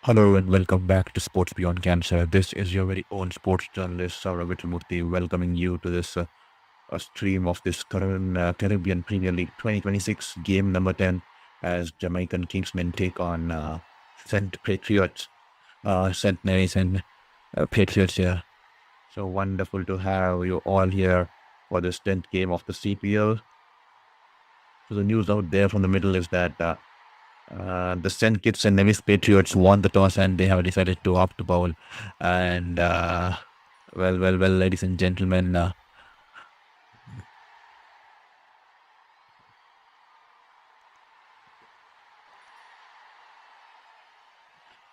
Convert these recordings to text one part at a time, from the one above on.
Hello and welcome back to Sports Beyond Cancer. This is your very own sports journalist, Saurabh Murthy, welcoming you to this stream of this current Caribbean Premier League 2026 game number 10 as Jamaican Kingsmen take on St. Patriots, St. Nevis and Patriots here. So wonderful to have you all here for this 10th game of the CPL. So the news out there from the middle is that the St. Kitts and Nevis Patriots won the toss and they have decided to opt to bowl. And well, ladies and gentlemen,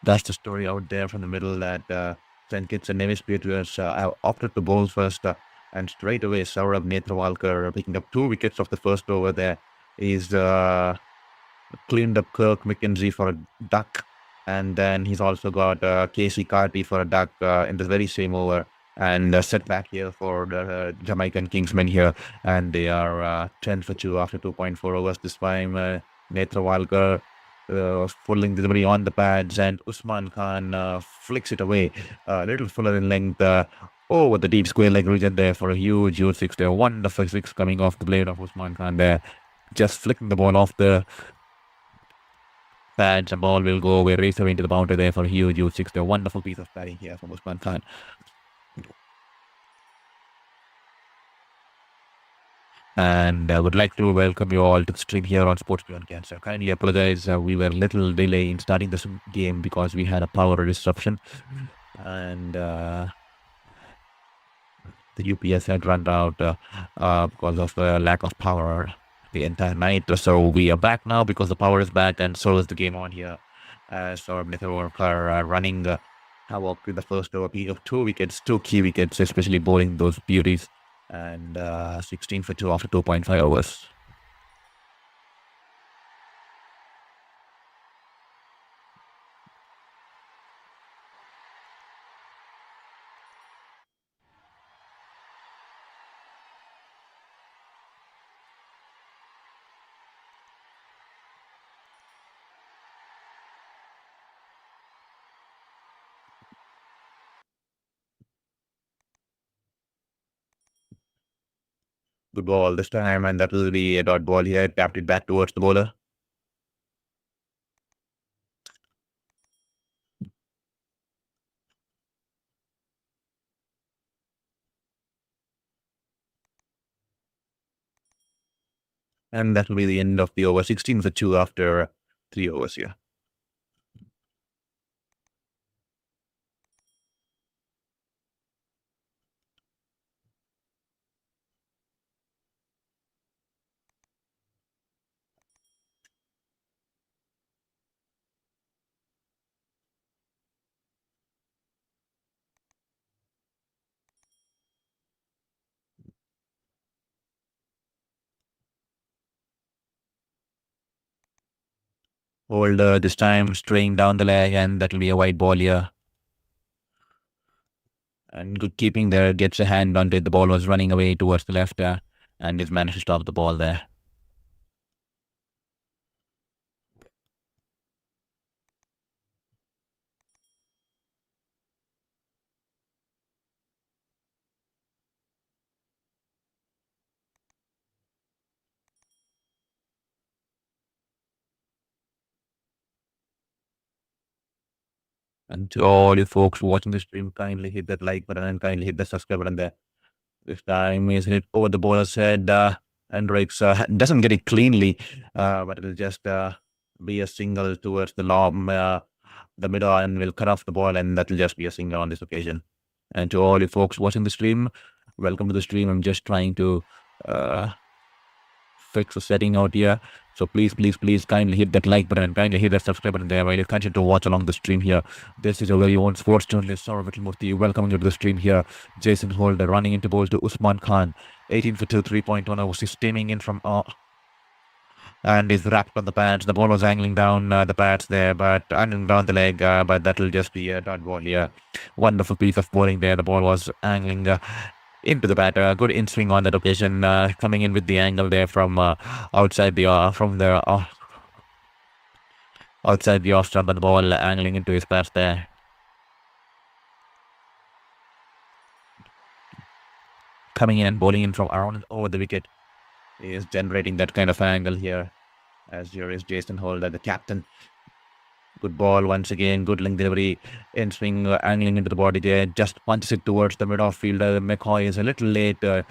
that's the story out there from the middle that St. Kitts and Nevis Patriots have opted to bowl first. And straight away, Saurabh Netrawalkar picking up 2 wickets of the first over there. He's cleaned up Kirk McKenzie for a duck. And then he's also got Casey Carty for a duck in the very same over. And set back here for the Jamaican Kingsmen here. And they are 10 for 2 after 2.4 overs this time. Netrawalkar full-length delivery on the pads, and Usman Khan flicks it away a little fuller in length over the deep square leg region there for a huge six there. Wonderful six coming off the blade of Usman Khan there, just flicking the ball off the pads, and ball will go away, race away into the boundary there for a huge six there. Wonderful piece of batting here from Usman Khan. And I would like to welcome you all to the stream here on Sports Beyond Cancer. Kindly apologize, we were a little delay in starting this game because we had a power disruption, and the UPS had run out because of lack of power the entire night. So we are back now because the power is back, and so is the game on here. So Netherworker running havoc with the first over of 2 wickets, 2 key wickets, especially bowling those beauties. And 16 for 2 after 2.5 overs. Good ball this time, and that will be a dot ball here. Tapped it back towards the bowler. And that will be the end of the over. 16 for 2 after 3 overs here. Holder this time straying down the leg, and that will be a wide ball here. And good keeping there, gets a hand on it. The ball was running away towards the left and he's managed to stop the ball there. And to all you folks watching the stream, kindly hit that like button and kindly hit the subscribe button there. This time he's hit over the bowler's head. Hendricks doesn't get it cleanly, but it'll just be a single towards the lob, the middle, and will cut off the ball, and that'll just be a single on this occasion. And to all you folks watching the stream, welcome to the stream. I'm just trying to fix the setting out here. So please kindly hit that like button and kindly hit that subscribe button there while you continue to watch along the stream here. This is your very own sports journalist, Saurabh Murthy, welcoming you to the stream here. Jason Holder running into balls to Usman Khan. 18 for 2, 3.1 overs. He's steaming in from and is wrapped on the pads. The ball was angling down the pads there, but angling down the leg, but that'll just be a dot ball here. Wonderful piece of bowling there. The ball was angling into the batter. Good in swing on that occasion, coming in with the angle there from outside the from the outside the off stump, and the ball angling into his path there. Coming in and bowling in from around and over the wicket. He is generating that kind of angle here. As here is Jason Holder, the captain. Good ball once again. Good length delivery. In swing, angling into the body there. Just punches it towards the mid-off fielder. McCoy is a little late to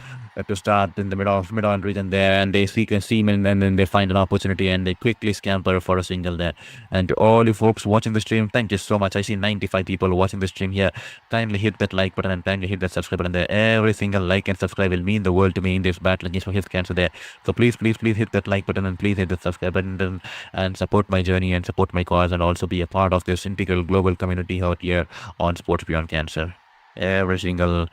start in the mid-on region there. And they seek a seam and then they find an opportunity and they quickly scamper for a single there. And to all you folks watching the stream, thank you so much. I see 95 people watching the stream here. Kindly hit that like button and kindly hit that subscribe button there. Every single like and subscribe will mean the world to me in this battle against his cancer there. So please hit that like button and please hit the subscribe button and support my journey and support my cause and also be a part of this integral global community out here on Sports Beyond Cancer. Every single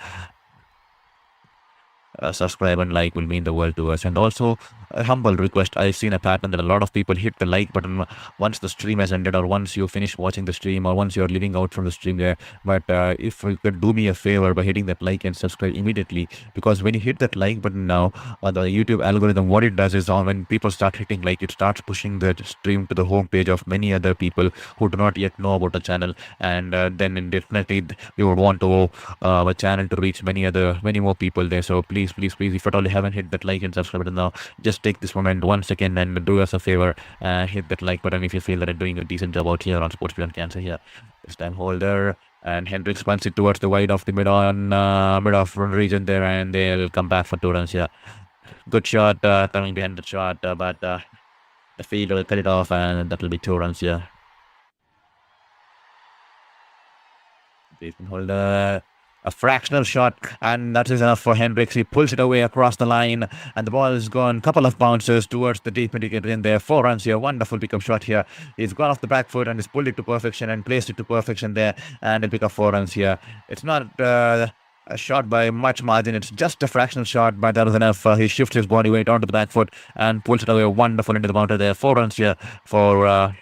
subscribe and like will mean the world to us. And also a humble request, I've seen a pattern that a lot of people hit the like button once the stream has ended or once you finish watching the stream or once you're leaving out from the stream there. But if you could do me a favor by hitting that like and subscribe immediately, because when you hit that like button now, the YouTube algorithm, what it does is when people start hitting like, it starts pushing the stream to the home page of many other people who do not yet know about the channel. And then definitely we would want to our channel to reach many more people there. So please, if at all you haven't hit that like and subscribe button now, just take this moment 1 second and do us a favor and hit that like button if you feel that I'm doing a decent job out here on Sports Beyond Cancer here. This time Holder and Hendricks punts it towards the wide of the mid-off region there, and they'll come back for 2 runs here. Good shot, turning behind the shot, but the field will cut it off, and that will be 2 runs here. Jason Holder, a fractional shot, and that is enough for Hendricks. He pulls it away across the line, and the ball is gone. Couple of bounces towards the deep mid-wicket in there. 4 runs here. Wonderful pickup shot here. He's gone off the back foot and he's pulled it to perfection and placed it to perfection there, and he'll pick up 4 runs here. It's not a shot by much margin. It's just a fractional shot, but that was enough. He shifts his body weight onto the back foot and pulls it away. Wonderful into the boundary there. 4 runs here for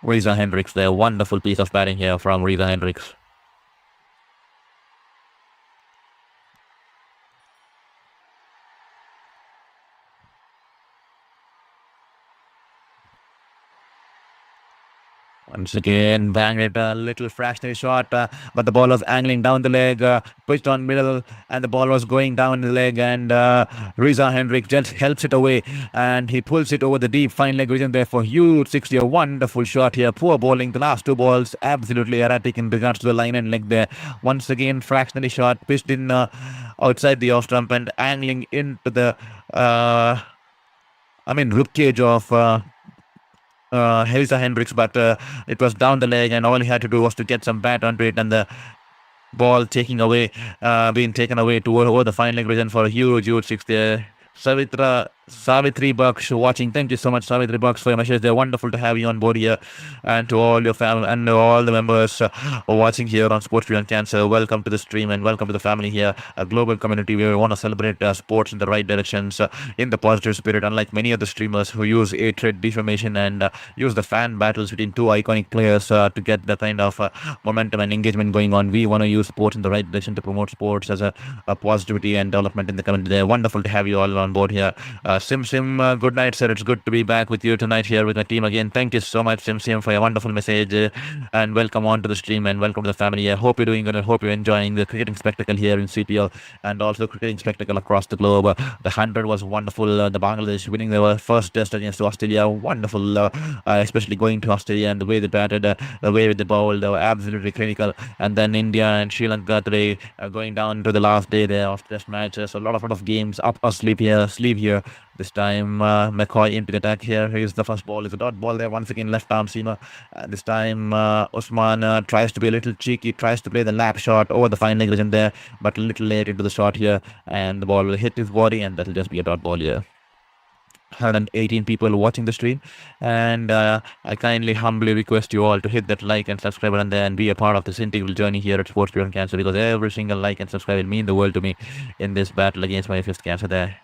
Reza Hendricks there. Wonderful piece of batting here from Reza Hendricks. Once again, bang it, a little fractional shot, but the ball was angling down the leg, pushed on middle, and the ball was going down the leg, and Reza Hendricks just helps it away, and he pulls it over the deep fine leg region there for huge 60. A wonderful shot here. Poor bowling. The last 2 balls absolutely erratic in regards to the line and leg there. Once again, fractionally shot, pitched in outside the off stump and angling into the rib cage of Reza Hendricks, but it was down the leg, and all he had to do was to get some bat onto it, and the ball being taken away over the fine leg region for a huge 6 there. Savitri Bucks watching. Thank you so much, Savitri Bucks, for your message. They're wonderful to have you on board here, and to all your family and all the members watching here on Sports Beyond Cancer. Welcome to the stream and welcome to the family here, a global community where we want to celebrate sports in the right directions, in the positive spirit. Unlike many other streamers who use hatred, defamation, and use the fan battles between 2 iconic players to get the kind of momentum and engagement going on, we want to use sports in the right direction to promote sports as a positivity and development in the community. They're wonderful to have you all on board here. Sim, good night, sir. It's good to be back with you tonight here with my team again. Thank you so much, Sim, for your wonderful message, and welcome on to the stream and welcome to the family. I hope you're doing good. I hope you're enjoying the cricketing spectacle here in CPL and also cricketing spectacle across the globe. The 100 was wonderful. The Bangladesh winning their first test against Australia. Wonderful, especially going to Australia and the way they batted, the way they bowled, they were absolutely clinical. And then India and Sri Lanka today going down to the last day there of test matches. A lot of games up or sleep here. This time McCoy into the attack here. Here's the first ball. Is a dot ball there. Once again, left arm seamer. This time Usman tries to be a little cheeky, tries to play the lap shot over the fine leg region there, but a little late into the shot here, and the ball will hit his body, and that'll just be a dot ball here. 118 people watching the stream, and I kindly humbly request you all to hit that like and subscribe button there and be a part of this integral journey here at Sports Beyond Cancer, because every single like and subscribe will mean the world to me in this battle against my 5th cancer there.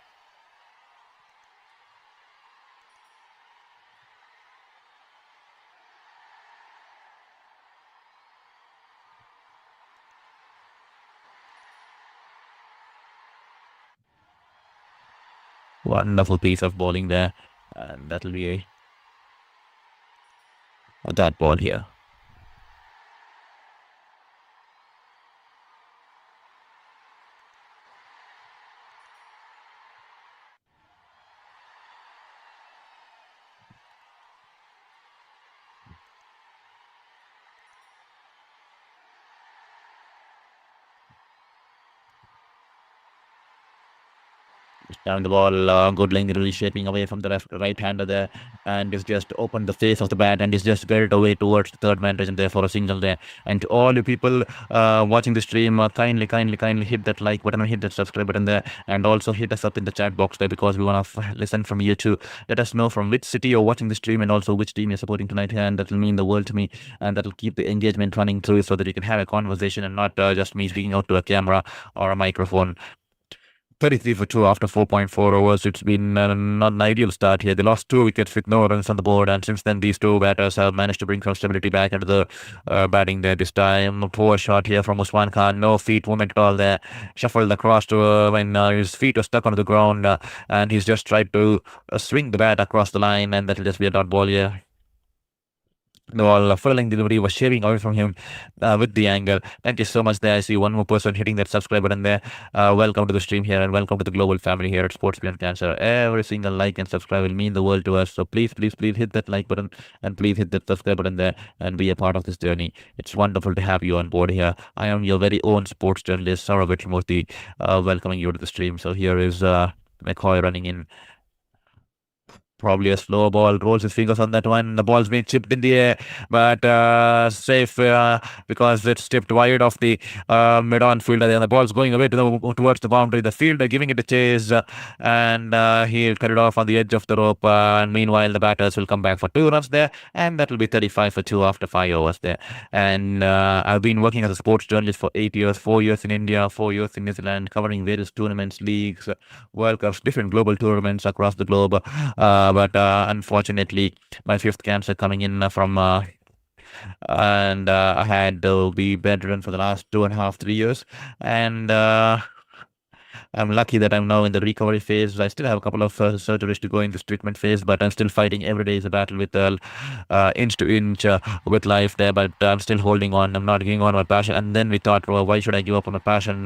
Wonderful piece of bowling there. And that'll be that ball here. Down the ball, good length really shaping away from the right hander there, and he's just opened the face of the bat and he's just get away towards the third man and there for a single there. And to all you people watching the stream, kindly hit that like button and hit that subscribe button there, and also hit us up in the chat box there because we want to listen from you too. Let us know from which city you're watching the stream and also which team you're supporting tonight here, and that will mean the world to me, and that will keep the engagement running through so that you can have a conversation and not just me speaking out to a camera or a microphone. 33 for 2 after 4.4 overs. It's been not an ideal start here. They lost 2 wickets with no runs on the board, and since then, these two batters have managed to bring some stability back into the batting there this time. A poor shot here from Usman Khan. No feet movement at all there. Shuffled across to when his feet were stuck onto the ground, and he's just tried to swing the bat across the line, and that'll just be a dot ball here. The ball furling delivery was shaving away from him with the angle. Thank you so much there. I see one more person hitting that subscribe button there. Welcome to the stream here and welcome to the global family here at Sports Beyond Cancer. Every single like and subscribe will mean the world to us. So please hit that like button and please hit that subscribe button there and be a part of this journey. It's wonderful to have you on board here. I am your very own sports journalist, Saurav Vetrimurthy, welcoming you to the stream. So here is McCoy running in. Probably a slow ball, rolls his fingers on that one. The ball's been chipped in the air, but safe because it's tipped wide of the mid-on fielder. And the ball's going away towards the boundary. The fielder giving it a chase, and he'll cut it off on the edge of the rope. And meanwhile, the batters will come back for 2 runs there, and that'll be 35 for 2 after 5 overs there. And I've been working as a sports journalist for 8 years, 4 years in India, 4 years in New Zealand, covering various tournaments, leagues, World Cups, different global tournaments across the globe. But unfortunately, my fifth cancer coming in from and I had to be bedridden for the last 2.5, 3 years, and I'm lucky that I'm now in the recovery phase. I still have a couple of surgeries to go in this treatment phase, but I'm still fighting every day is a battle with inch to inch with life there. But I'm still holding on. I'm not giving on my passion. And then we thought, well, why should I give up on my passion?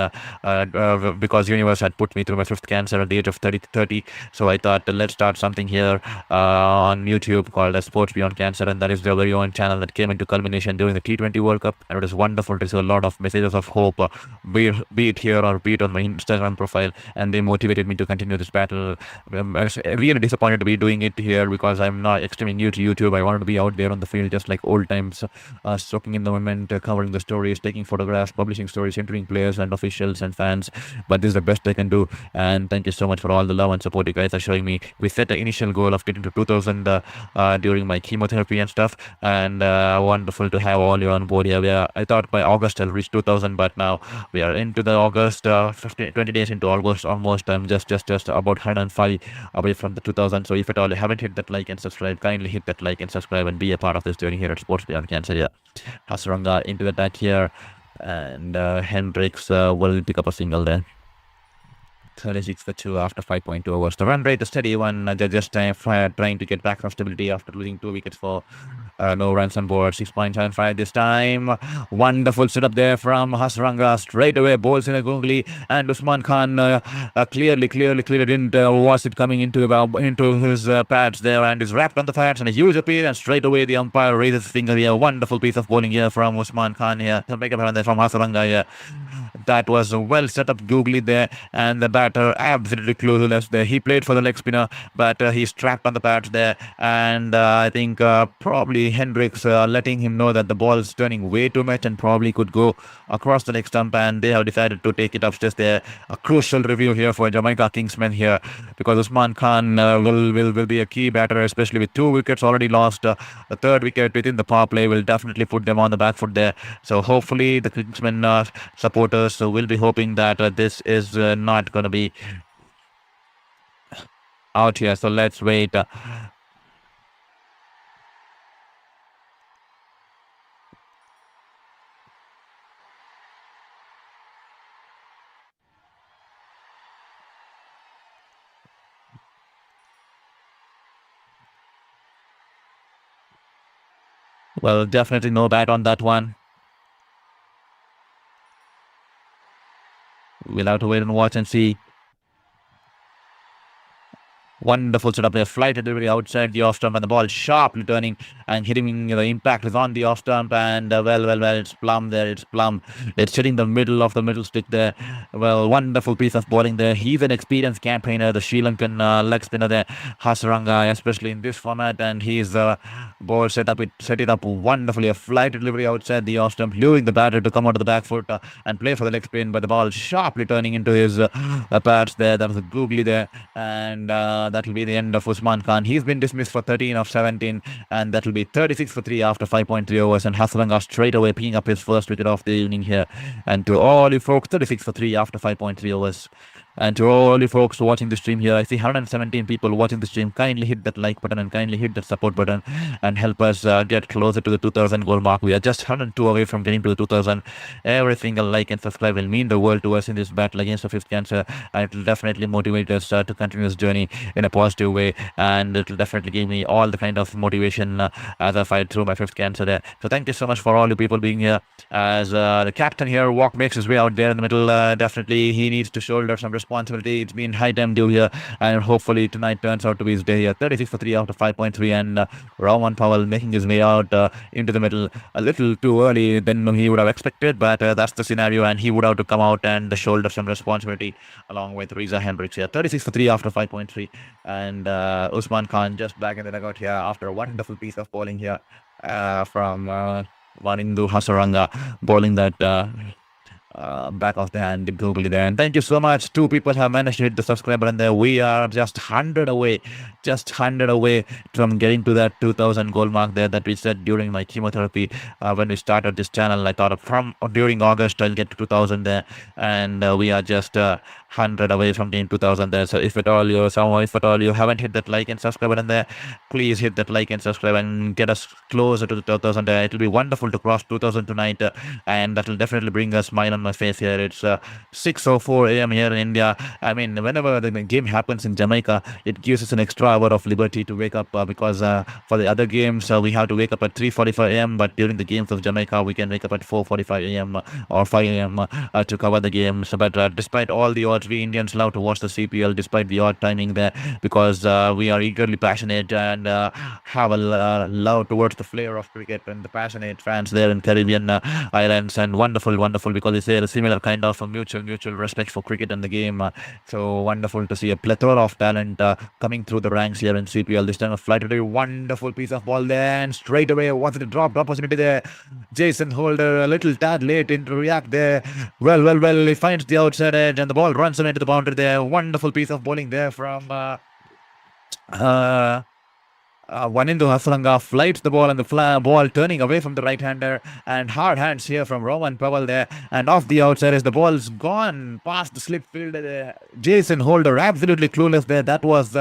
Because universe had put me through my fifth cancer at the age of 30. So I thought, let's start something here on YouTube called Sports Beyond Cancer, and that is their very own channel that came into culmination during the T20 World Cup, and it is wonderful to see a lot of messages of hope, be it here or be it on my Instagram profile, and they motivated me to continue this battle. I'm really disappointed to be doing it here because I'm not extremely new to YouTube. I wanted to be out there on the field just like old times, soaking in the moment, covering the stories, taking photographs, publishing stories, interviewing players and officials and fans. But this is the best I can do, and thank you so much for all the love and support you guys are showing me. We set the initial goal of getting to 2000 during my chemotherapy and stuff, and wonderful to have all you on board here. I thought by August I'll reach 2000, but now we are into the August, 20 days into August almost. I'm just about 105 away from the 2000. So if at all you haven't hit that like and subscribe, kindly hit that like and subscribe and be a part of this journey here at Sports Beyond Cancer. Yeah, Hasranga into the bat here, and Hendricks will pick up a single there. 36 for 2 after 5.2 overs. The run rate, a steady one. They're just trying to get back some stability after losing 2 wickets for no runs on board. 6.75 this time. Wonderful setup there from Hasranga. Straight away, balls in a googly, and Usman Khan clearly didn't watch it coming into his pads there, and is wrapped on the pads and a huge appeal, and straight away the umpire raises his finger here. Wonderful piece of bowling here from Usman Khan here. Make up there from Hasranga here. That was a well set up googly there, and the batter absolutely clueless there. He played for the leg spinner, but he's trapped on the pads there, and I think probably Hendricks letting him know that the ball is turning way too much and probably could go across the leg stump, and they have decided to take it upstairs there. A crucial review here for Jamaica Kingsmen here, because Usman Khan will be a key batter, especially with 2 wickets already lost. The third wicket within the power play will definitely put them on the back foot there. So hopefully the Kingsmen supporters will be hoping that this is not going to be out here. So let's wait. Well, definitely no bat on that one. We'll have to wait and watch and see. Wonderful setup there. Flight delivery outside the off stump, and the ball sharply turning and hitting. The impact is on the off stump, and well, it's plumb there. It's plumb. It's hitting the middle of the middle stick there. Well, wonderful piece of bowling there. He's an experienced campaigner, the Sri Lankan leg spinner there, Hasaranga, especially in this format, and he's ball set it up wonderfully. A flight delivery outside the off stump, luring the batter to come out of the back foot and play for the leg spin, but the ball sharply turning into his pads there. That was a googly there, and that will be the end of Usman Khan. He's been dismissed for 13 of 17, and that will be 36 for 3 after 5.3 overs. And Hasaranga straight away picking up his first wicket of the evening here. And to all you folks, 36 for 3 after 5.3 overs. And to all you folks watching the stream here, I see 117 people watching the stream. Kindly hit that like button and kindly hit that support button and help us get closer to the 2000 goal mark. We are just 102 away from getting to the 2000. Every single like and subscribe will mean the world to us in this battle against the fifth cancer. And it will definitely motivate us to continue this journey in a positive way. And it will definitely give me all the kind of motivation as I fight through my fifth cancer there. So thank you so much for all you people being here. As the captain here makes his way out there in the middle. Definitely he needs to shoulder some responsibility. It's been high time due here, and hopefully tonight turns out to be his day here. 36 for 3 after 5.3, and Raman Powell making his way out into the middle a little too early than he would have expected, but that's the scenario, and he would have to come out and shoulder some responsibility along with Riza Hendricks here. 36 for 3 after 5.3, and Usman Khan just back in the dugout here after a wonderful piece of bowling here from Vanindu Hasaranga, bowling that back of the hand googly there. And thank you so much. 2 people have managed to hit the subscribe button there. We are just 100 away from getting to that 2000 goal mark there that we set during my chemotherapy when we started this channel. I thought from during August I'll get to 2000 there, and we are just 100 away from getting 2000 there. So if at all you haven't hit that like and subscribe button there, please hit that like and subscribe and get us closer to the 2000 there. It will be wonderful to cross 2000 tonight, and that will definitely bring a smile on my face here. It's 6:04 a.m. here in India. I mean, whenever the game happens in Jamaica, it gives us an extra hour of liberty to wake up because for the other games we have to wake up at 3:45 a.m. But during the games of Jamaica, we can wake up at 4:45 a.m. or 5 a.m. To cover the games. But despite all the odds, we Indians love to watch the CPL despite the odd timing there, because we are eagerly passionate and have a love towards the flair of cricket, and the passionate fans there in Caribbean islands, and wonderful because it's a similar kind of a mutual respect for cricket and the game. So wonderful to see a plethora of talent coming through the ranks here in CPL. This time a flight today, wonderful piece of ball there, and straight away was it a dropped opportunity there. Jason Holder a little tad late in to react there. Well, he finds the outside edge and the ball runs him into the boundary there. Wonderful piece of bowling there from Vanindu Hasaranga flights the ball, and the ball turning away from the right-hander, and hard hands here from Roman Powell there, and off the outside as the ball's gone past the slip fielder. Jason Holder absolutely clueless there. That was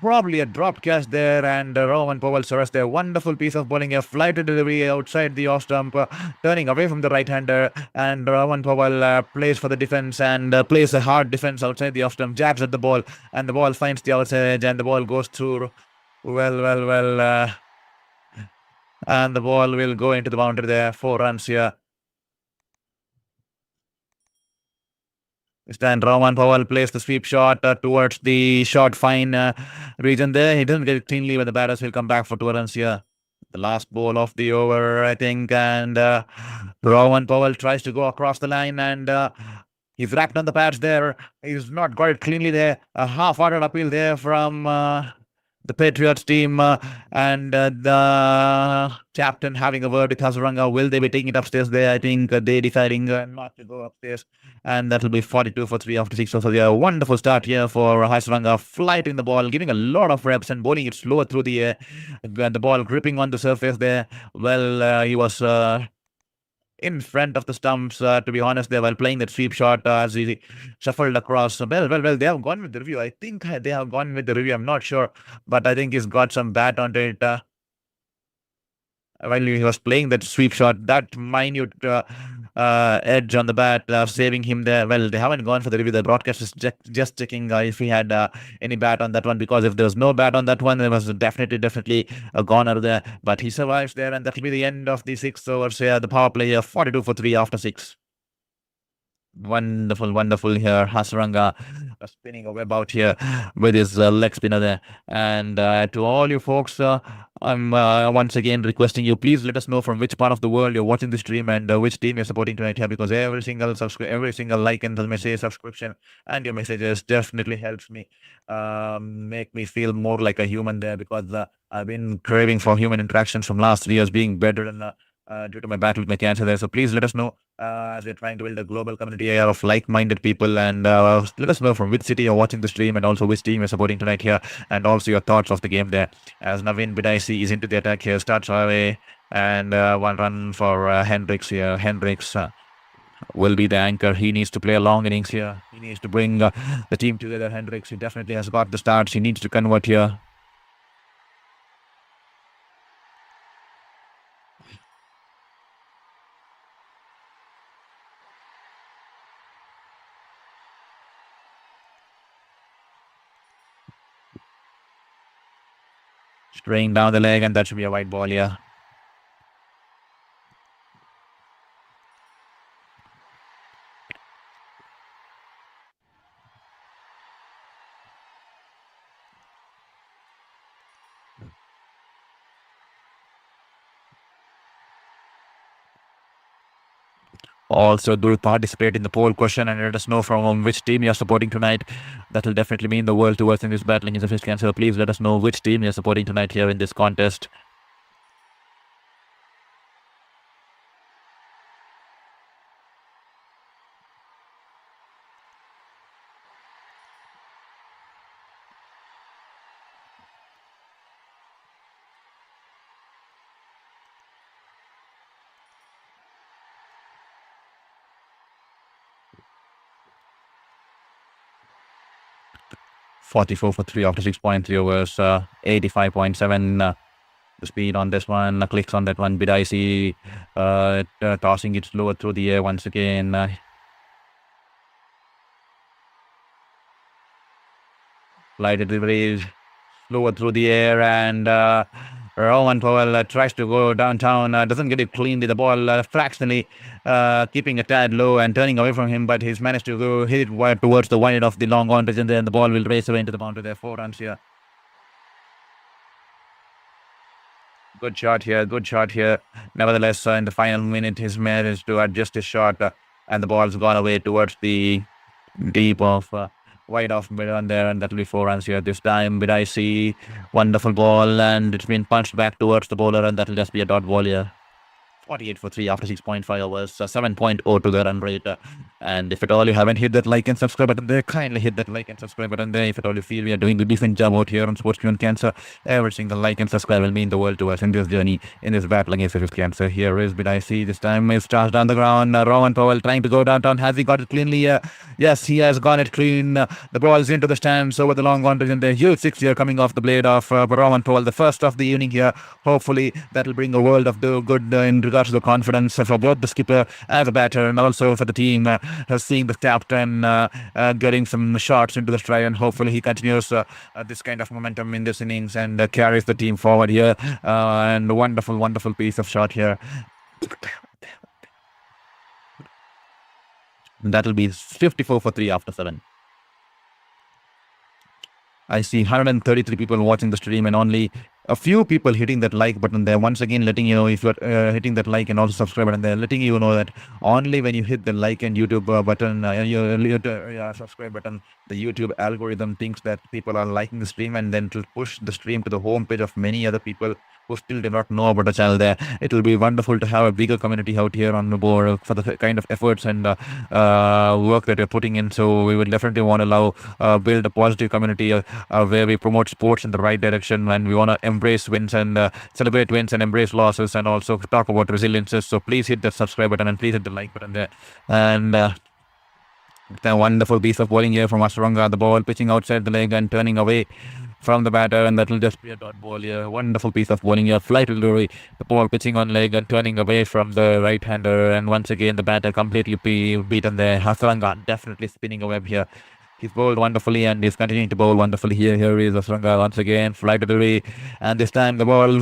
probably a dropped catch there, and Roman Powell surrenders there. Wonderful piece of bowling, a flighted delivery outside the off stump, turning away from the right-hander, and Roman Powell plays for the defense and plays a hard defense outside the off stump, jabs at the ball, and the ball finds the outside edge, and the ball goes through. And the ball will go into the boundary there. 4 runs here. And Roman Powell plays the sweep shot towards the short fine region there. He doesn't get it cleanly, but the batters will come back for 2 runs here. The last ball of the over, I think, and Roman Powell tries to go across the line, and he's wrapped on the pads there. He's not got it cleanly there. A half-hearted appeal there from the Patriots team, and the captain having a word with Hasaranga. Will they be taking it upstairs there? I think they deciding not to go upstairs, and that will be 42 for 3 after 6. So yeah, wonderful start here for Hasaranga, flighting the ball, giving a lot of reps and bowling it slower through the air, and the ball gripping on the surface there. Well, he was in front of the stumps, to be honest, there while playing that sweep shot as he shuffled across. Well, they have gone with the review. I think they have gone with the review. I'm not sure, but I think he's got some bat onto it while he was playing that sweep shot. That minute edge on the bat, saving him there. Well, they haven't gone for the review. The broadcast is just checking if he had any bat on that one, because if there was no bat on that one, there was definitely a goner there. But he survives there, and that will be the end of the sixth overs here. The power play 42 for 3 after 6. Wonderful here. Hasaranga spinning a web out here with his leg spinner there. And to all you folks, I'm once again requesting you, please let us know from which part of the world you're watching the stream and which team you're supporting tonight here, because every single like and message, subscription, and your messages definitely helps me make me feel more like a human there, because I've been craving for human interactions from last 3 years, being better than due to my battle with my cancer there. So please let us know as we're trying to build a global community here of like-minded people, and let us know from which city you're watching the stream and also which team you're supporting tonight here, and also your thoughts of the game there. As Naveen Bidaisi is into the attack here, starts away, and one run for Hendricks here. Hendricks will be the anchor. He needs to play a long innings here. He needs to bring the team together. Hendricks, he definitely has got the starts. He needs to convert here. Straying down the leg, and that should be a white ball here. Also, do participate in the poll question and let us know from which team you're supporting tonight. That will definitely mean the world to us in this battle against the fish cancer. Please let us know which team you're supporting tonight here in this contest. $44 for 3 after 6.3 overs, 85.7 the speed on this one. Clicks on that one. Bidaisi tossing it slower through the air once again. Light delivery slower through the air, and Rowan Powell tries to go downtown, doesn't get it cleanly. The ball fractionally keeping a tad low and turning away from him, but he's managed to go hit it wide towards the wide of the long on and then the ball will race away into the boundary there. 4 runs here. Good shot here. Nevertheless, in the final minute, he's managed to adjust his shot, and the ball's gone away towards the deep of wide off mid on there, and that'll be 4 runs here. This time, Bidaisi, wonderful ball, and it's been punched back towards the bowler, and that'll just be a dot ball here. 48 for 3 after 6.5 overs, 7.0 to the run rate. And if at all you haven't hit that like and subscribe button there, kindly hit that like and subscribe button there. If at all you feel we are doing a decent job out here on Sports Beyond Cancer, every single like and subscribe will mean the world to us in this journey, in this battle against cancer. Here is Bidaisi. This time is charged down the ground. Rowan Powell trying to go downtown. Has he got it cleanly? Yes, he has got it clean. The ball is into the stands over the long on. And the huge 6 here coming off the blade of Rowan Powell, the first of the evening here. Hopefully that will bring a world of good in regards to the confidence for both the skipper as a batter, and also for the team seeing the captain getting some shots into the stride, and hopefully he continues this kind of momentum in this innings and carries the team forward here. And wonderful piece of shot here. That'll be 54 for 3 after 7. I see 133 people watching the stream and only a few people hitting that like button there. Once again, letting you know, if you're hitting that like and also subscribe button there, letting you know that only when you hit the like and YouTube button, subscribe button, the YouTube algorithm thinks that people are liking the stream, and then to push the stream to the home page of many other people who still do not know about the channel there. It will be wonderful to have a bigger community out here on the board for the kind of efforts and work that we're putting in. So we would definitely want to build a positive community where we promote sports in the right direction, and we want to embrace wins and celebrate wins and embrace losses, and also talk about resiliences. So please hit the subscribe button and please hit the like button there. And the wonderful piece of bowling here from Asranga. The ball pitching outside the leg and turning away from the batter, and that will just be a dot ball here. Wonderful piece of bowling here. Flight delivery, the ball pitching on leg and turning away from the right-hander, and once again the batter completely beaten there. Hasranga definitely spinning a web here. He's bowled wonderfully and he's continuing to bowl wonderfully here. Here is Asranga once again, flight delivery, and this time the ball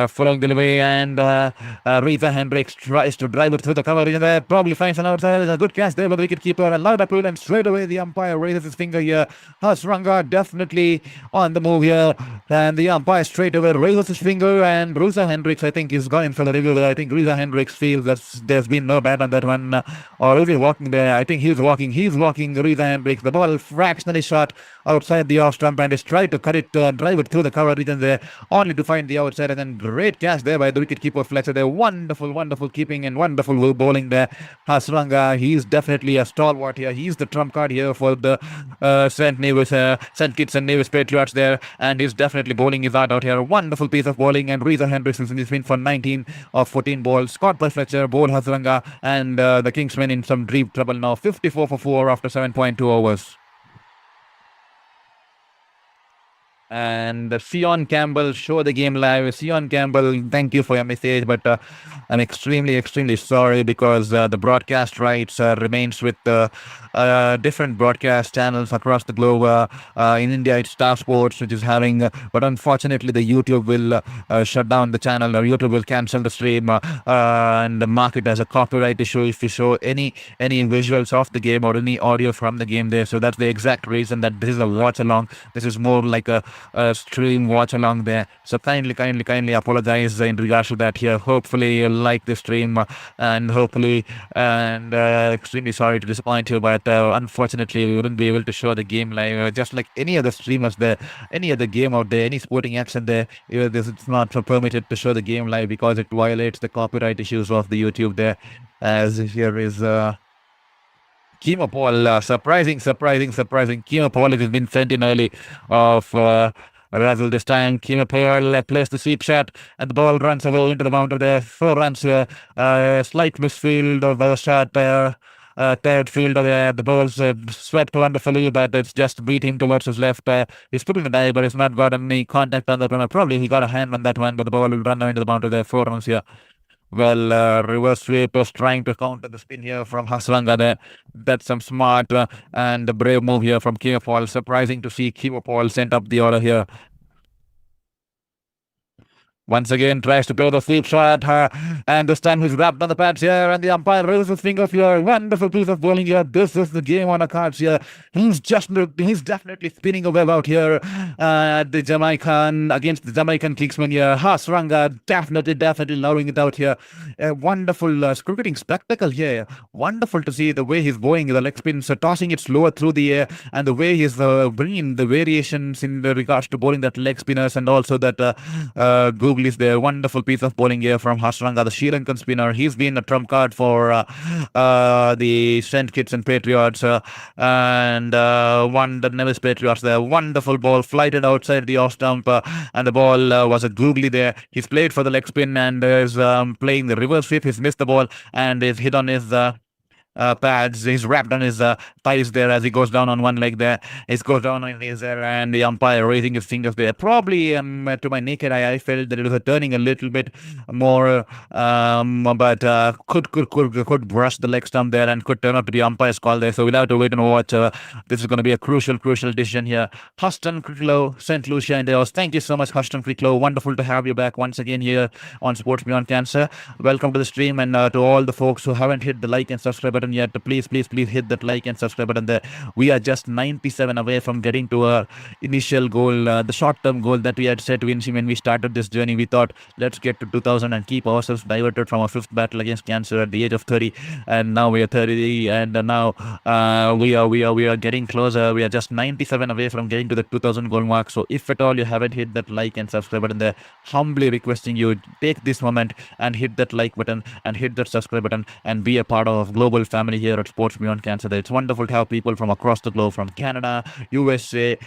following delivery, and Reza Hendricks tries to drive it through the cover there, probably finds an outside. A good catch there by the wicket keeper, and loud appeal, and straight away the umpire raises his finger here. Hasranga definitely on the move here, and the umpire straight away raises his finger, and Reza Hendricks, I think, is going for the review. I think Reza Hendricks feels that there's been no bat on that one, or is he walking there? I think he's walking, Reza Hendricks. The ball fractionally shot outside the off stump, and he's tried to cut it, drive it through the cover region there, only to find the outside, and then great catch there by the wicketkeeper Fletcher there. Wonderful keeping and wonderful bowling there. Hasranga, he's definitely a stalwart here. He's the trump card here for the St. Kitts and Nevis Patriots there, and he's definitely bowling his heart out here. Wonderful piece of bowling, and Reza Hendricks is in his win for 19 of 14 balls. Caught by Fletcher, bowled Hasranga, and the Kingsmen in some deep trouble now. 54 for 4 after 7.2 overs. And Sion Campbell, show the game live. Sion Campbell, thank you for your message, but I'm extremely sorry because the broadcast rights remains with different broadcast channels across the globe. In India, it's Star Sports, which is having, but unfortunately, the YouTube will shut down the channel, or YouTube will cancel the stream and mark it as a copyright issue if you show any visuals of the game or any audio from the game there. So that's the exact reason that this is a watch along. This is more like a stream watch along there. So kindly apologize in regards to that here. Hopefully you'll like the stream, and hopefully, and extremely sorry to disappoint you, but unfortunately we wouldn't be able to show the game live. Just like any other streamers there, any other game out there, any sporting action there, it's not permitted to show the game live because it violates the copyright issues of the YouTube there. As here is Kimo Paul, surprising. Kimo Paul has been sent in early of Razzle this time. Kimo Paul plays the sweep shot, and the ball runs away into the mound of the 4 runs. Slight misfield of the shot there. Third fielder there. The ball's swept wonderfully, but it's just beating towards his left. He's putting the dive, but he's not got any contact on that one. Probably he got a hand on that one, but the ball will run into the mound of the 4 runs here. Well, reverse sweep was trying to counter the spin here from Hasranga there. That's some smart and brave move here from Kimo Paul. Surprising to see Kimo Paul sent up the order here. Once again, tries to go the sweep shot, and this time he's wrapped on the pads here, and the umpire raises his finger here. Wonderful piece of bowling here. This is the game on the cards here. He's definitely spinning a web out here the Jamaican against the Jamaican Kingsmen here. Hasranga definitely lowering it out here. A wonderful cricketing spectacle here. Wonderful to see the way he's bowling the leg spin, so tossing it slower through the air, and the way he's bringing the variations in regards to bowling that leg spinners, and also that is there. Wonderful piece of bowling here from Hasranga, the Sri Lankan spinner. He's been a trump card for the St. Kitts and Patriots, and won the Nevis Patriots there. Wonderful ball, flighted outside the off stump, and the ball was a googly there. He's played for the leg spin and is playing the reverse sweep. He's missed the ball and is hit on his pads. He's wrapped on his thighs there as he goes down on one leg there. He goes down on his there, and the umpire raising his fingers there. Probably to my naked eye, I felt that it was turning a little bit more, but could brush the leg stump there and could turn up to the umpire's call there. So we'll have to wait and watch. This is going to be a crucial decision here. Huston Cricklow, St. Lucia and Deos. Thank you so much, Huston Cricklow. Wonderful to have you back once again here on Sports Beyond Cancer. Welcome to the stream, and to all the folks who haven't hit the like and subscribe button yet, please hit that like and subscribe button there. We are just 97 away from getting to our initial goal, the short-term goal that we had set when we started this journey. We thought, let's get to 2000 and keep ourselves diverted from our 5th battle against cancer at the age of 30, and now we are 30, and now we are getting closer. We are just 97 away from getting to the 2000 goal mark. So if at all you haven't hit that like and subscribe button there, humbly requesting you take this moment and hit that like button and hit that subscribe button and be a part of global family family here at Sports Beyond Cancer. It's wonderful to have people from across the globe, from Canada, USA,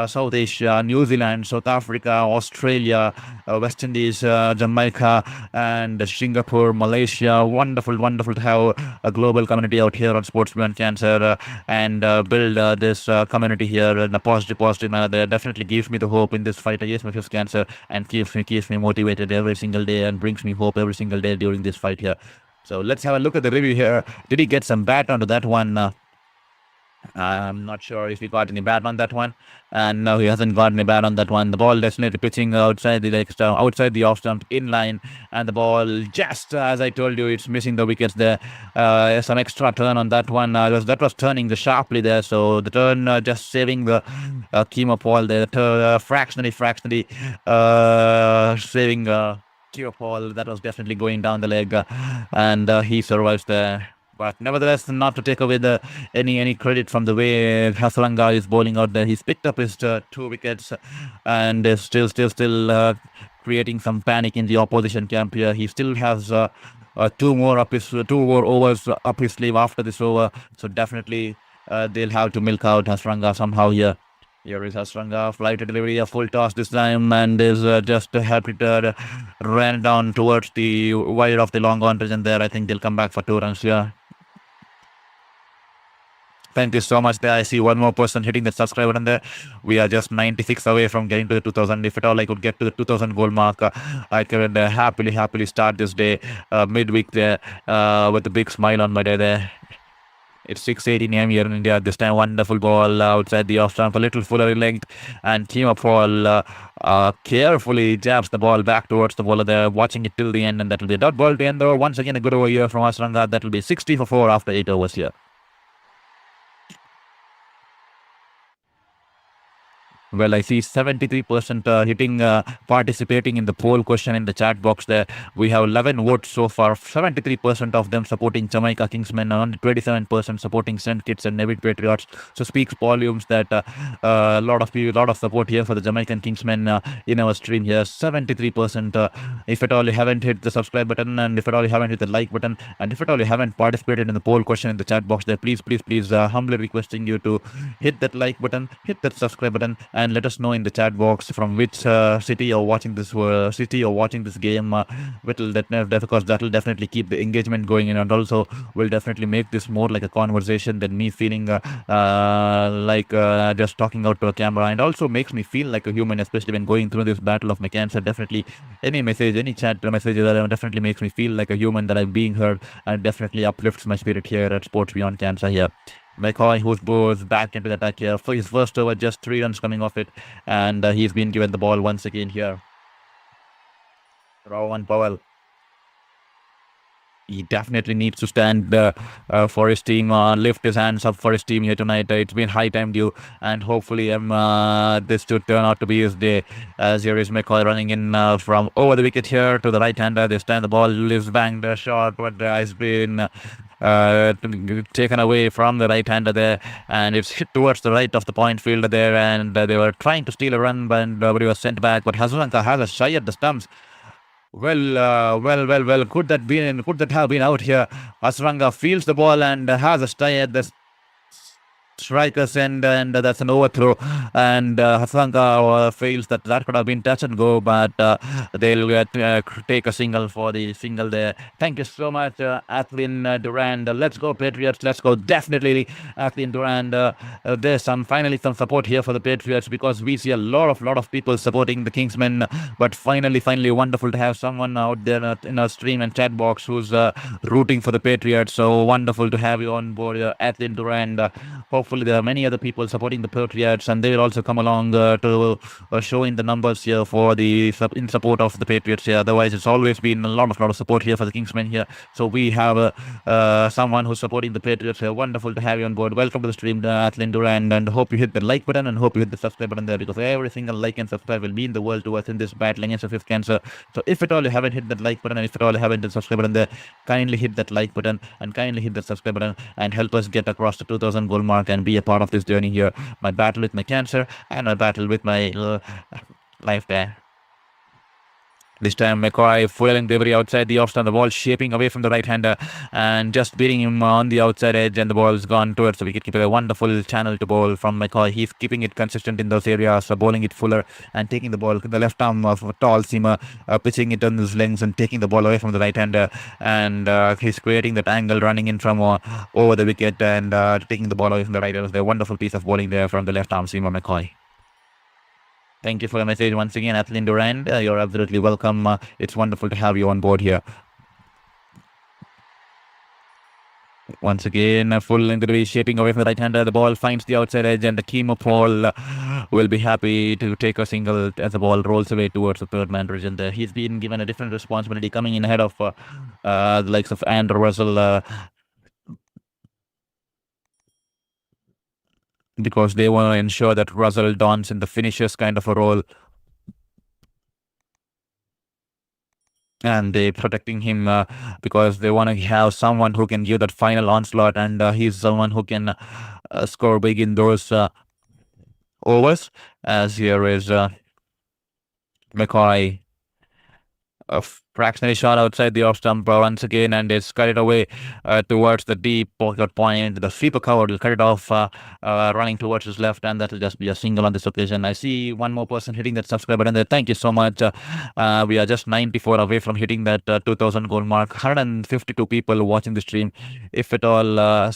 South Asia, New Zealand, South Africa, Australia, West Indies, Jamaica, and Singapore, Malaysia. Wonderful to have a global community out here on Sports Beyond Cancer, and build this community here in a positive manner. That definitely gives me the hope in this fight against my fifth cancer, and keeps me motivated every single day, and brings me hope every single day during this fight here. So let's have a look at the review here. Did he get some bat onto that one? I'm not sure if he got any bat on that one, and no, he hasn't got any bat on that one. The ball definitely pitching outside the off stump in line, and the ball, just as I told you, it's missing the wickets there. Some extra turn on that one. That was turning the sharply there, so the turn just saving the chemo ball there. Fractionally saving chemo ball that was definitely going down the leg, and he survives there. But nevertheless, not to take away any credit from the way Hasaranga is bowling out there. He's picked up his 2 wickets, and is still creating some panic in the opposition camp here. He still has 2 more overs up his sleeve after this over. So definitely they'll have to milk out Hasaranga somehow here. Here is Hasaranga, flight delivery, a full toss this time, and is just happy to ran down towards the wide of the long on region there. I think they'll come back for 2 runs here. Thank you so much there. I see one more person hitting the subscribe button there. We are just 96 away from getting to the 2000. If at all I could get to the 2000 goal mark, I could happily start this day midweek there with a big smile on my day there. It's 6:18 a.m. here in India. This time, wonderful ball outside the off stump, a little fuller in length, and Kima Paul carefully jabs the ball back towards the bowler there, watching it till the end, and that will be a dot ball to end over. Once again, a good over here from Hasaranga. That will be 60 for 4 after 8 overs here. Well, I see 73% hitting, participating in the poll question in the chat box there. We have 11 votes so far. 73% of them supporting Jamaica Kingsmen, and 27% supporting St. Kitts and Nevis Patriots. So speaks volumes that a lot of support here for the Jamaican Kingsmen in our stream here. 73%. If at all you haven't hit the subscribe button, and if at all you haven't hit the like button, and if at all you haven't participated in the poll question in the chat box there, please, humbly requesting you to hit that like button, hit that subscribe button, and let us know in the chat box from which city you're watching this game. Because that will definitely keep the engagement going, and also will definitely make this more like a conversation than me feeling like just talking out to a camera, and also makes me feel like a human, especially when going through this battle of my cancer. Definitely any message, any chat message that definitely makes me feel like a human, that I'm being heard, and definitely uplifts my spirit here at Sports Beyond Cancer here. McCoy, who's both back into the attack here. For his first over, just 3 runs coming off it, and he's been given the ball once again here. Rowan Powell. He definitely needs to stand for his team, lift his hands up for his team here tonight. It's been high time due, and hopefully this should turn out to be his day. As here is McCoy running in from over the wicket here to the right-hander. This time the ball is banged short, but has been taken away from the right-hander there, and it's hit towards the right of the point fielder there, and they were trying to steal a run, but he was sent back. But Hasaranga has a shy at the stumps. Well, could that have been out here? Hasaranga feels the ball and has a stay at the striker's end, and that's an overthrow, and Hasaranga feels that could have been touch and go, but they'll take a single for the single there. Thank you so much, Athlin Durand. Let's go Patriots, let's go. Definitely Athlin Durand. There's finally some support here for the Patriots, because we see a lot of people supporting the Kingsmen, but finally wonderful to have someone out there in our stream and chat box who's rooting for the Patriots. So wonderful to have you on board, Athlin Durand. Hopefully there are many other people supporting the Patriots, and they will also come along to show in the numbers here for in support of the Patriots here. Otherwise, it's always been a lot of support here for the Kingsmen here. So we have someone who's supporting the Patriots here. Wonderful to have you on board. Welcome to the stream, Athlin Durand, and hope you hit the like button, and hope you hit the subscribe button there, because every single like and subscribe will mean the world to us in this battle against the fifth cancer. So if at all you haven't hit that like button, and if at all you haven't hit the subscribe button there, kindly hit that like button and kindly hit the subscribe button, and help us get across the 2000 goal mark and be a part of this journey here. My battle with my cancer, and my battle with my life there. This time, McCoy fueling delivery outside the off-stump, the ball shaping away from the right-hander and just beating him on the outside edge, and the ball's gone towards the wicketkeeper. A wonderful channel to bowl from McCoy. He's keeping it consistent in those areas, bowling it fuller and taking the ball, the left arm of a tall seamer, pitching it on his legs and taking the ball away from the right-hander, and he's creating that angle, running in from over the wicket and taking the ball away from the right-hander. A wonderful piece of bowling there from the left arm seamer McCoy. Thank you for your message once again, Athleen Durand. You're absolutely welcome. It's wonderful to have you on board here. Once again, full into the shaping away from the right-hander. The ball finds the outside edge, and the Kimo Paul will be happy to take a single as the ball rolls away towards the third man region there. He's been given a different responsibility, coming in ahead of the likes of Andrew Russell, because they want to ensure that Russell dons in the finishers kind of a role. And they're protecting him because they want to have someone who can give that final onslaught, and he's someone who can score big in those overs. As here is McCoy, a fractionally shot outside the off stump once again, and it's cut it away towards the deep pocket point. The sweeper cover will cut it off, running towards his left, and that will just be a single on this occasion. I see one more person hitting that subscribe button there. Thank you so much. We are just 94 away from hitting that 2000 goal mark. 152 people watching the stream. If at all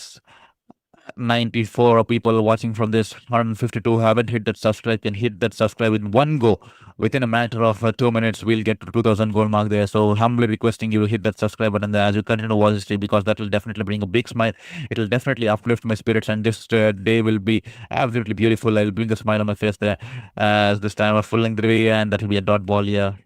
94 people watching from this, 152 haven't hit that subscribe, can hit that subscribe in one go. Within a matter of 2 minutes, we'll get to 2000 goal mark there. So humbly requesting you to hit that subscribe button there as you continue to watch the stream, because that will definitely bring a big smile. It will definitely uplift my spirits, and this day will be absolutely beautiful. I'll bring a smile on my face there as this time of full length delivery, and that will be a dot ball here.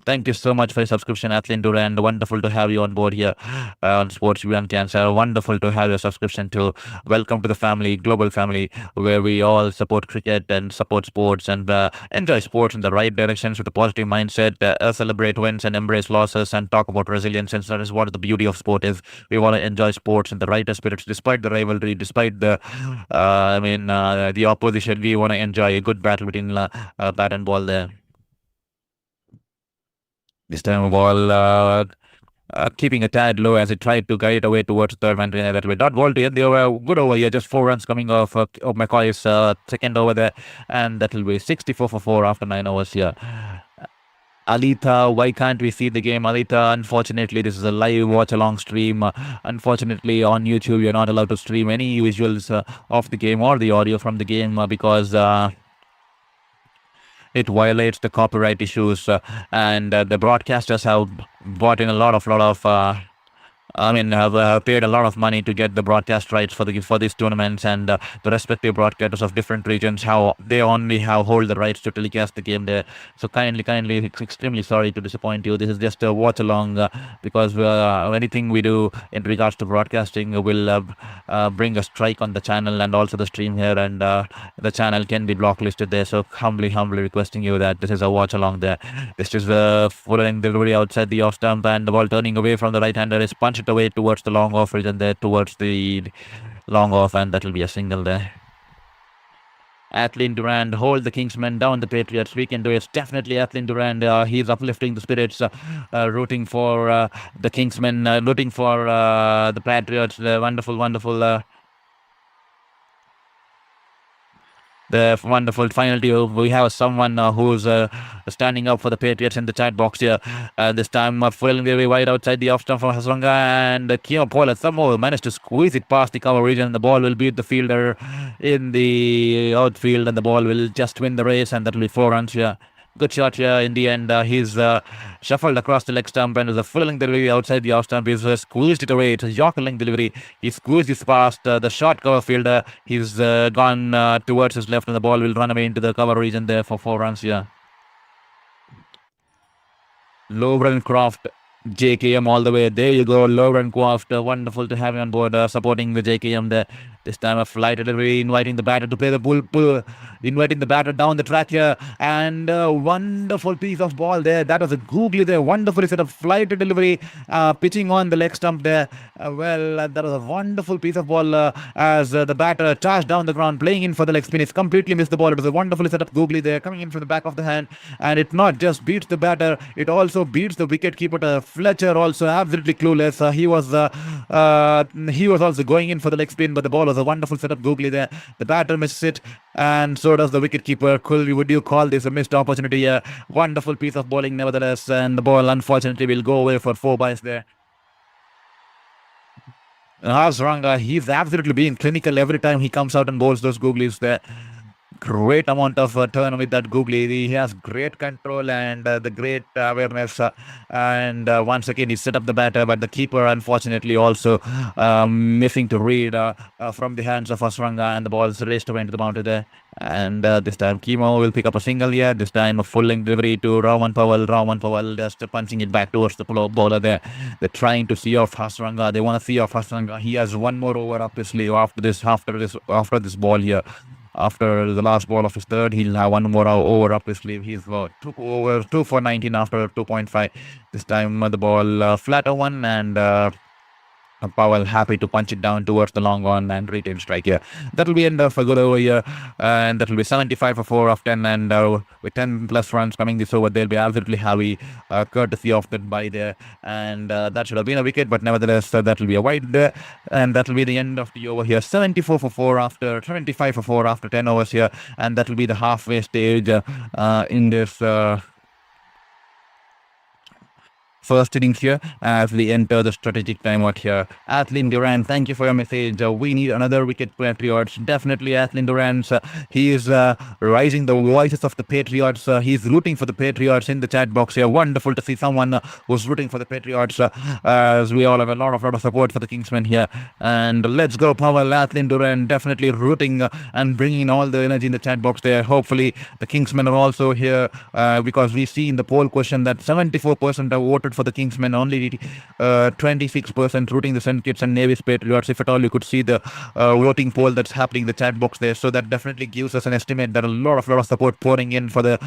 Thank you so much for your subscription, Athleen Durand. Wonderful to have you on board here on Sports Beyond Cancer. Wonderful to have your subscription too. Welcome to the family, global family, where we all support cricket and support sports and enjoy sports in the right directions with a positive mindset, celebrate wins and embrace losses, and talk about resilience. And that is what the beauty of sport is. We want to enjoy sports in the right spirits, despite the rivalry, despite the, the opposition. We want to enjoy a good battle between bat and ball there. This time ball keeping a tad low as it tried to guide away towards third man that way. Dot ball to end the over. Good over here. Just 4 runs coming off of McCoy's second over there. And that will be 64 for 4 after 9 overs here. Alita, why can't we see the game? Alita, unfortunately, this is a live watch-along stream. Unfortunately, on YouTube, you're not allowed to stream any visuals of the game or the audio from the game because it violates the copyright issues, and the broadcasters have bought in a lot of have paid a lot of money to get the broadcast rights for these tournaments, and the respective broadcasters of different regions, how they only have hold the rights to telecast the game there. So kindly, extremely sorry to disappoint you. This is just a watch along because anything we do in regards to broadcasting will bring a strike on the channel and also the stream here, and the channel can be blacklisted there. So humbly requesting you that this is a watch along there. This is the full-length delivery outside the off stump, and the ball turning away from the right-hander is punched away towards the long off region there, towards the long off, and that will be a single there. Athleen Durand, hold the Kingsmen down, the Patriots. We can do it. Definitely Athleen Durand. He's uplifting the spirits, rooting for the Kingsmen, rooting for the Patriots. Wonderful. The wonderful final deal. We have someone who's standing up for the Patriots in the chat box here. This time filling very wide outside the off stump from Hasranga, and Kimo Paul somehow managed to squeeze it past the cover region. The ball will beat the fielder in the outfield, and the ball will just win the race, and that will be 4 runs here. Good shot here in the end. He's shuffled across the leg stump, and there's a full-length delivery outside the off stump. He's squeezed it away. It's a Yorker-length delivery. He squeezed it past the short cover fielder. He's gone towards his left, and the ball will run away into the cover region there for 4 runs here. Lovren Croft, JKM all the way. There you go, Lovren Croft. Wonderful to have you on board supporting the JKM there. This time a flight delivery, inviting the batter to play the inviting the batter down the track here, and a wonderful piece of ball there. That was a googly there, wonderfully set up flight delivery, pitching on the leg stump there. That was a wonderful piece of ball as the batter charged down the ground, playing in for the leg spin. It's completely missed the ball. It was a wonderfully set up googly there, coming in from the back of the hand, and it not just beats the batter, it also beats the wicket keeper. Fletcher also absolutely clueless. He was also going in for the leg spin, but the ball was a wonderful setup googly there. The batter misses it, and so does the wicket keeper. Would you call this a missed opportunity? A wonderful piece of bowling, nevertheless, and the ball unfortunately will go away for 4 byes there. Hasranga, he's absolutely being clinical every time he comes out and bowls those googlies there. Great amount of turn with that googly. He has great control and the great awareness. And once again, he set up the batter, but the keeper, unfortunately, also missing to read from the hands of Hasranga, and the ball is raced away into the boundary there. And this time, Kimo will pick up a single here. This time, a full length delivery to Raman Powell. Raman Powell just punching it back towards the bowler there. They're trying to see off Hasranga. They want to see off Hasranga. He has one more over up his sleeve after this ball here. After the last ball of his third, he'll have one more over up his sleeve. He's 2 for 19 after 2.5. This time the ball flatter one, and Powell happy to punch it down towards the long on and retain strike here. That'll be end of a good over here, and that'll be 75 for 4 of 10, and with 10 plus runs coming this over, they'll be absolutely happy, courtesy of that bye there, and that should have been a wicket, but nevertheless that'll be a wide there, and that'll be the end of the over here. 74 for 4 after 75 for 4 after 10 overs here, and that'll be the halfway stage in this first innings here as we enter the strategic timeout here. Athlin Duran, thank you for your message. We need another wicket, Patriots. Definitely Athlin Duran. He is rising the voices of the Patriots. He's rooting for the Patriots in the chat box here. Wonderful to see someone who's rooting for the Patriots, as we all have a lot of support for the Kingsmen here. And let's go, Powell. Athlin Duran definitely rooting and bringing all the energy in the chat box there. Hopefully the Kingsmen are also here, because we see in the poll question that 74% have voted for the Kingsmen, only 26% rooting the St. Kitts and Nevis Patriots. If at all you could see the voting poll that's happening in the chat box there, so that definitely gives us an estimate that a lot of support pouring in for the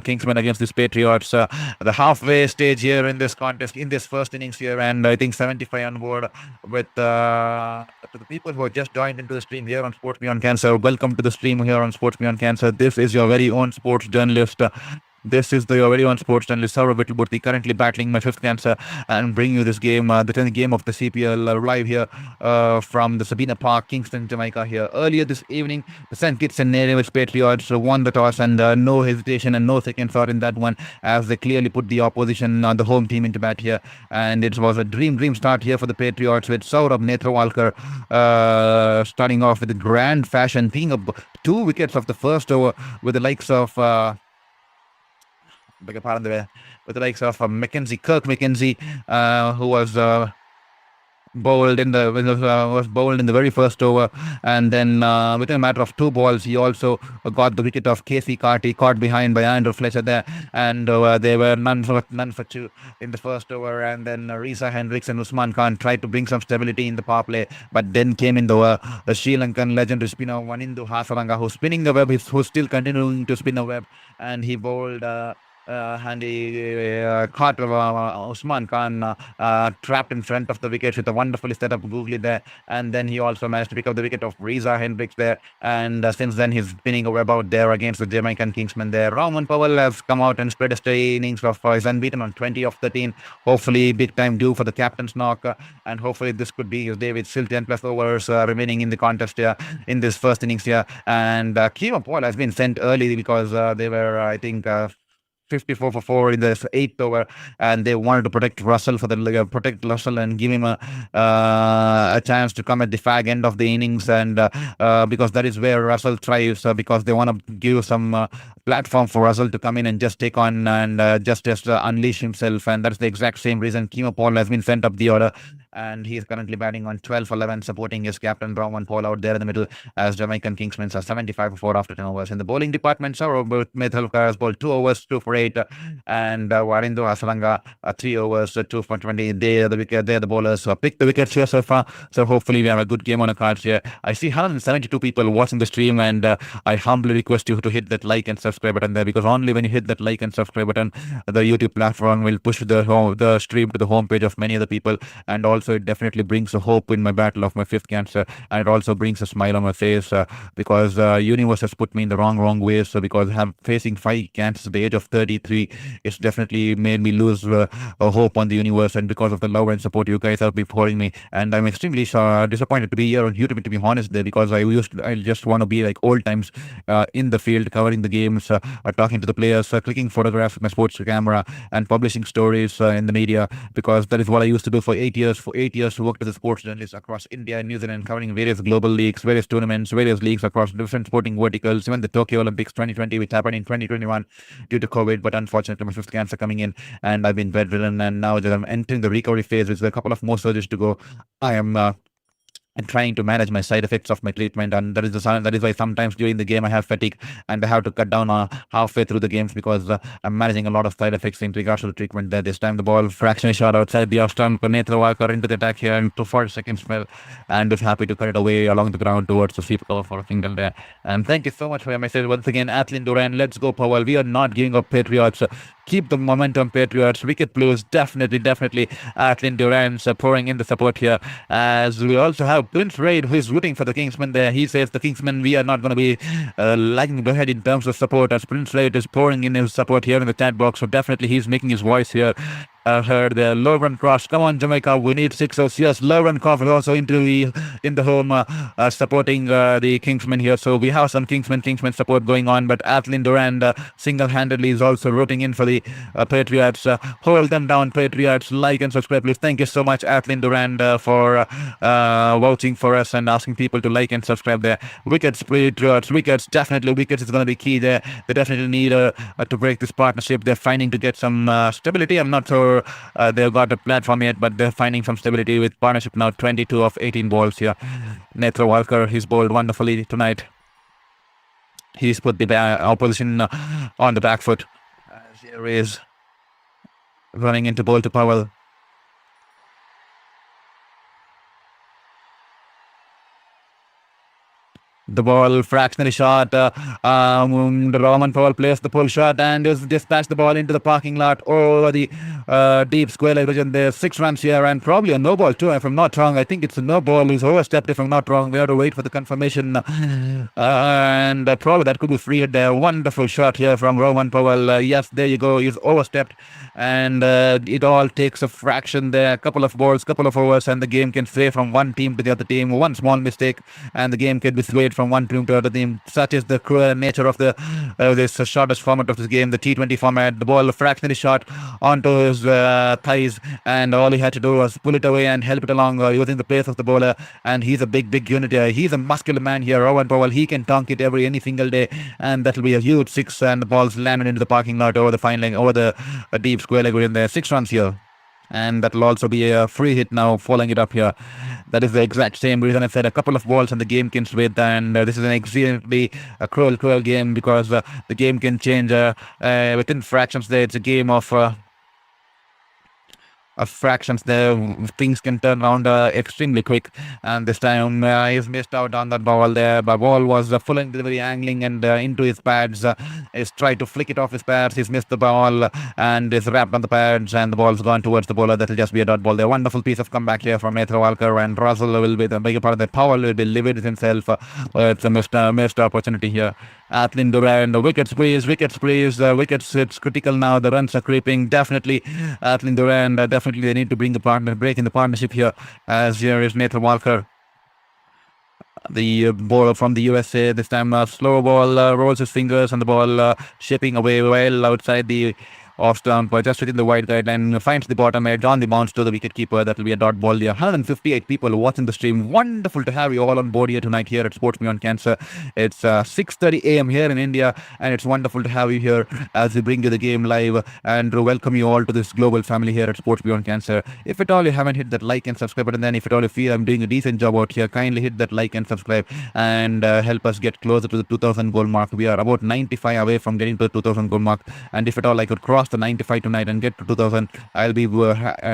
Kingsmen against these Patriots. The halfway stage here in this contest, in this first innings here, and I think 75 on board with to the people who have just joined into the stream here on Sports Beyond Cancer. Welcome to the stream here on Sports Beyond Cancer. This is your very own sports journalist. This is the very own sports journalist Saurav Vittlmurthy, currently battling my 5th cancer, and bringing you this game, the 10th game of the CPL, live here from the Sabina Park, Kingston, Jamaica here. Earlier this evening, the St. Kitts and Nevis Patriots won the toss, and no hesitation and no second thought in that one, as they clearly put the opposition, the home team, into bat here. And it was a dream start here for the Patriots, with Saurabh Netrawalkar starting off with a grand fashion, picking up 2 wickets of the first over with the likes of with the likes of Kirk McKenzie, who was bowled in the very first over, and then within a matter of 2 balls, he also got the wicket of Casey Carty, caught behind by Andrew Fletcher there, and they were none for 2 in the first over, and then Risa Hendricks and Usman Khan tried to bring some stability in the power play, but then came in the Sri Lankan legendary spinner Wanindu Hasaranga, who's spinning the web, who's still continuing to spin the web, and he bowled and he caught Usman Khan trapped in front of the wicket with a wonderfully set up googly there, and then he also managed to pick up the wicket of Reza Hendricks there, and since then he's spinning a web out there against the Jamaican Kingsmen there. Raman Powell has come out and spread a steady innings of he's unbeaten on 20 of 13. Hopefully big time due for the captain's knock, and hopefully this could be his day with still 10 plus overs remaining in the contest here in this first innings here. And Kimo Paul has been sent early because they were I think 54 for 4 in the 8th over, and they wanted to protect Russell and give him a chance to come at the fag end of the innings, and because that is where Russell thrives, because they want to give some platform for Russell to come in and just take on and just unleash himself, and that's the exact same reason Kimo Paul has been sent up the order. and he's currently batting on 12 for 11, supporting his captain Brahman Paul out there in the middle, as Jamaican Kingsmen are 75 for 4 after 10 overs. In the bowling department, Saurav Methalkar has bowled 2 overs, 2 for 8, and Warindo Asalanga 3 overs, 2 for 20. They are the wicket, they are the bowlers. So pick the wickets here so far. So hopefully we have a good game on the cards here. I see 172 people watching the stream, and I humbly request you to hit that like and subscribe button there, because only when you hit that like and subscribe button, the YouTube platform will push the stream to the homepage of many other people, and also it definitely brings a hope in my battle of my 5th cancer, and it also brings a smile on my face, because universe has put me in the wrong ways. So because I'm facing 5 cancers at the age of 33, it's definitely made me lose a hope on the universe, and because of the love and support you guys have been pouring me, and I'm extremely disappointed to be here on YouTube, to be honest there, because I just want to be like old times, in the field, covering the games, talking to the players, clicking photographs with my sports camera, and publishing stories in the media, because that is what I used to do for 8 years. For 8 years, worked as a sports journalist across India and New Zealand, covering various global leagues, various tournaments, various leagues across different sporting verticals, even the Tokyo Olympics 2020, which happened in 2021 due to COVID, but unfortunately my 5th cancer coming in, and I've been bedridden, and now that I'm entering the recovery phase, with a couple of more surgeries to go, I am and trying to manage my side effects of my treatment, and that is why sometimes during the game I have fatigue, and I have to cut down halfway through the games, because I'm managing a lot of side effects in regards to the treatment there. This time the ball fractionally shot outside the off stump. Netra Walker into the attack here into 4 seconds spell, and is happy to cut it away along the ground towards the sweep cover for a single there. And thank you so much for your message once again, Athlin Duran. Let's go, Powell. We are not giving up, Patriots. Keep the momentum, Patriots. Wicket Blues, definitely. Athlin Duran pouring in the support here, as we also have Prince Raid, who is rooting for the Kingsmen there. He says the Kingsmen, we are not going to be lagging ahead in terms of support, as Prince Raid is pouring in his support here in the chat box. So definitely he's making his voice here heard there. Low run cross. Come on, Jamaica. We need 6 outs. Yes, low run cross is also in the home, supporting the Kingsmen here. So we have some Kingsmen support going on, but Athlin Durand single-handedly is also rooting in for the Patriots. Hold them down, Patriots. Like and subscribe, please. Thank you so much, Athlin Durand, for vouching for us and asking people to like and subscribe there. Wickets, Patriots. Wickets, definitely. Wickets is going to be key there. They definitely need to break this partnership. They're finding to get some stability. I'm not sure they've got a platform yet, but they're finding some stability with partnership now. 22 of 18 balls here. Netra Walker, he's bowled wonderfully tonight. He's put the opposition on the back foot. As here is running into ball to Powell. The ball fractionally shot. The Roman Powell plays the pull shot and is dispatched the ball into the parking lot over the deep square leg region. There's 6 runs here and probably a no ball too, if I'm not wrong. I think it's a no ball. He's overstepped, if I'm not wrong. We have to wait for the confirmation. And probably that could be free hit there. Wonderful shot here from Roman Powell. Yes, there you go. He's overstepped. And it all takes a fraction there. A couple of balls, couple of overs, and the game can sway from one team to the other team. One small mistake and the game can be swayed from one team to the other team. Such is the cruel nature of this shortest format of this game, the T20 format. The ball fractionally shot onto his thighs, and all he had to do was pull it away and help it along using the pace of the bowler. And he's a big unit here. He's a muscular man here, Rowan Powell. He can dunk it any single day, and that'll be a huge 6, and the ball's landed into the parking lot over the fine line, over the deep square leg in there. 6 runs here. And that'll also be a free hit now, following it up here. That is the exact same reason I said a couple of balls and the game can sway. And this is an extremely cruel game, because the game can change within fractions there. It's a game of fractions there. Things can turn around extremely quick, and this time he's missed out on that ball there. But ball was full and delivery, angling and into his pads. He's tried to flick it off his pads. He's missed the ball and is wrapped on the pads, and the ball's gone towards the bowler. That'll just be a dot ball there. Wonderful piece of comeback here from Netra Walker, and Russell will be the bigger part of that. Powell will be livid with himself. It's a missed opportunity here. Athlin Durand, wickets please. Wickets, it's critical now. The runs are creeping. Definitely Athlin Durand, definitely they need to bring the break in the partnership here, as here is Netra Walker, the bowler from the USA. This time slow ball, rolls his fingers, and the ball shipping away well outside the off stump, just within the wide guideline, finds the bottom edge on the bounce to the wicket keeper. That will be a dot ball there. 158 people watching the stream. Wonderful to have you all on board here tonight here at Sports Beyond Cancer. It's 6:30 a.m. here in India, and it's wonderful to have you here as we bring you the game live and welcome you all to this global family here at Sports Beyond Cancer. If at all you haven't hit that like and subscribe button, then if at all you feel I'm doing a decent job out here, kindly hit that like and subscribe and help us get closer to the 2000 goal mark. We are about 95 away from getting to the 2000 goal mark, and if at all I could cross the 95 tonight and get to 2000, I'll be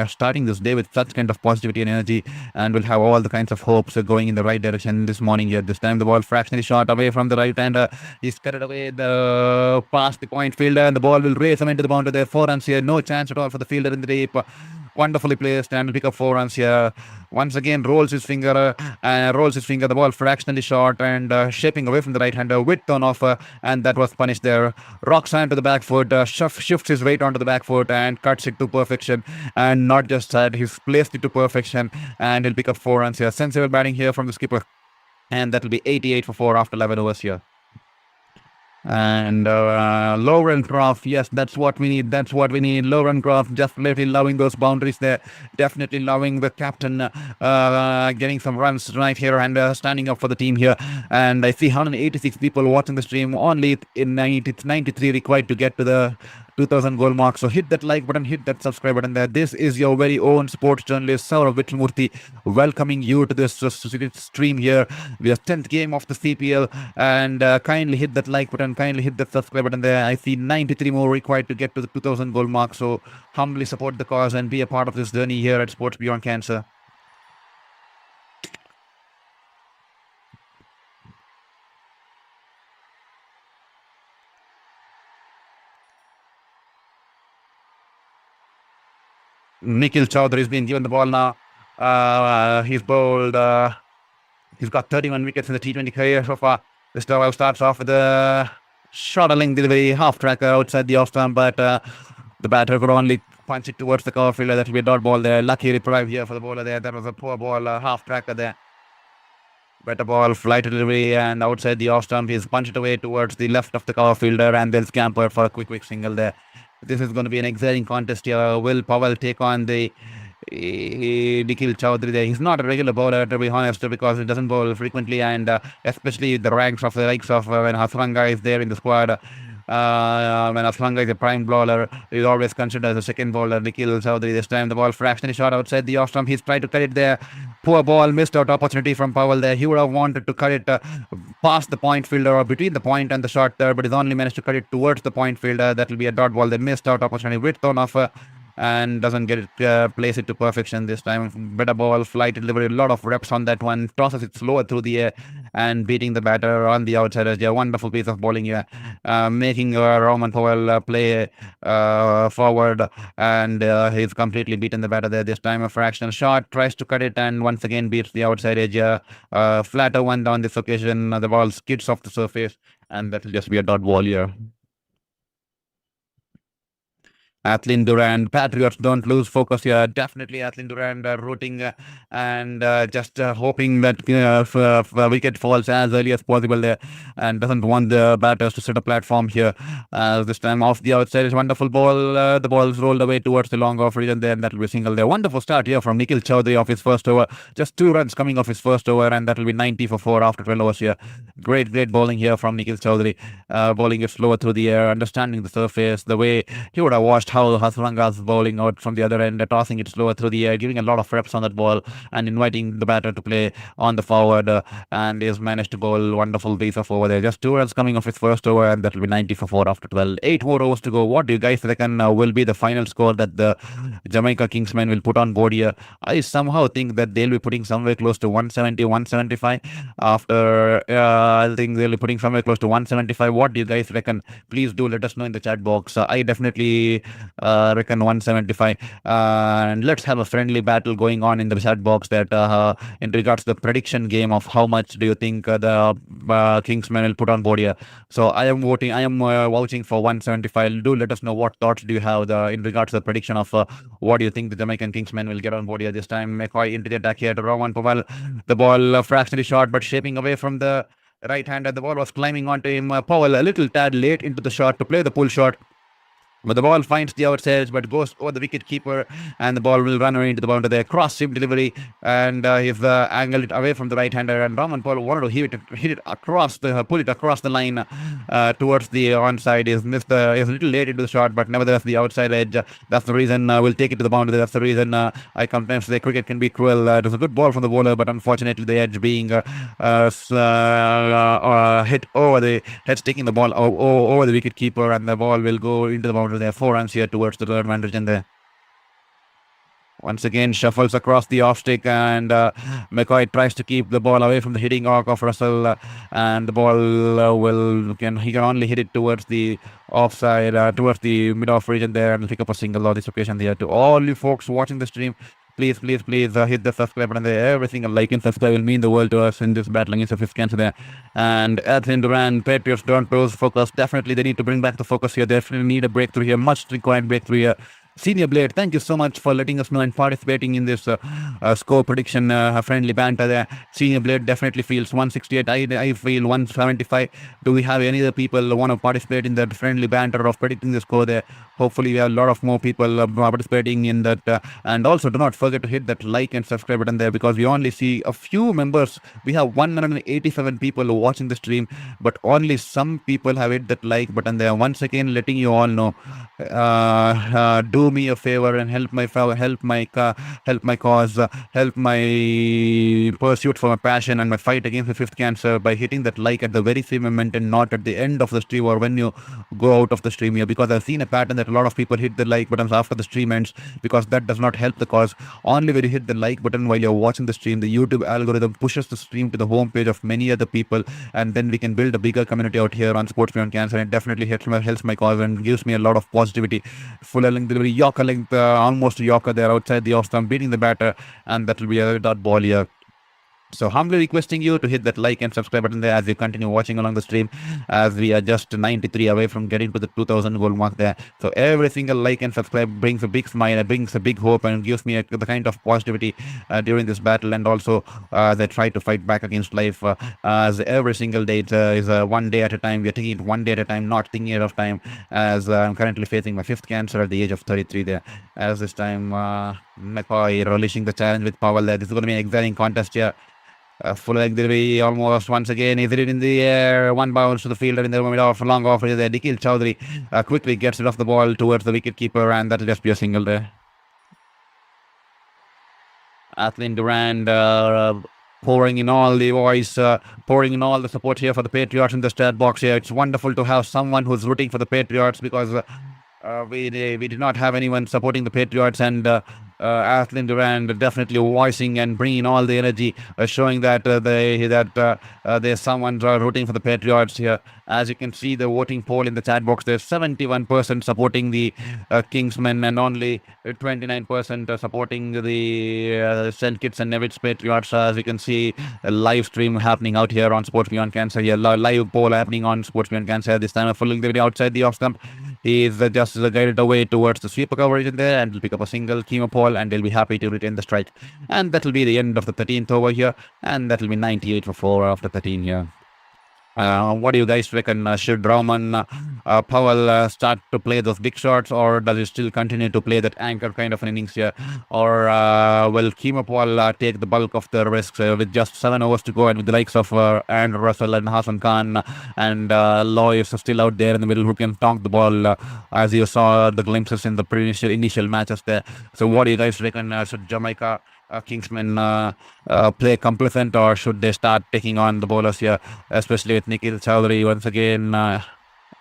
starting this day with such kind of positivity and energy, and we'll have all the kinds of hopes going in the right direction this morning here. This time the ball fractionally shot away from the right hander. He's cut it away past the point fielder, and the ball will race him into the boundary there. 4 runs here, no chance at all for the fielder in the deep. Wonderfully placed and will pick up 4 runs here. Once again rolls his finger. The ball fractionally short and shaping away from the right hander with turn off, and that was punished there. Rocks hand to the back foot, shifts his weight onto the back foot and cuts it to perfection. And not just that, he's placed it to perfection, and he'll pick up 4 runs here. Sensible batting here from the skipper, and that will be 88 for 4 after 11 overs here. And Lauren Croft, yes, that's what we need. Lauren Croft definitely loving those boundaries there. Definitely loving the captain getting some runs right here and standing up for the team here. And I see 186 people watching the stream. Only in 93 required to get to the 2000 goal mark. So hit that like button, hit that subscribe button there. This is your very own sports journalist Saurav Vitramurthy welcoming you to this stream here. We are 10th game of the CPL, and kindly hit that like button, kindly hit that subscribe button there. I see 93 more required to get to the 2000 goal mark. So humbly support the cause and be a part of this journey here at Sports Beyond Cancer. Nikhil Chowdhury has been given the ball now. He's bowled. He's got 31 wickets in the T20 career so far. This over starts off with a shortling delivery, half tracker outside the off stump, but the batter could only punch it towards the cover fielder. That will be a dot ball there. Lucky reprieve here for the bowler there. That was a poor ball, half tracker there. Better ball, flight delivery, and outside the off stump, he's punched it away towards the left of the cover fielder, and they'll scamper for a quick single there. This is going to be an exciting contest here. Will Powell take on the Nikhil Chowdhury there? He's not a regular bowler, to be honest, because he doesn't bowl frequently, and especially the ranks of the likes of when Hasranga is there in the squad. When Hasranga is a prime bowler, he's always considered as a second bowler. Nikhil Chowdhury this time, the ball fractionally shot outside the off stump. He's tried to cut it there. Poor ball, missed out opportunity from Powell there. He would have wanted to cut it past the point fielder or between the point and the short there, but he's only managed to cut it towards the point fielder. That will be a dot ball. They missed out opportunity with turn off and doesn't get it, place it to perfection this time. Better ball, flight delivery, a lot of reps on that one. Tosses it slower through the air and beating the batter on the outside edge. A wonderful piece of bowling here, making Roman Powell play forward, and he's completely beaten the batter there. This time a fractional shot, tries to cut it, and once again beats the outside edge. Flatter one on this occasion. The ball skids off the surface, and that will just be a dot ball here. Athlin Durand, Patriots don't lose focus here. Definitely Athlin Durand rooting and just hoping that wicket falls as early as possible there, and doesn't want the batters to set a platform here. This time off the outside is wonderful ball. The ball is rolled away towards the long off region there, and that will be single there. Wonderful start here from Nikhil Chowdhury off his first over. Just 2 runs coming off his first over, and that will be 90 for 4 after 12 overs here. Great bowling here from Nikhil Chowdhury. Bowling it slower through the air, understanding the surface, the way he would have watched how Hasranga's bowling out from the other end, tossing it slower through the air, giving a lot of reps on that ball and inviting the batter to play on the forward, and he's managed to bowl wonderful piece of over there. Just 2 runs coming off his first over, and that will be 90 for 4 after 12. 8 more overs to go. What do you guys reckon will be the final score that the Jamaica Kingsmen will put on board here? I somehow think that they'll be putting somewhere close to 170, 175 after I think they'll be putting somewhere close to 175. What do you guys reckon? Please do let us know in the chat box. I definitely reckon 175, and let's have a friendly battle going on in the chat box that in regards to the prediction game of how much do you think the Kingsmen will put on board here. So I am vouching for 175. Do let us know what thoughts do you have in regards to the prediction of what do you think the Jamaican Kingsmen will get on board here this time. McCoy into the attack here to Roman Powell. The ball fractionally short but shaping away from the right hander. The ball was climbing onto him. Powell a little tad late into the shot to play the pull shot. But the ball finds the outside, but goes over the wicket keeper, and the ball will run away into the boundary there. Cross seam delivery, and he's angled it away from the right hander. And Raman Paul wanted to hit it across pull it across the line towards the onside. He's missed he's a little late into the shot, but nevertheless the outside edge. That's the reason we'll take it to the boundary. That's the reason I sometimes say cricket can be cruel. It was a good ball from the bowler, but unfortunately the edge being hit over the head's taking the ball over the wicket keeper, and the ball will go into the boundary there. 4 runs here towards the third advantage in there. Once again, shuffles across the off stick, and McCoy tries to keep the ball away from the hitting arc of Russell, and the ball he can only hit it towards the offside, towards the mid off region there, and pick up a single on this occasion there. To all you folks watching the stream, please, please, please hit the subscribe button there. Every single like and subscribe will mean the world to us in this battle against the fifth cancer there. And Athletic Durand, Patriots don't lose focus. Definitely, they need to bring back the focus here. Definitely need a breakthrough here. Much required breakthrough here. Senior Blade, thank you so much for letting us know and participating in this score prediction friendly banter there. Senior Blade definitely feels 168. I feel 175. Do we have any other people who want to participate in that friendly banter of predicting the score there? Hopefully, we have a lot of more people participating in that. And also, do not forget to hit that like and subscribe button there, because we only see a few members. We have 187 people watching the stream, but only some people have hit that like button there. Once again, letting you all know, do me a favor and help my cause, help my pursuit for my passion and my fight against the fifth cancer by hitting that like at the very same moment and not at the end of the stream or when you go out of the stream here, because I've seen a pattern that a lot of people hit the like buttons after the stream ends, because that does not help the cause. Only when you hit the like button while you're watching the stream, the YouTube algorithm pushes the stream to the homepage of many other people, and then we can build a bigger community out here on Sports Beyond Cancer. And it definitely helps my cause and gives me a lot of positivity. Full length delivery, Yorker length, almost Yorker there outside the off stump, beating the batter, and that will be a dot ball here. So humbly requesting you to hit that like and subscribe button there as you continue watching along the stream, as we are just 93 away from getting to the 2000 goal mark there. So every single like and subscribe brings a big smile, it brings a big hope, and gives me the kind of positivity during this battle. And also they try to fight back against life, as every single day is one day at a time. We are taking it one day at a time, not thinking of time, as I'm currently facing my fifth cancer at the age of 33 there. As this time McCoy releasing the challenge with Powell there. This is going to be an exciting contest here. Full leg delivery almost once again. He's hit it in the air. One bounce to the fielder in the middle off. Long off there. Nikhil Chowdhury quickly gets it off the ball towards the wicket keeper, and that'll just be a single there. Athletic Durand pouring in all the voice, pouring in all the support here for the Patriots in the stat box here. It's wonderful to have someone who's rooting for the Patriots, because we did not have anyone supporting the Patriots, and Athletic Durand definitely voicing and bringing all the energy, showing that there's someone rooting for the Patriots here. As you can see, the voting poll in the chat box, there's 71% supporting the Kingsmen, and only 29% supporting the St. Kitts and Nevis Patriots. As you can see, a live stream happening out here on Sports Beyond Cancer. Here, live poll happening on Sports Beyond Cancer. This time, following the video outside the off stump. He's just guided away towards the sweeper coverage in there, and will pick up a single chemo ball, and they'll be happy to retain the strike. And that will be the end of the 13th over here, and that will be 98 for 4 after 13 here. What do you guys reckon? Should Rahman Powell start to play those big shots, or does he still continue to play that anchor kind of an innings here? Or will Kimo Paul take the bulk of the risks with just 7 overs to go, and with the likes of Andrew Russell and Hassan Khan and Lois still out there in the middle who can tonk the ball, as you saw the glimpses in the initial matches there. So what do you guys reckon? Should Jamaica Kingsmen play complacent, or should they start taking on the bowlers here, especially with Nikhil Chowdhury once again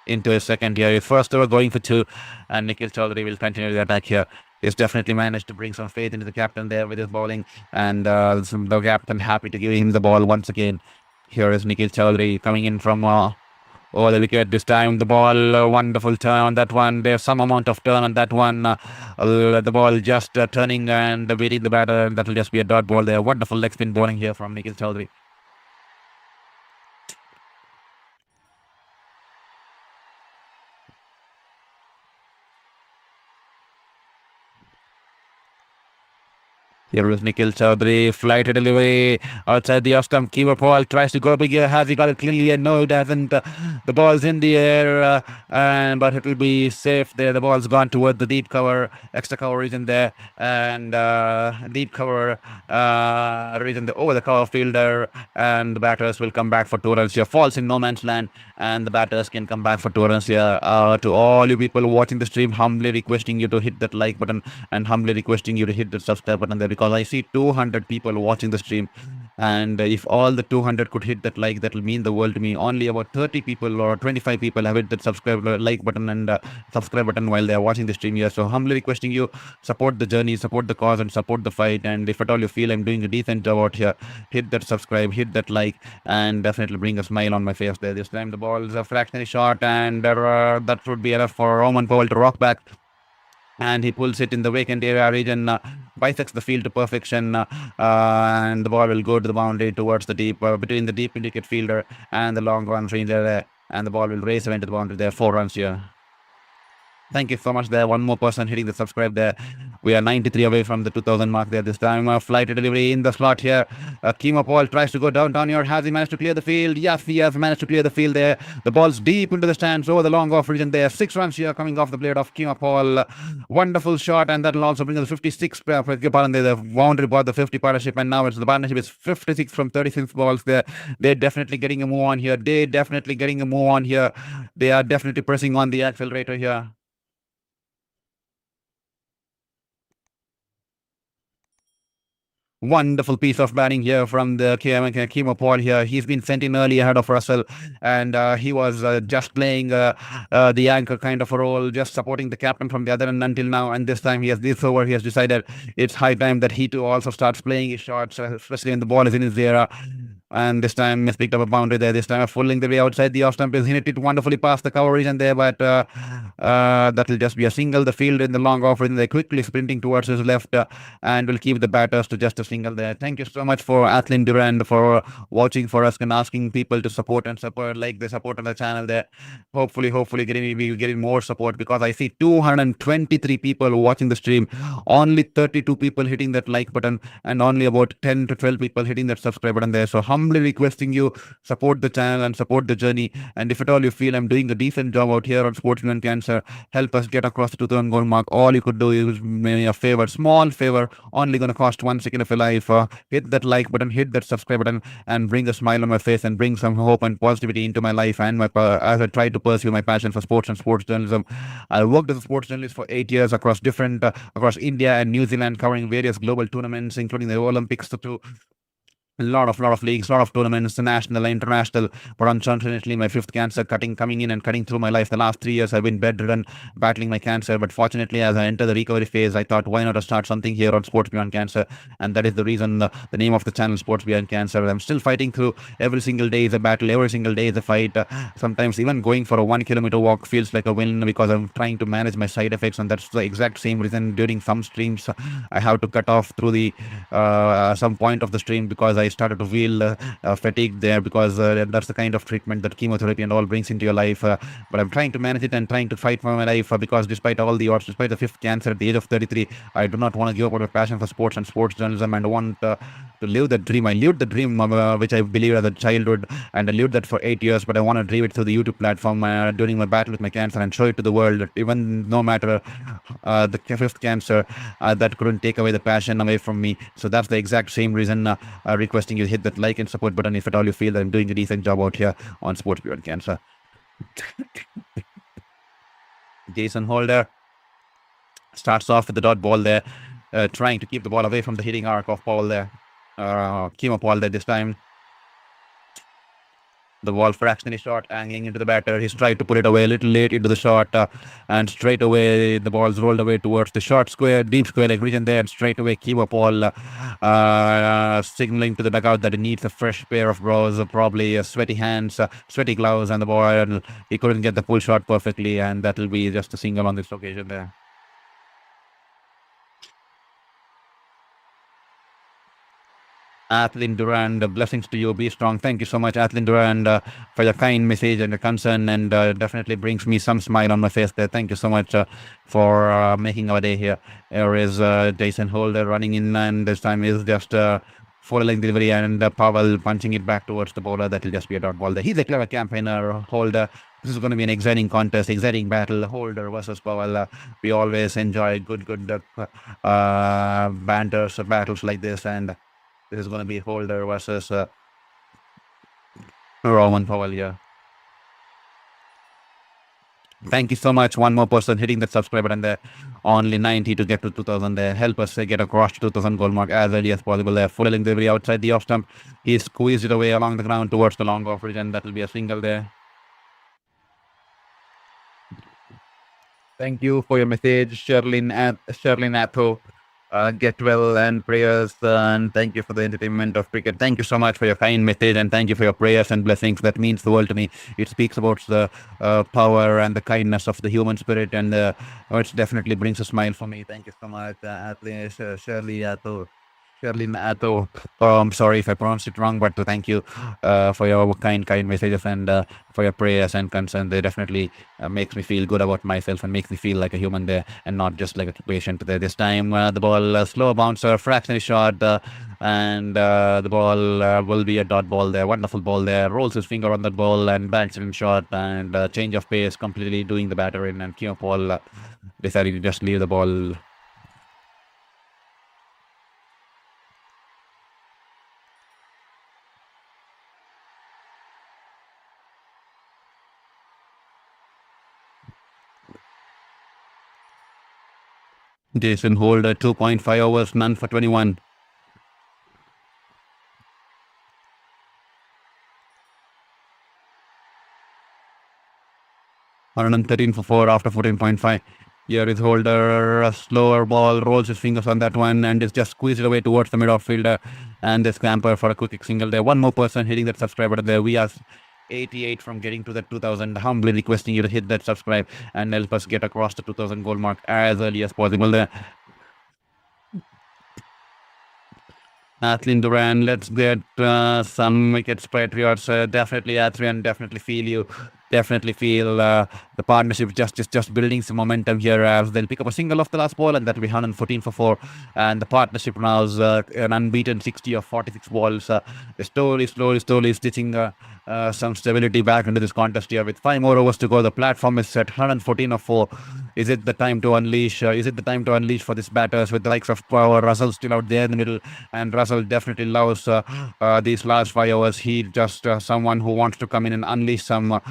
into his second year? His first over going for 2, and Nikhil Chowdhury will continue the attack here. He's definitely managed to bring some faith into the captain there with his bowling, and the captain happy to give him the ball once again. Here is Nikhil Chowdhury coming in from over the wicket this time. The ball, wonderful turn on that one. There's some amount of turn on that one. The ball just turning and beating the batter. That will just be a dot ball there. Wonderful leg spin bowling here from Nikhil Chowdhury. Here is Nikhil Chaudhary, flight delivery outside the off stump. Keeper Paul tries to go big here. Has he got it cleanly? And no, it hasn't. The ball's in the air, but it will be safe there. The ball's gone toward the deep cover. Extra cover is in there, and deep cover is in the over the cover fielder, and the batters will come back for 2 runs here. Falls in no man's land, and the batters can come back for 2 runs here. To all you people watching the stream, humbly requesting you to hit that like button and humbly requesting you to hit the subscribe button there, because I see 200 people watching the stream, and if all the 200 could hit that like, that will mean the world to me. Only about 30 people or 25 people have hit that subscribe like button and subscribe button while they are watching the stream here. So humbly requesting you, support the journey, support the cause, and support the fight. And if at all you feel I'm doing a decent job out here, hit that subscribe, hit that like, and definitely bring a smile on my face there. This time the ball is a fractionally short, and that would be enough for Roman Powell to rock back, and he pulls it in the vacant area region, bisects the field to perfection, and the ball will go to the boundary towards the deep, between the deep wicket fielder and the long run fielder, and the ball will race away into the boundary there. 4 runs here. Thank you so much there. One more person hitting the subscribe there. We are 93 away from the 2000 mark there this time. Flight delivery in the slot here. Kimo Paul tries to go down here. Has he managed to clear the field? Yes, he has managed to clear the field there. The ball's deep into the stands over the long off region there. 6 runs here coming off the blade of Kimo Paul. Wonderful shot, and that will also bring the 56 pardon, the boundary bought the 50 partnership, and now it's the partnership is 56 from 36 balls there. They're definitely getting a move on here. They are definitely pressing on the accelerator here. Wonderful piece of batting here from the Kimo Paul here. He's been sent in early ahead of Russell, and he was just playing the anchor kind of a role, just supporting the captain from the other end until now. And this time, this over, he has decided it's high time that he too also starts playing his shots, especially when the ball is in his era. And this time, he's picked up a boundary there. This time, fooling the way outside the off stump. He's hit it wonderfully past the cover region there, but that will just be a single. The field in the long off region, they're quickly sprinting towards his left, and will keep the batters to just a single there. Thank you so much for Athlin Durand for watching for us and asking people to support like the support on the channel there. Hopefully getting more support, because I see 223 people watching the stream, only 32 people hitting that like button, and only about 10 to 12 people hitting that subscribe button there. So humbly requesting you, support the channel and support the journey. And if at all you feel I'm doing a decent job out here on Sports Beyond Cancer, help us get across the 2000 goal mark. All you could do is me a favor, small favor, only going to cost 1 second of your life. Hit that like button, hit that subscribe button, and bring a smile on my face, and bring some hope and positivity into my life and as I try to pursue my passion for sports and sports journalism. I worked as a sports journalist for 8 years across across India and New Zealand, covering various global tournaments, including the Olympics too. A lot of leagues, a lot of tournaments, national, international. But unfortunately, my fifth cancer coming in and cutting through my life. The last 3 years, I've been bedridden, battling my cancer. But fortunately, as I enter the recovery phase, I thought, why not start something here on Sports Beyond Cancer? And that is the reason the name of the channel, Sports Beyond Cancer. I'm still fighting through. Every single day is a battle. Every single day is a fight. Sometimes even going for a 1 kilometer walk feels like a win, because I'm trying to manage my side effects. And that's the exact same reason during some streams, I have to cut off through the some point of the stream, because I started to feel fatigued there, because that's the kind of treatment that chemotherapy and all brings into your life. But I'm trying to manage it and trying to fight for my life, because despite all the odds, despite the fifth cancer at the age of 33, I do not want to give up on my passion for sports and sports journalism, and I want to live that dream. I lived the dream which I believed as a childhood, and I lived that for 8 years, but I want to drive it through the YouTube platform during my battle with my cancer, and show it to the world that even no matter the fifth cancer, that couldn't take away the passion away from me. So that's the exact same reason requesting you hit that like and support button if at all you feel that I'm doing a decent job out here on Sports Beyond Cancer. Jason Holder starts off with the dot ball there, trying to keep the ball away from the hitting arc of Paul there. Kimo Paul there this time. The ball fractionally short, angling into the batter. He's tried to pull it away a little late into the shot, and straight away the ball's rolled away towards the short square, deep square like region there, and straight away Kimo Paul signaling to the dugout that he needs a fresh pair of brows, probably sweaty hands, sweaty gloves, and the ball. He couldn't get the pull shot perfectly, and that will be just a single on this occasion there. Athlin Durand, blessings to you. Be strong. Thank you so much, Athlin Durand, for your kind message and your concern, and definitely brings me some smile on my face there. Thank you so much for making our day here. Here is Jason Holder running in, and this time is just full length delivery, and Powell punching it back towards the bowler. That will just be a dot ball there. He's a clever campaigner, Holder. This is going to be an exciting contest, exciting battle, Holder versus Powell. We always enjoy good banters, battles like this, and this is going to be Holder versus Roman Powell here. Thank you so much. One more person hitting that subscribe button there. Only 90 to get to 2000 there. Help us get across to 2000 goal mark as early as possible there. Full delivery outside the off stump. He squeezed it away along the ground towards the long off ridge, and that will be a single there. Thank you for your message, Sherlyn Atho. Get well and prayers, and thank you for the entertainment of cricket. Thank you so much for your kind message, and thank you for your prayers and blessings. That means the world to me. It speaks about the power and the kindness of the human spirit, and it definitely brings a smile for me. Thank you so much, Shirley Atho. Sherlyn Atho. I'm sorry if I pronounced it wrong, but thank you for your kind messages and for your prayers and concern. They definitely makes me feel good about myself and makes me feel like a human there and not just like a patient there. This time the ball slow bouncer, fractionally shot, and the ball will be a dot ball there. Wonderful ball there. Rolls his finger on that ball and banks it in shot, and change of pace, completely doing the batter in, and Keo Paul decided to just leave the ball. Jason Holder, 2.5 overs, none for 21. And 13 for 4 after 14.5. Here is Holder, a slower ball, rolls his fingers on that one, and is just squeezed it away towards the mid fielder, and the scamper for a quick single there. One more person hitting that subscribe button there. We are 88 from getting to the 2000. Humbly requesting you to hit that subscribe and help us get across the 2000 goal mark as early as possible there. Athlin Duran, let's get some wickets, Patriots. Definitely, Athlin, definitely feel you. Definitely feel the partnership just building some momentum here as they'll pick up a single off the last ball, and that will be 114 for 4. And the partnership now is an unbeaten 60 of 46 balls. Slowly stitching some stability back into this contest here. With 5 more overs to go, the platform is set 114 of 4. Is it the time to unleash? Is it the time to unleash for these batters with the likes of Power? Russell still out there in the middle, and Russell definitely loves these last 5 overs. He just someone who wants to come in and unleash some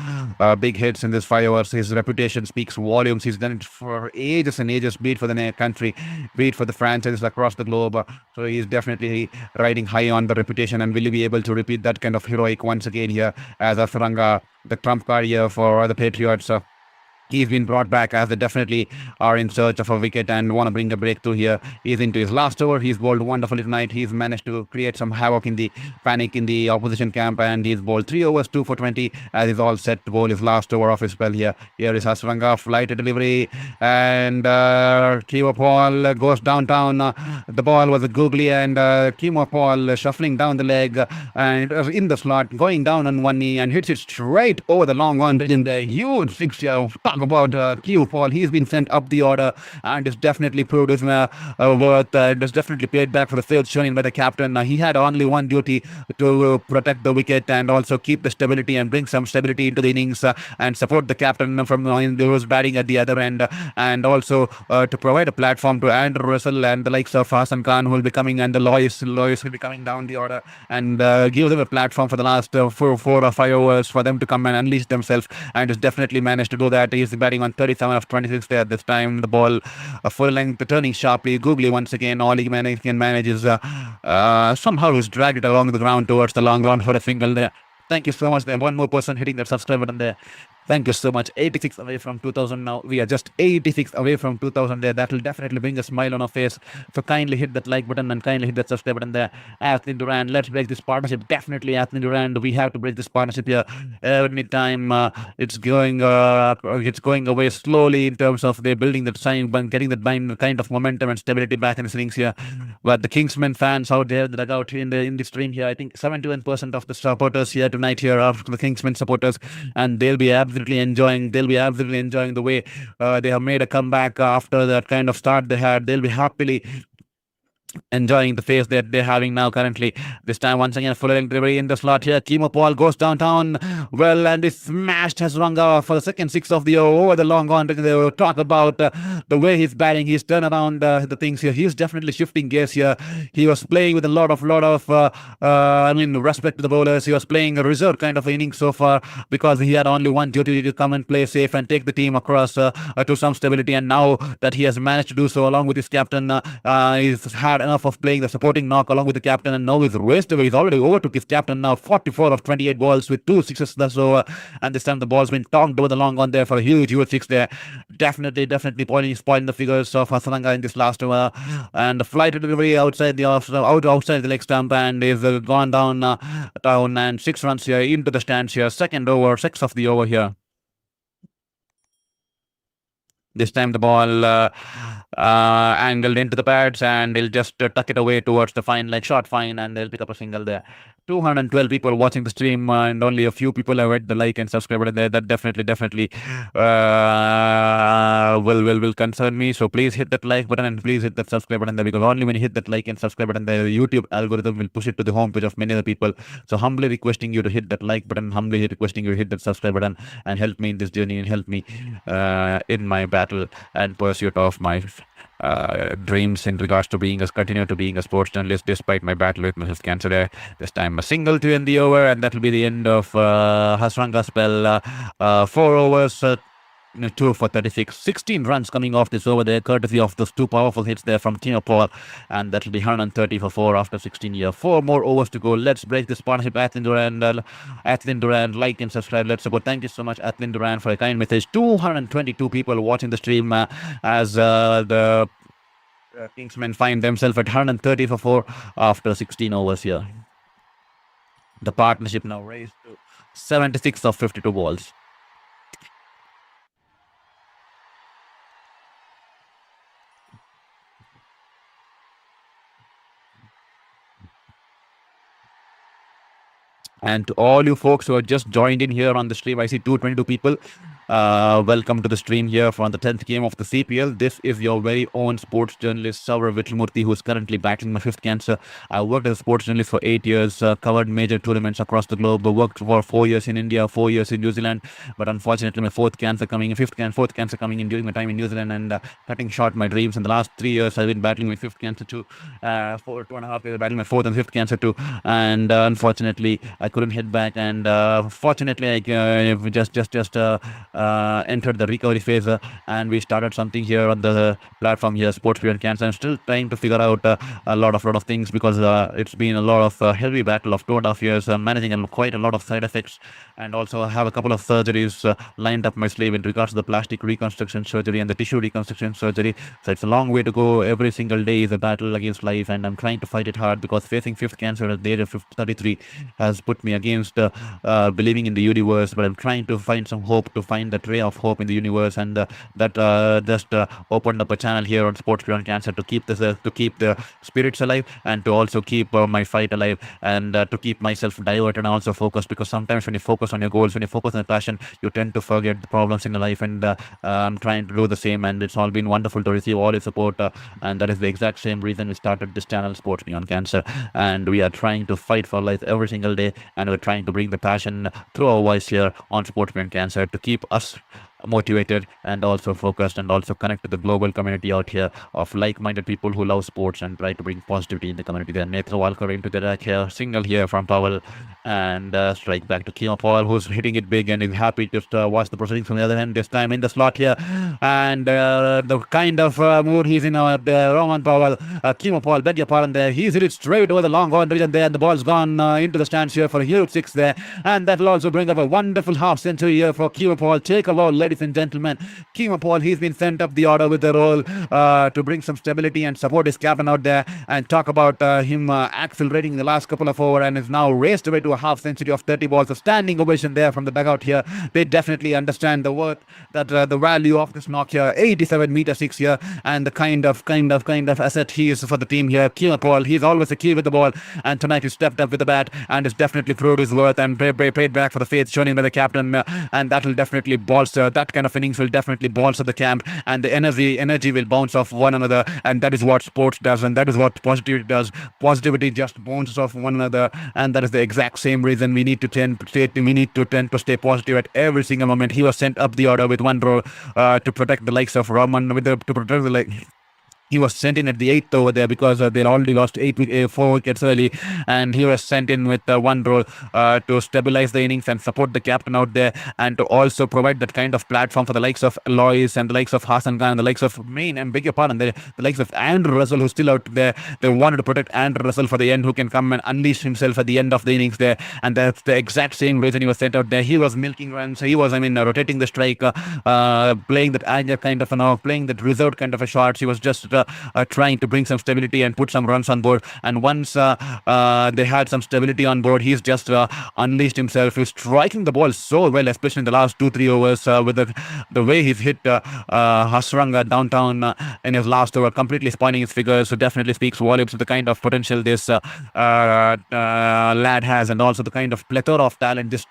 big hits in this 5 overs. His reputation speaks volumes. He's done it for ages and ages, be it for the country, be it for the franchises across the globe. So he's definitely riding high on the reputation, and will he be able to repeat that kind of heroic once again here as Asaranga, the trump card here for the Patriots? He's been brought back as they definitely are in search of a wicket and want to bring a breakthrough here. He's into his last over. He's bowled wonderfully tonight. He's managed to create some havoc in the panic in the opposition camp, and he's bowled 3 overs, 2 for 20, as he's all set to bowl his last over of his spell here. Here is Hasranga, flight delivery, and Kimo Paul goes downtown. The ball was googly, and Kimo Paul shuffling down the leg and in the slot, going down on one knee, and hits it straight over the long one in the huge 6 year. About Kimo Paul. He's been sent up the order and has definitely proved his worth. Has definitely paid back for the failed showing by the captain. He had only one duty to protect the wicket and also keep the stability and bring some stability into the innings and support the captain from who was batting at the other end, and also to provide a platform to Andrew Russell and the likes of Hassan Khan, who will be coming, and the Lois will be coming down the order, and give them a platform for the last 4 or 5 overs for them to come and unleash themselves, and has definitely managed to do that. He's batting on 37 of 26 there. This time the ball full length, turning sharply. Googly once again. All he can manage is somehow he's dragged it along the ground towards the long run for a single there. Thank you so much there. One more person hitting that subscribe button there. Thank you so much. 86 away from 2000 now. We are just 86 away from 2000 there. That will definitely bring a smile on our face. So kindly hit that like button and kindly hit that subscribe button there. Anthony Durand, let's break this partnership. Definitely, Anthony Durand. We have to break this partnership here. Anytime it's going away slowly in terms of they building that sign, getting that kind of momentum and stability back in the innings here. But the Kingsmen fans out there, the dugout in the stream here, I think 71% of the supporters here tonight here are the Kingsmen supporters, and they'll be absolutely enjoying. They'll be absolutely enjoying the way they have made a comeback after that kind of start they had. They'll be happily enjoying the phase that they're having now currently. This time, once again, full delivery in the slot here. Kimo Paul goes downtown. Well, and is smashed Hasranga for the second six of the over the long on. They will talk about the way he's batting, his turnaround, the things here. He's definitely shifting gears here. He was playing with a lot of respect to the bowlers. He was playing a reserve kind of inning so far because he had only one duty to come and play safe and take the team across to some stability. And now that he has managed to do so along with his captain, he's had enough of playing the supporting knock along with the captain, and now he's raced away. He's already overtook his captain now. 44 of 28 balls with 2 sixes thus over, and this time the ball's been tonked over the long on there for a huge six there. Definitely spoiling the figures of Hasranga in this last over, and the flight delivery outside the leg stump, and is gone down and 6 runs here into the stands here. Second over, 6 of the over here. This time the ball angled into the pads, and he'll just tuck it away towards the fine line, short fine, and they'll pick up a single there. 212 people watching the stream, and only a few people have hit the like and subscribe button there. That definitely will concern me. So please hit that like button and please hit that subscribe button there, because only when you hit that like and subscribe button, the YouTube algorithm will push it to the homepage of many other people. So humbly requesting you to hit that like button, humbly requesting you to hit that subscribe button, and help me in this journey and help me in my battle and pursuit of my dreams in regards to continue to being a sports journalist despite my battle with my cancer there. This time a single to end the over, and that will be the end of Hasranga's spell. 4 overs, 2 for 36, 16 runs coming off this over there, courtesy of those 2 powerful hits there from Tino Paul, and that will be 130 for 4 after 16 years. 4 more overs to go. Let's break this partnership. Athlin Durand, like and subscribe. Let's support. Thank you so much, Athlin Durand, for a kind message. 222 people watching the stream as the Kingsmen find themselves at 130 for 4 after 16 overs here. The partnership now raised to 76 of 52 balls. And to all you folks who have just joined in here on the stream, I see 222 people. Welcome to the stream here for the 10th game of the CPL. This is your very own sports journalist, Saurav Vitlamurthy, who is currently battling my 5th cancer. I worked as a sports journalist for 8 years, covered major tournaments across the globe, worked for 4 years in India, 4 years in New Zealand, but unfortunately my 4th cancer coming in during my time in New Zealand, and cutting short my dreams. In the last 3 years, I've been battling my 5th cancer too. For 2.5 years, battling my 4th and 5th cancer too, and unfortunately, I couldn't hit back, and fortunately, I just entered the recovery phase, and we started something here on the platform here, Sports Beyond Cancer. I'm still trying to figure out a lot of things, because it's been a lot of heavy battle of 2.5 years, managing quite a lot of side effects, and also I have a couple of surgeries lined up my sleeve in regards to the plastic reconstruction surgery and the tissue reconstruction surgery. So it's a long way to go. Every single day is a battle against life, and I'm trying to fight it hard, because facing 5th cancer at the age of 33 has put me against believing in the universe. But I'm trying to find some hope, to find that ray of hope in the universe, and that just opened up a channel here on Sports Beyond Cancer to keep the spirits alive, and to also keep my fight alive, and to keep myself diverted and also focused, because sometimes when you focus on your goals, when you focus on your passion, you tend to forget the problems in your life, and I'm trying to do the same, and it's all been wonderful to receive all your support, and that is the exact same reason we started this channel, Sports Beyond Cancer, and we are trying to fight for life every single day, and we're trying to bring the passion through our voice here on Sports Beyond Cancer to keep us motivated and also focused and also connect to the global community out here of like-minded people who love sports and try to bring positivity in the community. Then Netra Walker into the rack here, single here from Powell, and strike back to Kima Paul, who's hitting it big and is happy to watch the proceedings from the other end. This time in the slot here, and the kind of mood he's in, Roman Powell, Kima Paul, beg your pardon there, he's hit it straight over the long on region there, and the ball's gone into the stands here for a huge six there, and that will also bring up a wonderful half century here for Kima Paul. Take a look, ladies and gentlemen. Kima Paul, he's been sent up the order with the role to bring some stability and support his captain out there, and talk about him accelerating in the last couple of overs, and is now raced away to a half century of 30 balls. A standing ovation there from the dugout here. They definitely understand the worth, that the value of this knock here. 87-meter six here, and the kind of asset he is for the team here. Kima Paul, he's always a key with the ball, and tonight he stepped up with the bat and has definitely proved his worth and paid back for the faith shown in by the captain, and that will definitely bolster, that kind of innings will definitely bolster the camp, and the energy will bounce off one another, and that is what sports does, and that is what positivity does. Positivity just bounces off one another, and that is the exact same reason we need to tend to stay positive at every single moment. He was sent up the order with one row to protect the likes of Roman, to protect the he was sent in at the 8th over there because they already lost 4 wickets early, and he was sent in with one role to stabilize the innings and support the captain out there, and to also provide that kind of platform for the likes of Lois and the likes of Hassan Khan and the likes of Main, and beg your pardon, the likes of Andrew Russell, who's still out there. They wanted to protect Andrew Russell for the end, who can come and unleash himself at the end of the innings there, and that's the exact same reason he was sent out there. He was milking runs, he was, rotating the strike, playing that Anya kind of, playing that reserved kind of a shots. He was just trying to bring some stability and put some runs on board. And once they had some stability on board, he's just unleashed himself. He's striking the ball so well, especially in the last 2-3 overs, with the way he's hit Hasranga downtown in his last over, completely spoiling his figures. So definitely speaks volumes of the kind of potential this lad has, and also the kind of plethora of talent this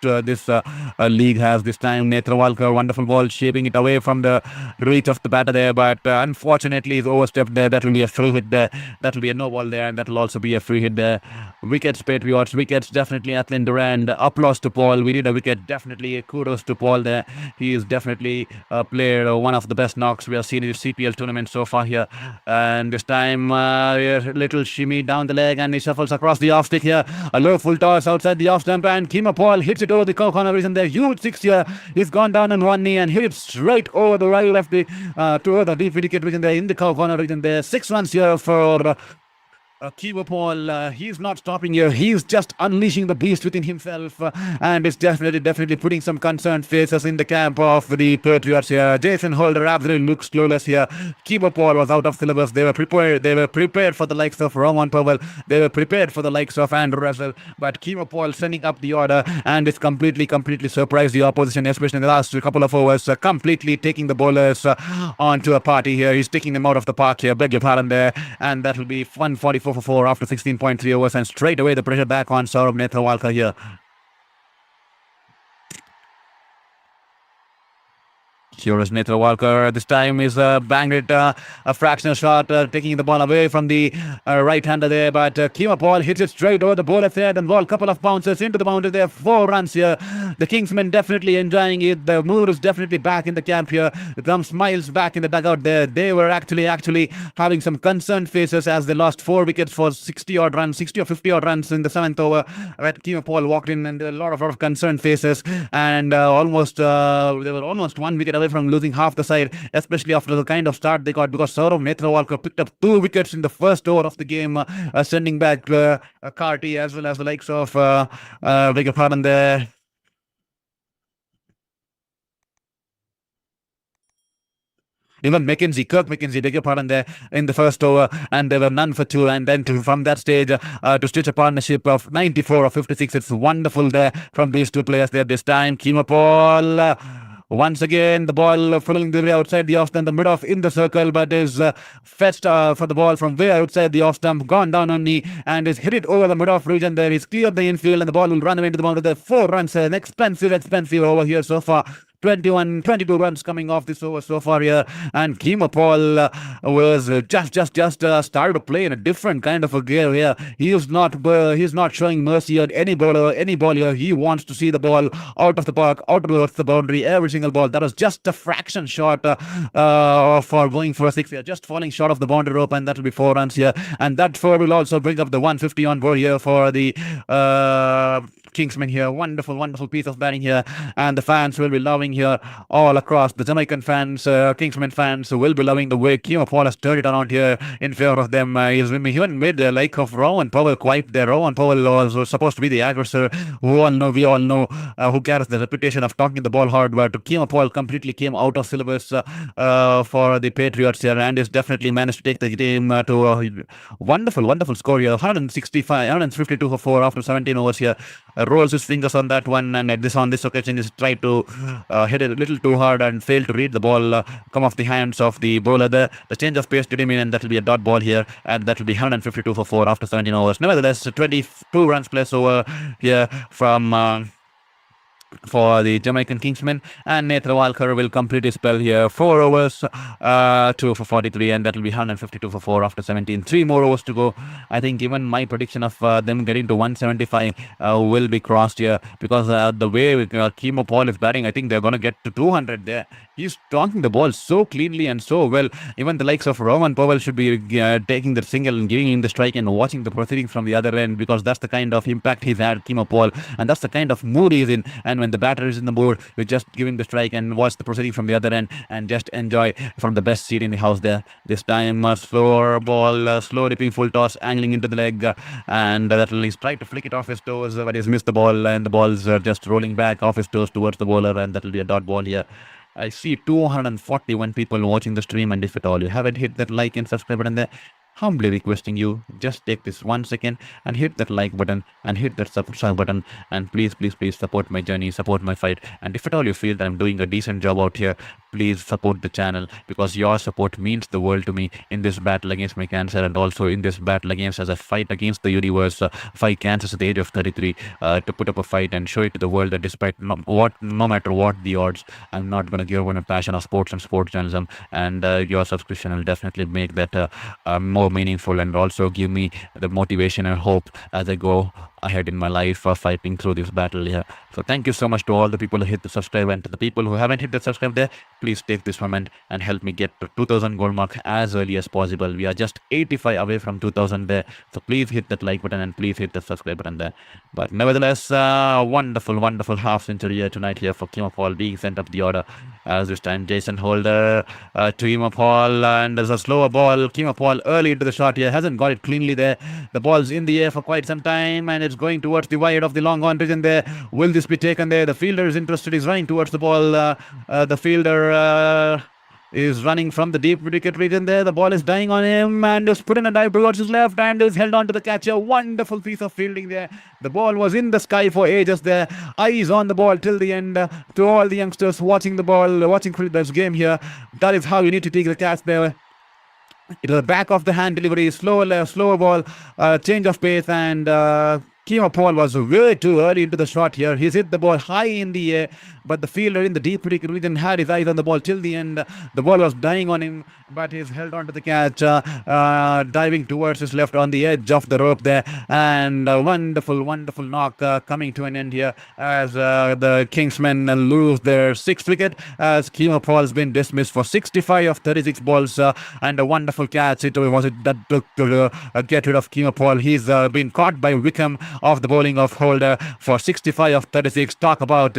league has. This time Netra Walker, wonderful ball, shaping it away from the reach of the batter there, but unfortunately he's overstepped there. That will be a free hit there. That will be a no ball there, and that will also be a free hit there. Wickets, Patriots. Wickets, definitely Atlin Durand. Applause to Paul. We need a wicket. Definitely kudos to Paul there. He is definitely a player, one of the best knocks we have seen in the CPL tournament so far here. And this time, a little shimmy down the leg, and he shuffles across the off stick here. A low full toss outside the off stump, and Kima Paul hits it over the corner reason there. Huge six here. He's gone down on one knee and hit it straight over the right left to the deep wicket region there in the corner region there. 6 runs here for Kima Paul. He's not stopping here. He's just unleashing the beast within himself, and it's definitely putting some concerned faces in the camp of the Patriots here. Jason Holder absolutely looks clueless here. Kima Paul was out of syllabus. They were prepared for the likes of Roman Powell. They were prepared for the likes of Andrew Russell, but Kima Paul sending up the order, and it's completely surprised the opposition, especially in the last couple of overs, completely taking the bowlers onto a party here. He's taking them out of the park here, beg your pardon there, and that will be 144 for 4 after 16.3 overs, and straight away the pressure back on Saurabh Netra Walker here. Here is Netra Walker. This time is banged it a fractional shot, taking the ball away from the right-hander there. But Kima Paul hits it straight over the bowler's head, and ball couple of bounces into the boundary there. 4 runs here. The Kingsmen definitely enjoying it. The mood is definitely back in the camp here. Some smiles back in the dugout there. They were actually having some concerned faces as they lost 4 wickets for 60 or 50 odd runs in the 7th over. Where Kima Paul walked in, and there were a lot of concerned faces, and they were almost 1 wicket away from losing half the side, especially after the kind of start they got, because Saurabh Netra Walker picked up 2 wickets in the first over of the game, sending back Carty as well as the likes of beg your pardon there. Even Kirk McKenzie, beg your pardon there, in the first over, and there were none for 2, and then from that stage to stitch a partnership of 94 or 56. It's wonderful there from these 2 players there. This time Kima Paul, once again, the ball following the way outside the off stump, the mid-off in the circle, but is fetched for the ball from way outside the off stump, gone down on knee, and is hit it over the mid-off region there. He's cleared the infield, and the ball will run away into the boundary there. 4 runs, an expensive over here so far 22 runs coming off this over so far here. And Kimo Paul was just started to play in a different kind of a gear here. He's not showing mercy on any ball here. He wants to see the ball out of the park, out towards the boundary, every single ball. That was just a fraction short for going for a 6 here, just falling short of the boundary rope, and that will be 4 runs here. And that 4 will also bring up the 150 on board here for the Kingsmen here. Wonderful piece of batting here, and the fans will be loving here all across. The Jamaican fans, Kingsmen fans will be loving the way Kimo Paul has turned it around here in favor of them. He's even made the like of Rowan Powell quite there. Rowan Powell was supposed to be the aggressor. We all know who carries the reputation of talking the ball hard, but Kimo Paul completely came out of syllabus for the Patriots here, and has definitely managed to take the game to a wonderful score here. 152 for 4 after 17 overs here. Rolls his fingers on that one, and on this occasion he's tried to hit it a little too hard and failed to read the ball come off the hands of the bowler there. The change of pace did him in, and that will be a dot ball here, and that will be 152 for 4 after 17 overs. Nevertheless, 22 runs plus over here from for the Jamaican Kingsmen, and Nevis Patriots will complete his spell here. 4 overs, 2 for 43, and that will be 152 for 4 after 17. 3 more overs to go. I think even my prediction of them getting to 175 will be crossed here, because the way Kimo Paul is batting, I think they're going to get to 200 there. He's talking the ball so cleanly and so well. Even the likes of Rowan Powell should be taking the single and giving him the strike and watching the proceedings from the other end, because that's the kind of impact he's had, Kimo Paul, and that's the kind of mood he's in. And when the batter is in the mood, we just give him the strike and watch the proceeding from the other end and just enjoy from the best seat in the house there. This time slower ball, slow dipping full toss, angling into the leg, and that he's tried to flick it off his toes, but he's missed the ball, and the ball's just rolling back off his toes towards the bowler, and that will be a dot ball here. I see 241 people watching the stream, and if at all you haven't hit that like and subscribe button there, humbly requesting you, just take this 1 second and hit that like button and hit that subscribe button, and please support my journey, support my fight. And if at all you feel that I'm doing a decent job out here, please support the channel, because your support means the world to me in this battle against my cancer, and also in this battle against as I fight against the universe, fight cancer at the age of 33, to put up a fight and show it to the world that despite no matter what the odds, I'm not going to give up on my passion of sports and sports journalism. And your subscription will definitely make that more meaningful, and also give me the motivation and hope as I go ahead in my life fighting through this battle here. So thank you so much to all the people who hit the subscribe, and to the people who haven't hit the subscribe there, please take this moment and help me get to 2000 goal mark as early as possible. We are just 85 away from 2000 there, so please hit that like button and please hit the subscribe button there. But nevertheless, wonderful half century here tonight here for Kimo Paul being sent up the order, as this time Jason Holder to Kimo Paul, and there's a slower ball. Kimo Paul early into the shot here, hasn't got it cleanly there. The ball's in the air for quite some time, and it's going towards the wide of the long on region there. Will this be taken there? The fielder is interested. He's running towards the ball. The fielder is running from the deep wicket region there. The ball is dying on him, and is put in a dive towards his left, and is held on to the catcher. Wonderful piece of fielding there. The ball was in the sky for ages there. Eyes on the ball till the end. To all the youngsters watching the ball, watching this game here, that is how you need to take the catch there. It was a back of the hand delivery, slower ball, change of pace, and Kimo Paul was way too early into the shot here. He's hit the ball high in the air, but the fielder in the deep wicket region had his eyes on the ball till the end. The ball was dying on him, but he's held on to the catch, diving towards his left on the edge of the rope there. And a wonderful knock coming to an end here as the Kingsmen lose their 6th wicket, as Kimo Paul has been dismissed for 65 of 36 balls, and a wonderful catch. It that took to get rid of Kimo Paul. He's been caught by Wickham of the bowling of Holder for 65 of 36. Talk about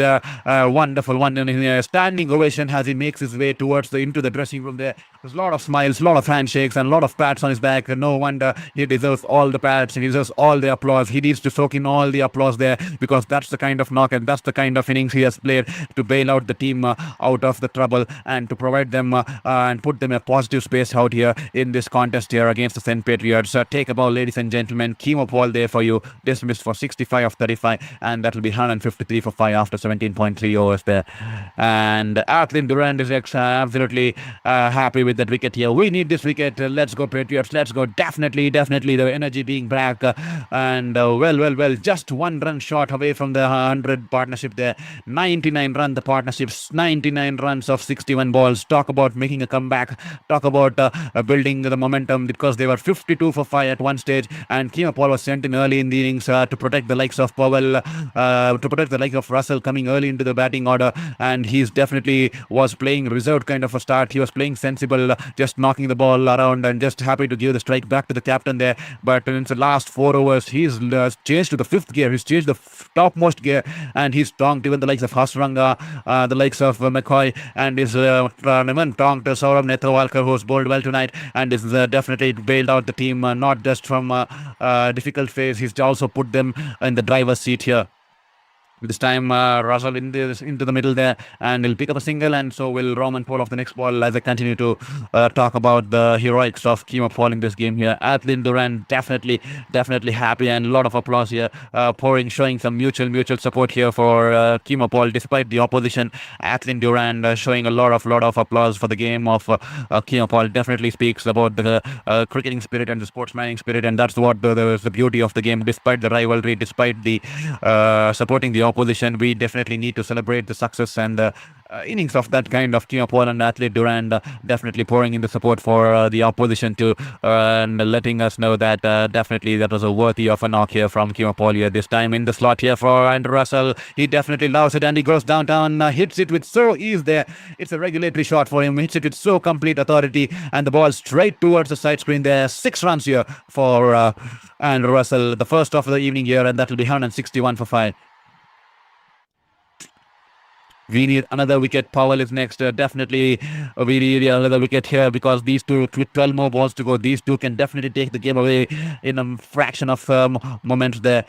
wonderful one in here. Standing ovation as he makes his way towards into the dressing room there. There's a lot of smiles, a lot of handshakes, and a lot of pats on his back. No wonder he deserves all the pats and he deserves all the applause. He needs to soak in all the applause there, because that's the kind of knock and that's the kind of innings he has played to bail out the team out of the trouble, and to provide them and put them in a positive space out here in this contest here against the St. Patriots. Take a ball, ladies and gentlemen. Kimo Paul there for you. Dismissed for 65 of 35, and that will be 153 for 5 after 17.3 overs there. And Athlin Durand is absolutely happy with that wicket here. We need this wicket. Let's go, Patriots. Let's go. Definitely, definitely. The energy being back. Well. Just 1 run short away from the 100 partnership there. 99 run, the partnerships. 99 runs of 61 balls. Talk about making a comeback. Talk about building the momentum, because they were 52 for 5 at one stage. And Keema Paul was sent in early in the innings to protect the likes of Powell, to protect the likes of Russell coming early into the batting order. And he's definitely was playing reserved kind of a start. He was playing sensible, just knocking the ball around and just happy to give the strike back to the captain there. But in the last 4 overs, he's changed to the 5th gear. He's changed the topmost gear, and he's tonked even the likes of Hasranga, the likes of McCoy, and is even tonked Saurabh Netrowalkar, who's bowled well tonight, and is definitely bailed out the team, not just from a difficult phase. He's also put them in the driver's seat here. This time, Russell into the middle there, and he'll pick up a single, and so will Roman Paul off the next ball. As I continue to talk about the heroics of Keema Paul in this game here. Athlin Duran definitely happy, and a lot of applause here, showing some mutual support here for Keema Paul despite the opposition. Athlin Duran showing a lot of applause for the game of Keema Paul. Definitely speaks about the cricketing spirit and the sportsmanship spirit, and that's what the beauty of the game. Despite the rivalry, despite the supporting the opposition, we definitely need to celebrate the success and innings of that kind of Keema Paul and Athlete Durand, definitely pouring in the support for the opposition too, and letting us know that definitely that was a worthy of a knock here from Keema Paul here. This time in the slot here for Andrew Russell. He definitely loves it, and he goes downtown, hits it with so ease there. It's a regulatory shot for him, hits it with so complete authority, and the ball straight towards the side screen there. 6 runs here for Andrew Russell, the first of the evening here, and that will be 161 for 5. We need another wicket. Powell is next. Definitely, we need another wicket here, because these two, with 12 more balls to go, these two can definitely take the game away in a fraction of moments there.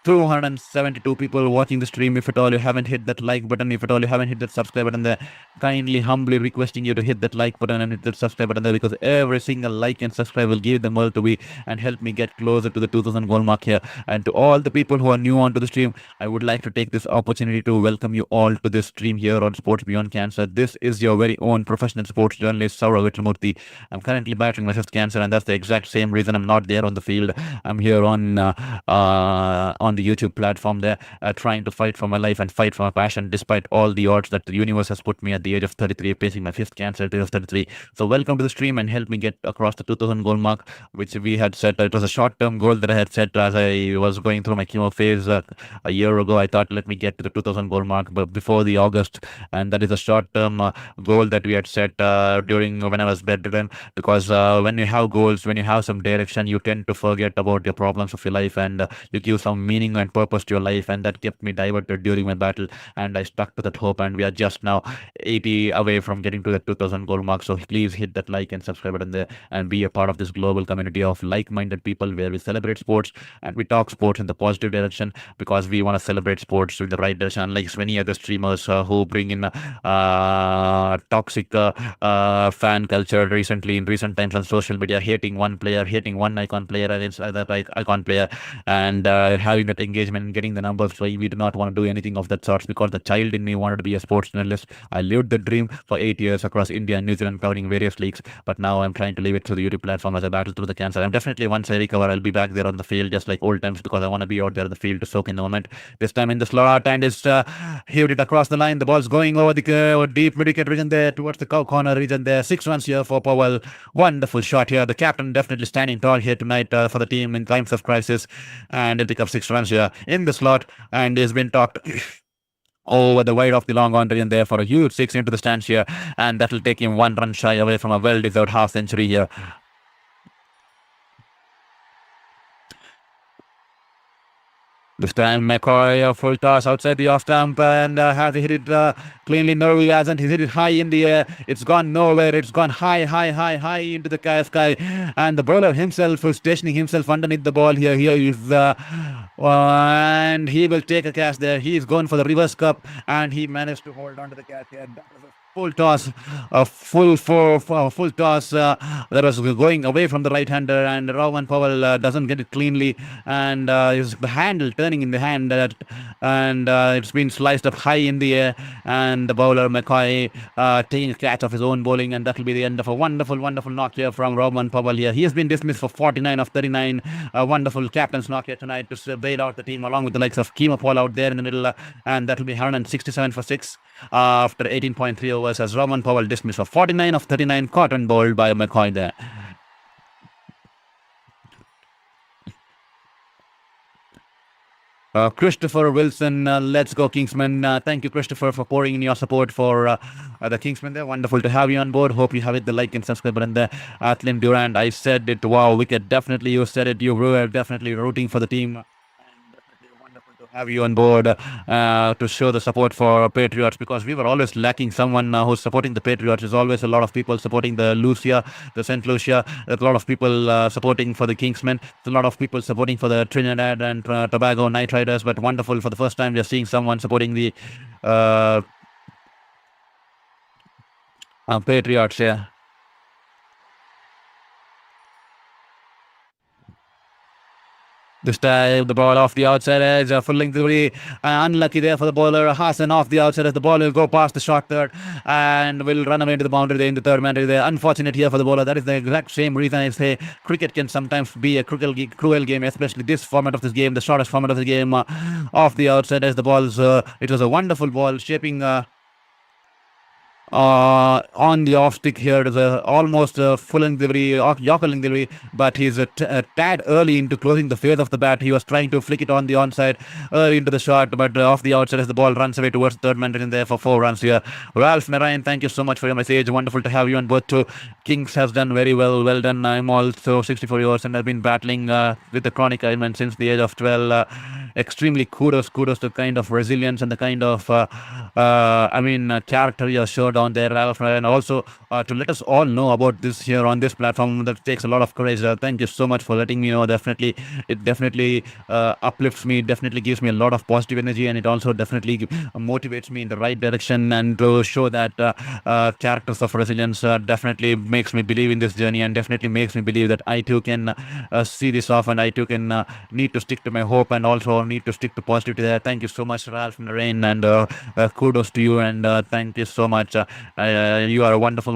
272 people watching the stream. If at all you haven't hit that like button, if at all you haven't hit that subscribe button there, kindly, humbly requesting you to hit that like button and hit that subscribe button there, because every single like and subscribe will give them all to me and help me get closer to the 2000 goal mark here. And to all the people who are new onto the stream, I would like to take this opportunity to welcome you all to this stream here on Sports Beyond Cancer. This is your very own professional sports journalist, Saurav Vitramurthy. I'm currently battling my 5th cancer, and that's the exact same reason I'm not there on the field. I'm here on the YouTube platform there, trying to fight for my life and fight for my passion, despite all the odds that the universe has put me at the age of 33, facing my 5th cancer at the age of 33. So welcome to the stream, and help me get across the 2000 goal mark, which we had set. It was a short-term goal that I had set as I was going through my chemo phase a year ago. I thought, let me get to the 2000 goal mark but before the August, and that is a short-term goal that we had set during when I was bedridden, because when you have goals, when you have some direction, you tend to forget about your problems of your life, and you give some meaning and purpose to your life, and that kept me diverted during my battle, and I stuck to that hope, and we are just now 80 away from getting to the 2000 goal mark. So please hit that like and subscribe button there, and be a part of this global community of like-minded people, where we celebrate sports and we talk sports in the positive direction, because we want to celebrate sports in the right direction, unlike many other streamers who bring in toxic fan culture in recent times on social media, hating one player, hating one icon player against other icon player, and having that engagement and getting the numbers. So we do not want to do anything of that sort, because the child in me wanted to be a sports journalist. I lived the dream for 8 years across India and New Zealand, covering various leagues, but now I'm trying to live it through the YouTube platform as I battle through the cancer. I'm definitely, once I recover, I'll be back there on the field just like old times, because I want to be out there on the field to soak in the moment. This time in the slot, and it's hit it across the line. The ball's going over the deep mid-wicket region there, towards the cow corner region there. 6 runs here for Powell. Wonderful shot here. The captain definitely standing tall here tonight for the team in times of crisis, and he'll pick up 6 runs here in the slot, and he's been talked over the wide of the long on region there for a huge 6 into the stands here, and that will take him 1 run shy away from a well-deserved half century here. This time McCoy full toss outside the off stump, and has he hit it cleanly? No, he hasn't. He's hit it high in the air. It's gone nowhere. It's gone high into the sky. And the bowler himself is stationing himself underneath the ball here. Here is and he will take a catch there. He's gone for the reverse cup, and he managed to hold on to the catch here. That was a full toss, full toss that was going away from the right hander, and Rowan Powell doesn't get it cleanly, and his handle turning in the hand, and it's been sliced up high in the air, and the bowler McCoy taking a catch of his own bowling, and that'll be the end of a wonderful knock here from Rowan Powell here. He has been dismissed for 49 of 39. A wonderful captain's knock here tonight to bail out the team along with the likes of Keema Paul out there in the middle, and that'll be 167 for 6 after 18.3 overs as Roman Powell dismissed for 49 of 39, caught and bowled by McCoy there. Christopher Wilson, let's go Kingsmen. Thank you, Christopher, for pouring in your support for the Kingsmen there. Wonderful to have you on board. Hope you have it, the like and subscribe button there. Athlin Durand, I said it. Wow, wicket. Definitely you said it. You were definitely rooting for the team. Have you on board to show the support for Patriots, because we were always lacking someone who's supporting the Patriots. There's always a lot of people supporting the Lucia, the St. Lucia. There's a lot of people supporting for the Kingsmen. There's a lot of people supporting for the Trinidad and Tobago Night Riders. But wonderful, for the first time, we're seeing someone supporting the Patriots here. This time the ball off the outside edge, full length delivery, unlucky there for the bowler. Hassan off the outside edge, the ball will go past the short third and will run away into the boundary there in the third man. Unfortunate here for the bowler. That is the exact same reason I say cricket can sometimes be a cruel game, especially this format of this game, the shortest format of the game. Off the outside edge, the ball's it was a wonderful ball shaping on the off stick here. Is almost a full length delivery, Yorker length delivery, but he's a tad early into closing the face of the bat. He was trying to flick it on the onside early into the shot, but off the outside as the ball runs away towards the third man in there for 4 runs here. Ralph Narayan, thank you so much for your message. Wonderful to have you on board too. Kings has done very well. Well done. I'm also 64 years and I've been battling with the chronic ailment since the age of 12. Extremely kudos to the kind of resilience and the kind of character you showed on there, Ralph, and also to let us all know about this here on this platform. That takes a lot of courage. Thank you so much for letting me know. Definitely, it definitely uplifts me, definitely gives me a lot of positive energy, and it also definitely motivates me in the right direction, and to show that characters of resilience definitely makes me believe in this journey, and definitely makes me believe that I too can see this off, and I too can need to stick to my hope, and also need to stick to positivity there. Thank you so much, Ralph Narain, and kudos to you, and thank you so much. You are a wonderful,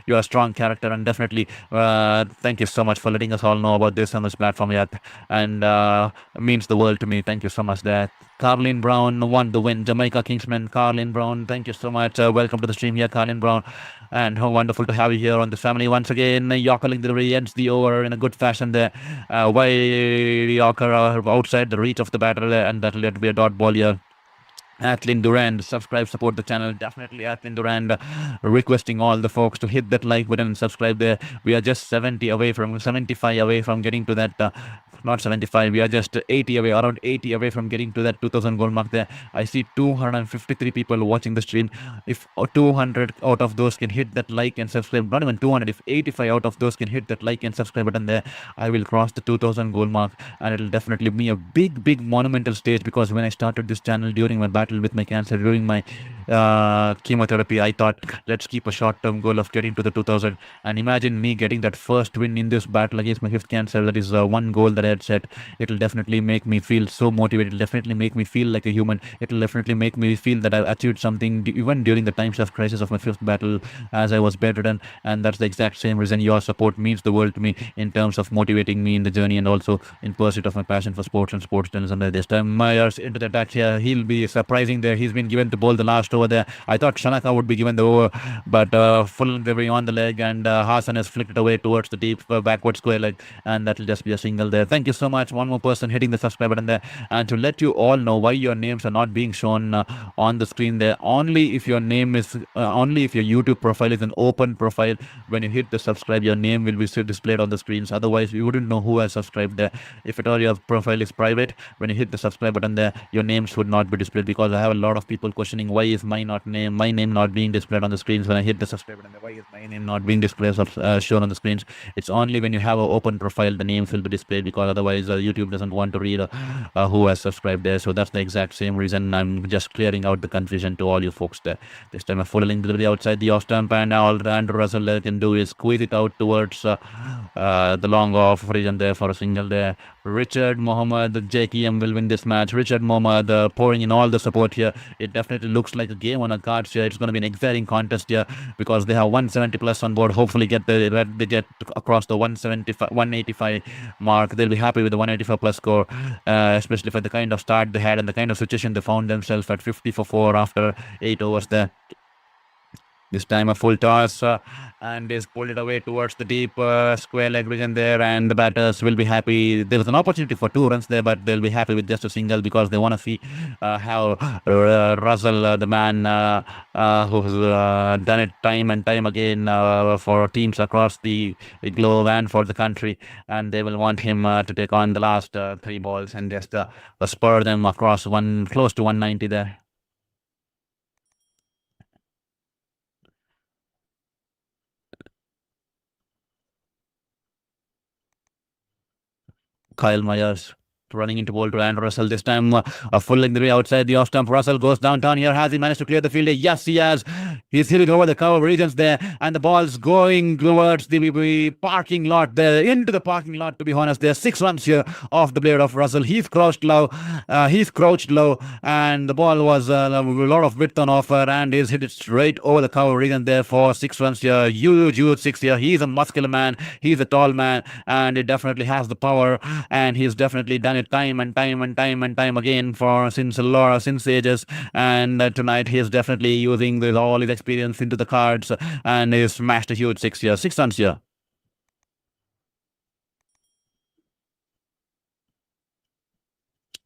you are a strong character, and definitely thank you so much for letting us all know about this on this platform yet, and means the world to me. Thank you so much there. Carlin Brown won the win. Jamaica Kingsmen, Carlin Brown, thank you so much. Welcome to the stream here, Carlin Brown. And how wonderful to have you here on the family once again. Yorker delivery ends the over in a good fashion there. Yorker outside the reach of the batter, and that'll be a dot ball here. Athlin Durand, subscribe, support the channel. Definitely Athlin Durand, requesting all the folks to hit that like button and subscribe there. We are just 75 away from getting to that not 75, we are just 80 away, around 80 away from getting to that 2000 goal mark there. I see 253 people watching the stream. If 200 out of those can hit that like and subscribe, not even 200, if 85 out of those can hit that like and subscribe button there, I will cross the 2000 goal mark, and it'll definitely be a big monumental stage, because when I started this channel during my battle with my cancer, during my chemotherapy, I thought, let's keep a short-term goal of getting to the 2000, and imagine me getting that first win in this battle against my fifth cancer. That is one goal that I had set. It'll definitely make me feel so motivated. It'll definitely make me feel like a human. It'll definitely make me feel that I've achieved something even during the times of crisis of my fifth battle, as I was bedridden, and that's the exact same reason your support means the world to me in terms of motivating me in the journey, and also in pursuit of my passion for sports and sports journalism. This time Myers into the attack here. He'll be surprising there. He's been given to bowl the last over there. I thought Shanaka would be given the over, but full delivery on the leg, and Hassan has flicked it away towards the deep backward square leg, and that'll just be a single there. Thank you so much. One more person hitting the subscribe button there, and to let you all know why your names are not being shown on the screen there. Only if your name is only if your YouTube profile is an open profile, when you hit the subscribe, your name will be displayed on the screens. Otherwise, you wouldn't know who has subscribed there. If at all your profile is private, when you hit the subscribe button there, your name should not be displayed, because I have a lot of people questioning why is my name not being displayed on the screens when I hit the subscribe button. Why is my name not being displayed shown on the screens? It's only when you have an open profile the names will be displayed, because Otherwise, YouTube doesn't want to read who has subscribed there. So that's the exact same reason I'm just clearing out the confusion to all you folks there. This time, a full link delivery outside the off stump, and all Andrew Russell can do is squeeze it out towards the long off region there for a single there. Richard Mohammed, the JKM will win this match. Richard Mohammed pouring in all the support here. It definitely looks like a game on a cards here. It's going to be an exciting contest here because they have 170 plus on board. Hopefully they get across the 175, 185 mark. They'll be happy with the 185 plus score, especially for the kind of start they had and the kind of situation they found themselves at 50 for 4 after 8 overs there. This time a full toss and is pulled it away towards the deep square leg region there, and the batters will be happy. There was an opportunity for 2 runs there, but they'll be happy with just a single because they want to see how Russell, the man who's done it time and time again for teams across the globe and for the country, and they will want him to take on the last 3 balls and just spur them across close to 190 there. Kyle Myers running into bowl to Andrew Russell. This time a full length away outside the off stump. Russell goes downtown here. Has he managed to clear the field? Yes, he has. He's hitting over the cover regions there, and the ball's going towards the parking lot there, into the parking lot, to be honest. There are 6 runs here off the blade of Russell. He's crouched low, and the ball was a lot of width on offer, and he's hit it straight over the cover region there for 6 runs here. Huge 6 here. He's a muscular man. He's a tall man, and he definitely has the power, and he's definitely done it time and time again since ages. And tonight he is definitely using all his experience into the cards, and he smashed a huge 6 here, 6 runs here.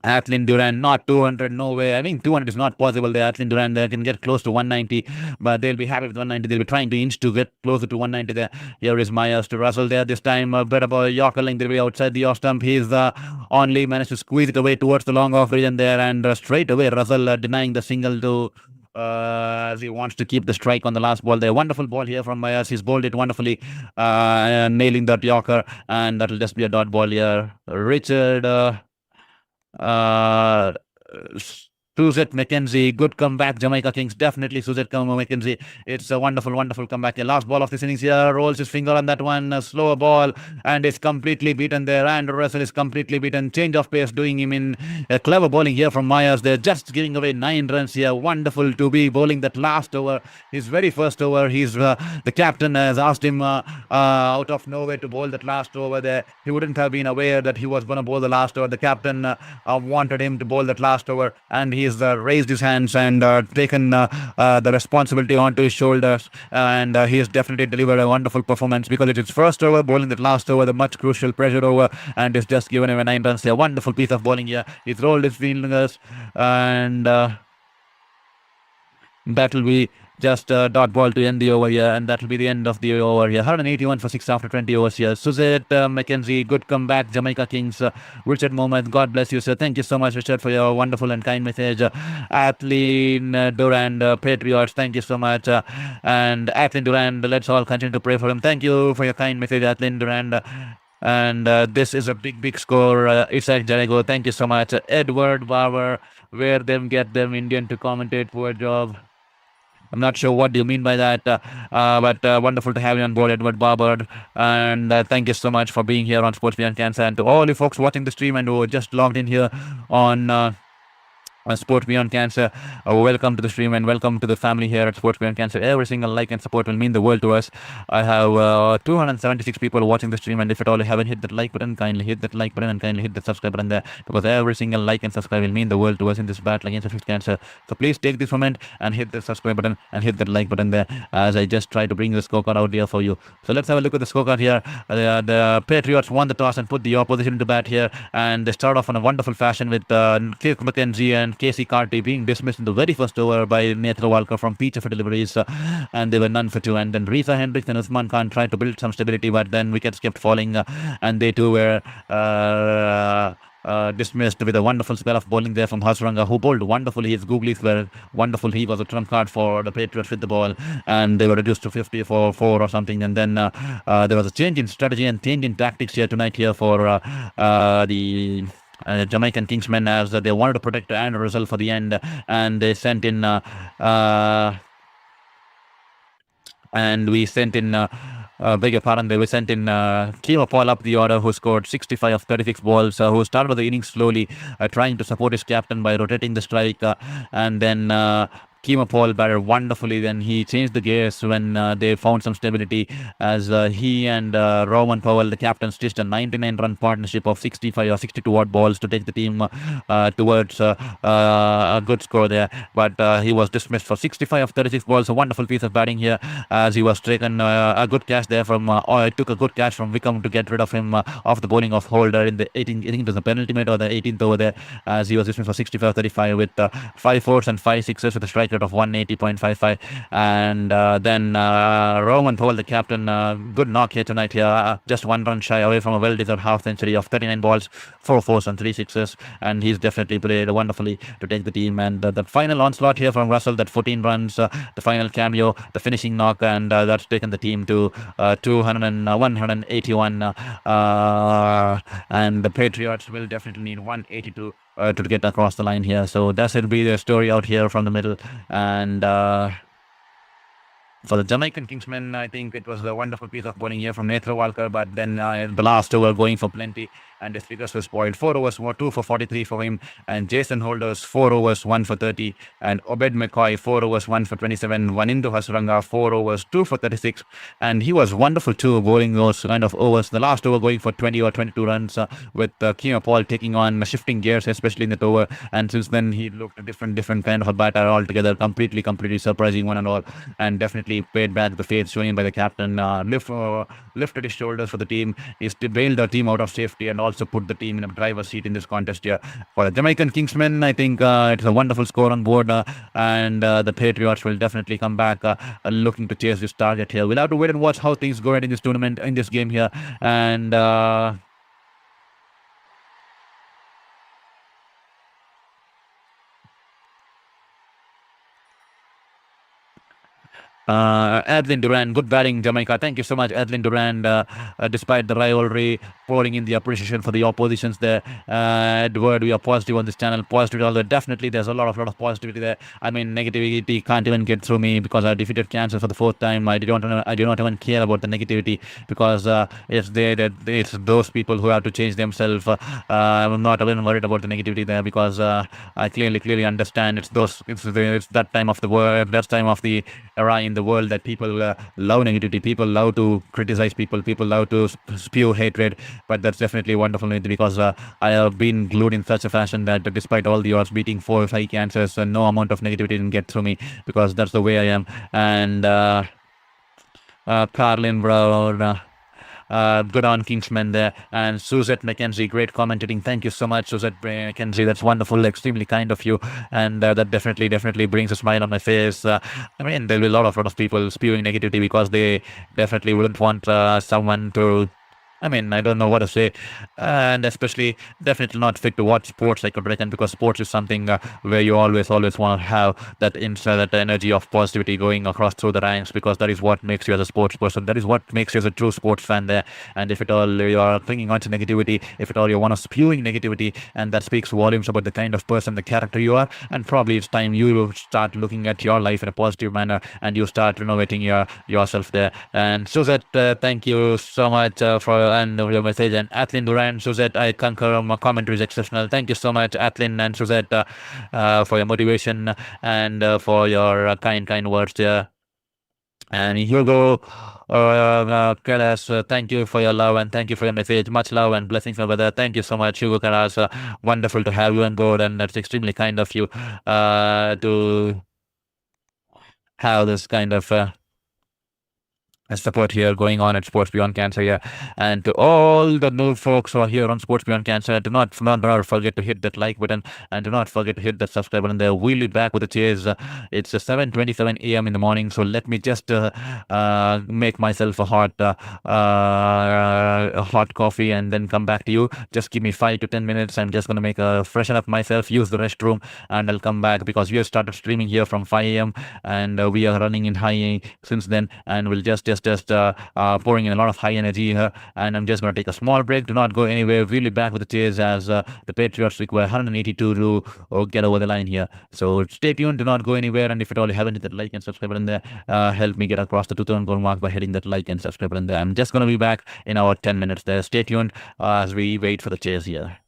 Athlin Duran, not 200, no way. I think 200 is not possible there. Athlin Duran there can get close to 190, but they'll be happy with 190. They'll be trying to inch to get closer to 190 there. Here is Myers to Russell there. This time, a bit of a Yorker length away outside the off stump. He's only managed to squeeze it away towards the long off region there, and straight away Russell denying the single to as he wants to keep the strike on the last ball there. Wonderful ball here from Myers. He's bowled it wonderfully, nailing that Yorker, and that'll just be a dot ball here. Richard Suzette McKenzie, good comeback. Jamaica Kings, definitely Suzette McKenzie. It's a wonderful comeback. The last ball of this innings here, rolls his finger on that one, a slower ball, and is completely beaten there. And Russell is completely beaten. Change of pace doing him in. A clever bowling here from Myers. They're just giving away 9 runs here. Wonderful to be bowling that last over, his very first over. He's the captain has asked him out of nowhere to bowl that last over there. He wouldn't have been aware that he was going to bowl the last over. The captain wanted him to bowl that last over, and he's raised his hands and taken the responsibility onto his shoulders, and he has definitely delivered a wonderful performance because it's his first over, bowling that last over, the much crucial pressure over, and it's just given him a 9 runs. A wonderful piece of bowling here. He's rolled his fingers, and that will be just a dot ball to end the over here, and that will be the end of the over here. 181 for 6 after 20 overs here. Suzette McKenzie, good comeback. Jamaica Kings. Richard Mohammed, God bless you, sir. Thank you so much, Richard, for your wonderful and kind message. Athlin Durand, Patriots, thank you so much. And Athlin Durand, let's all continue to pray for him. Thank you for your kind message, Athlin Durand. And this is a big score. Isaac Jarago, thank you so much. Edward Barber, where them get them Indian to commentate for a job. I'm not sure what you mean by that, but wonderful to have you on board, Edward Barber. And thank you so much for being here on Sports Beyond Cancer. And to all you folks watching the stream and who just logged in here on Sport Beyond Cancer, welcome to the stream and welcome to the family here at Sports Beyond Cancer. Every single like and support will mean the world to us. I have 276 people watching the stream, and if at all you haven't hit that like button, kindly hit that like button and kindly hit that subscribe button there, because every single like and subscribe will mean the world to us in this battle against fifth cancer. So please take this moment and hit the subscribe button and hit that like button there as I just try to bring the scorecard out here for you. So let's have a look at the scorecard here. The Patriots won the toss and put the opposition to bat here, and they start off in a wonderful fashion with Keith McKenzie and Casey Carty being dismissed in the very first over by Netra Walker from Peter for deliveries, and they were none for 2. And then Risa Hendricks and Usman Khan tried to build some stability, but then wickets kept falling, and they too were dismissed with a wonderful spell of bowling there from Hasranga, who bowled wonderfully. His googlies were wonderful. He was a trump card for the Patriots with the ball, and they were reduced to 50 for 4 or something. And then there was a change in strategy and change in tactics here tonight here for the Jamaican Kingsmen, as they wanted to protect and result for the end, and they sent in and we sent in beg your pardon, we sent in Kimo Paul up the order, who scored 65 of 36 balls, who started the innings slowly, trying to support his captain by rotating the strike, and then Kimo Paul batted wonderfully. Then he changed the gears when they found some stability, as he and Roman Powell, the captain, stitched a 99-run partnership of 65 or 62 odd balls to take the team towards a good score there. But he was dismissed for 65 of 36 balls. A wonderful piece of batting here, as he was taken a good catch there from, took a good catch from Wickham to get rid of him off the bowling of Holder in the 18th, I think it was the penultimate or the 18th over there, as he was dismissed for 65-35 with 5 fours and 5 sixes with a strike rate of 180.55. And then Roman Powell, the captain, good knock here tonight here, just 1 run shy away from a well-deserved half century of 39 balls, 4 fours and 3 sixes, and he's definitely played wonderfully to take the team. And the final onslaught here from Russell, that 14 runs, the final cameo, the finishing knock, and that's taken the team to 181, and the Patriots will definitely need 182 to get across the line here. So that will be the story out here from the middle. And for the Jamaican Kingsmen, I think it was a wonderful piece of bowling here from Walker, but then the last over going for plenty, and his figures were spoiled. 4 overs, 2 for 43 for him, and Jason Holders, 4 overs, 1 for 30, and Obed McCoy, 4 overs, 1 for 27, Wanindu Hasranga, 4 overs, 2 for 36, and he was wonderful too, bowling those kind of overs. The last over going for 20 or 22 runs, with Kimo Paul taking on shifting gears, especially in that over, and since then he looked a different kind of a batter altogether, completely surprising one and all, and definitely paid back the faith shown in by the captain. Lifted his shoulders for the team. He's bailed the team out of safety and also put the team in a driver's seat in this contest here. For the Jamaican Kingsmen, I think it's a wonderful score on board, and the Patriots will definitely come back looking to chase this target here. We'll have to wait and watch how things go ahead in this tournament, in this game here, and Adlin Duran, good batting, Jamaica. Thank you so much, Adlin Duran. Despite the rivalry, pouring in the appreciation for the oppositions there. Edward, we are positive on this channel. Positive, although definitely there's a lot of positivity there. I mean, negativity can't even get through me because I defeated cancer for the 4th time. I do not even care about the negativity, because it's those people who have to change themselves. I'm not even worried about the negativity there, because I clearly understand it's that time of the world, that time of the era in the world that people love negativity, people love to criticize people love to spew hatred. But that's definitely wonderful, because I have been glued in such a fashion that despite all the odds beating 4 or 5 cancers, no amount of negativity can get through me, because that's the way I am. And Carlin Brown, good on Kingsman there. And Suzette McKenzie, great commentating. Thank you so much, Suzette McKenzie. That's wonderful, extremely kind of you, and that definitely brings a smile on my face. I mean, there'll be a lot of people spewing negativity, because they definitely wouldn't want someone to, I mean, I don't know what to say, and especially definitely not fit to watch sports, I could reckon, because sports is something where you always want to have that that energy of positivity going across through the ranks, because that is what makes you as a sports person, that is what makes you as a true sports fan there. And if at all you are clinging on to negativity, if at all you want to spewing negativity, and that speaks volumes about the kind of person, the character you are, and probably it's time you start looking at your life in a positive manner, and you start renovating yourself there. And Suzette, thank you so much for and your message. And Atlin Duran, Suzette, I concur. My commentary is exceptional. Thank you so much, Atlin and Suzette, for your motivation and for your kind words there. And Hugo Kalas, thank you for your love and thank you for your message. Much love and blessings, my brother. Thank you so much, Hugo Kalas. Wonderful to have you on board, and that's extremely kind of you to have this kind of support here going on at Sports Beyond Cancer here. And to all the new folks who are here on Sports Beyond Cancer, do not forget to hit that like button and do not forget to hit that subscribe button there. We'll be back with the cheers. It's 7:27 a.m. in the morning, so let me just make myself a hot coffee and then come back to you. Just give me 5 to 10 minutes. I'm just gonna make a freshen up myself, use the restroom, and I'll come back because we have started streaming here from 5 a.m. and we are running in high since then, and we'll just pouring in a lot of high energy here. And I'm just gonna take a small break. Do not go anywhere. We'll be back with the cheers as the Patriots require 182 to get over the line here. So stay tuned. Do not go anywhere. And if at all you haven't hit that like and subscribe button there, help me get across the 2,000 goal mark by hitting that like and subscribe button there. I'm just gonna be back in our 10 minutes there. Stay tuned as we wait for the cheers here.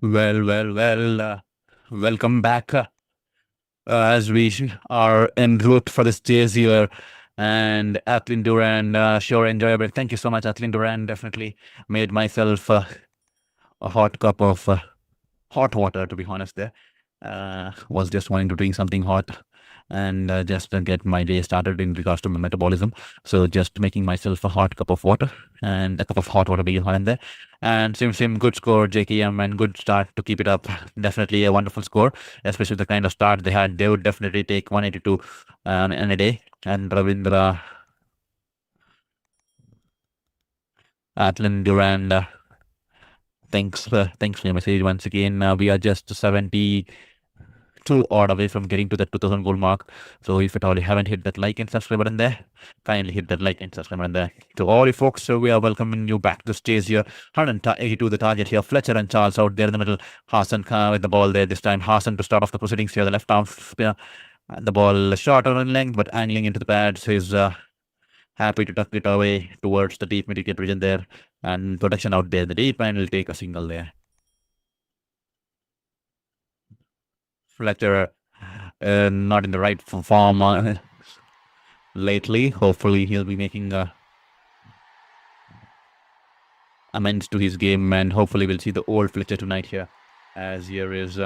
Well. Welcome back as we are en route for the stage here. And Athlin Duran, sure enjoyable. Thank you so much, Athlin Duran. Definitely made myself a hot cup of hot water, to be honest. There was just wanting to drink something hot and just get my day started in regards to my metabolism. So just making myself a hot cup of water and a cup of hot water being on there. And same good score, JKM, and good start to keep it up. Definitely a wonderful score, especially the kind of start they had. They would definitely take 182 in a day. And Ravindra, Atlan Durand, thanks for your message once again. We are just 72 odd away from getting to that 2000 goal mark. So if at all you haven't hit that like and subscribe button there, kindly hit that like and subscribe button there. To all you folks, so we are welcoming you back to the stage here. 182 the target here. Fletcher and Charles out there in the middle. Hassan with the ball there this time. Hassan to start off the proceedings here. The left arm spear. The ball shorter in length but angling into the pads. He's happy to tuck it away towards the deep mid-wicket region there. And protection out there. The deep and will take a single there. Fletcher not in the right form lately. Hopefully he'll be making amends to his game, and hopefully we'll see the old Fletcher tonight here. As here is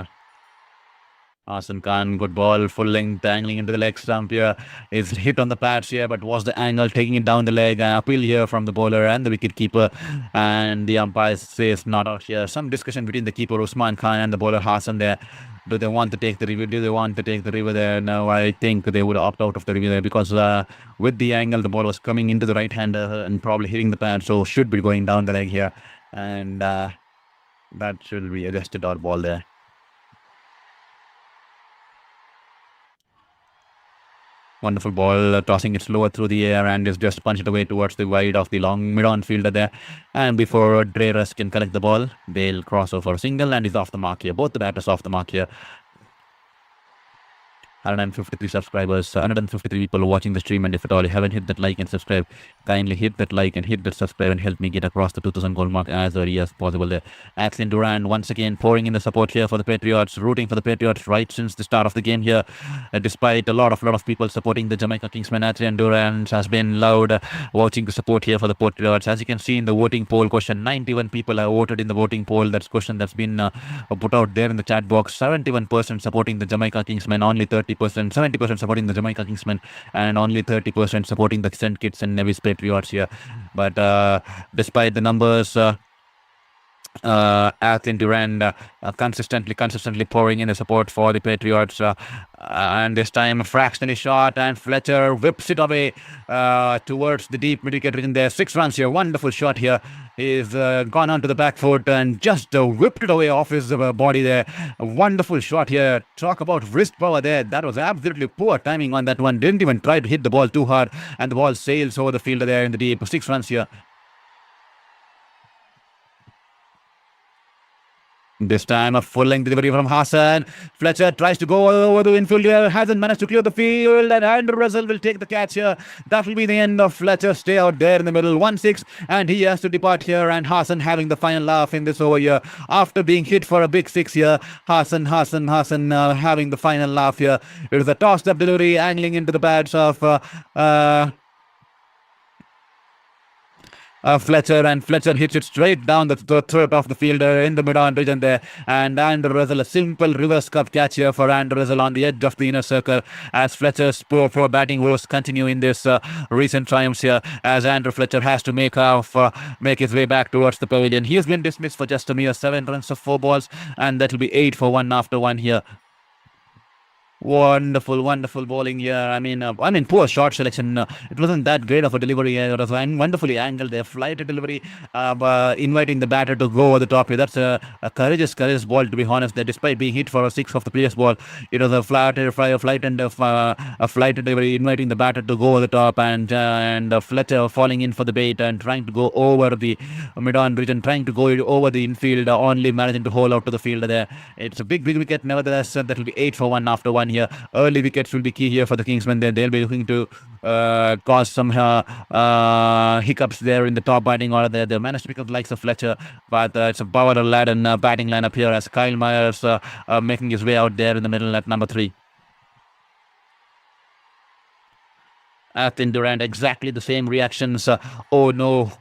Hassan Khan, good ball, full length, angling into the leg stump here. Is hit on the pads here, but was the angle taking it down the leg? Appeal here from the bowler and the wicket keeper, and the umpire says not out here. Some discussion between the keeper Usman Khan and the bowler Hassan there. Do they want to take the review? Do they want to take the review there? No, I think they would opt out of the review there because with the angle, the ball was coming into the right hander and probably hitting the pad, so should be going down the leg here, and that should be adjusted out ball there. Wonderful ball, tossing it slower through the air and is just punched away towards the wide of the long mid-on fielder there. And before Dre Russ can collect the ball, they'll cross over a single and is off the mark here. Both the batters off the mark here. 153 subscribers, 153 people watching the stream, and if at all you haven't hit that like and subscribe, kindly hit that like and hit that subscribe and help me get across the 2000 goal mark as early as possible there. Axel Duran once again pouring in the support here for the Patriots, rooting for the Patriots right since the start of the game here. Despite a lot of people supporting the Jamaica Kingsmen, Axel Duran has been loud watching the support here for the Patriots. As you can see in the voting poll question, 91 people have voted in the voting poll. That's question that's been put out there in the chat box. 71% supporting the Jamaica Kingsmen, only 70% supporting the Jamaica Kingsmen, and only 30% supporting the St. Kitts and Nevis Patriots here. But despite the numbers, Athlin Durand consistently pouring in the support for the Patriots, and this time fractionally shot, and Fletcher whips it away towards the deep mid-wicket region there. 6 runs here, wonderful shot here. He's gone onto the back foot and just whipped it away off his body there. A wonderful shot here. Talk about wrist power there. That was absolutely poor timing on that one. Didn't even try to hit the ball too hard, and the ball sails over the fielder there in the deep. 6 runs here. This time a full-length delivery from Hassan. Fletcher tries to go over the infield here, hasn't managed to clear the field, and Andrew Russell will take the catch here. That will be the end of Fletcher. Stay out there in the middle. 1-6, and he has to depart here, and Hassan having the final laugh in this over here. After being hit for a big 6 here, Hassan having the final laugh here. It was a tossed-up delivery, angling into the pads of Fletcher, and Fletcher hits it straight down the throat of the fielder in the mid-on region there, and Andrew Russell, a simple reverse cup catch here for Andrew Russell on the edge of the inner circle, as Fletcher's poor batting woes continue in this recent triumphs here, as Andrew Fletcher has to make his way back towards the pavilion. He has been dismissed for just a mere 7 runs of 4 balls, and that will be 8 for 1 after 1 here. Wonderful bowling here. I mean, poor shot selection. It wasn't that great of a delivery. It was wonderfully angled there. Flighted delivery, inviting the batter to go over the top here. That's a courageous ball, to be honest. There, despite being hit for a 6 of the previous ball, it was a flighted delivery, inviting the batter to go over the top, and Fletcher falling in for the bait and trying to go over the mid-on region, trying to go over the infield, only managing to hole out to the fielder there. It's a big wicket. Nevertheless, that will be 8 for 1 after 1 here. here. Early wickets will be key here for the Kingsmen. They'll be looking to cause some hiccups there in the top batting order. They managed to pick up the likes of Fletcher, but it's a power-laden batting lineup here as Kyle Myers making his way out there in the middle at number 3. Athin Durant, exactly the same reactions. Oh no,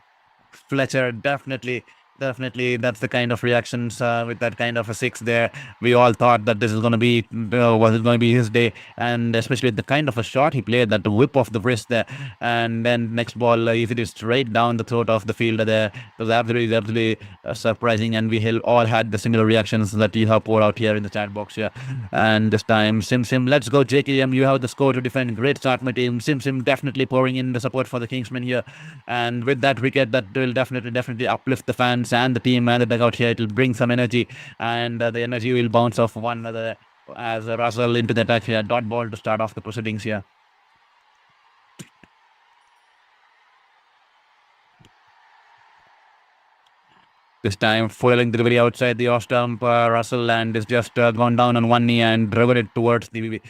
Fletcher, definitely, that's the kind of reactions with that kind of a 6 there. We all thought that this is going to be was going to be his day, and especially the kind of a shot he played, that whip off the wrist there, and then next ball he hit it straight down the throat of the fielder there. It was absolutely surprising, and we all had the similar reactions that you have poured out here in the chat box here. And this time, Sim, let's go JKM. You have the score to defend. Great start, my team. Sim definitely pouring in the support for the Kingsmen here, and with that wicket, that will definitely uplift the fans and the team and the dugout here. It will bring some energy, and the energy will bounce off one another as Russell into the attack here. Dot ball to start off the proceedings here. This time, foiling delivery outside the off stump, Russell, and is just gone down on one knee and driven it towards the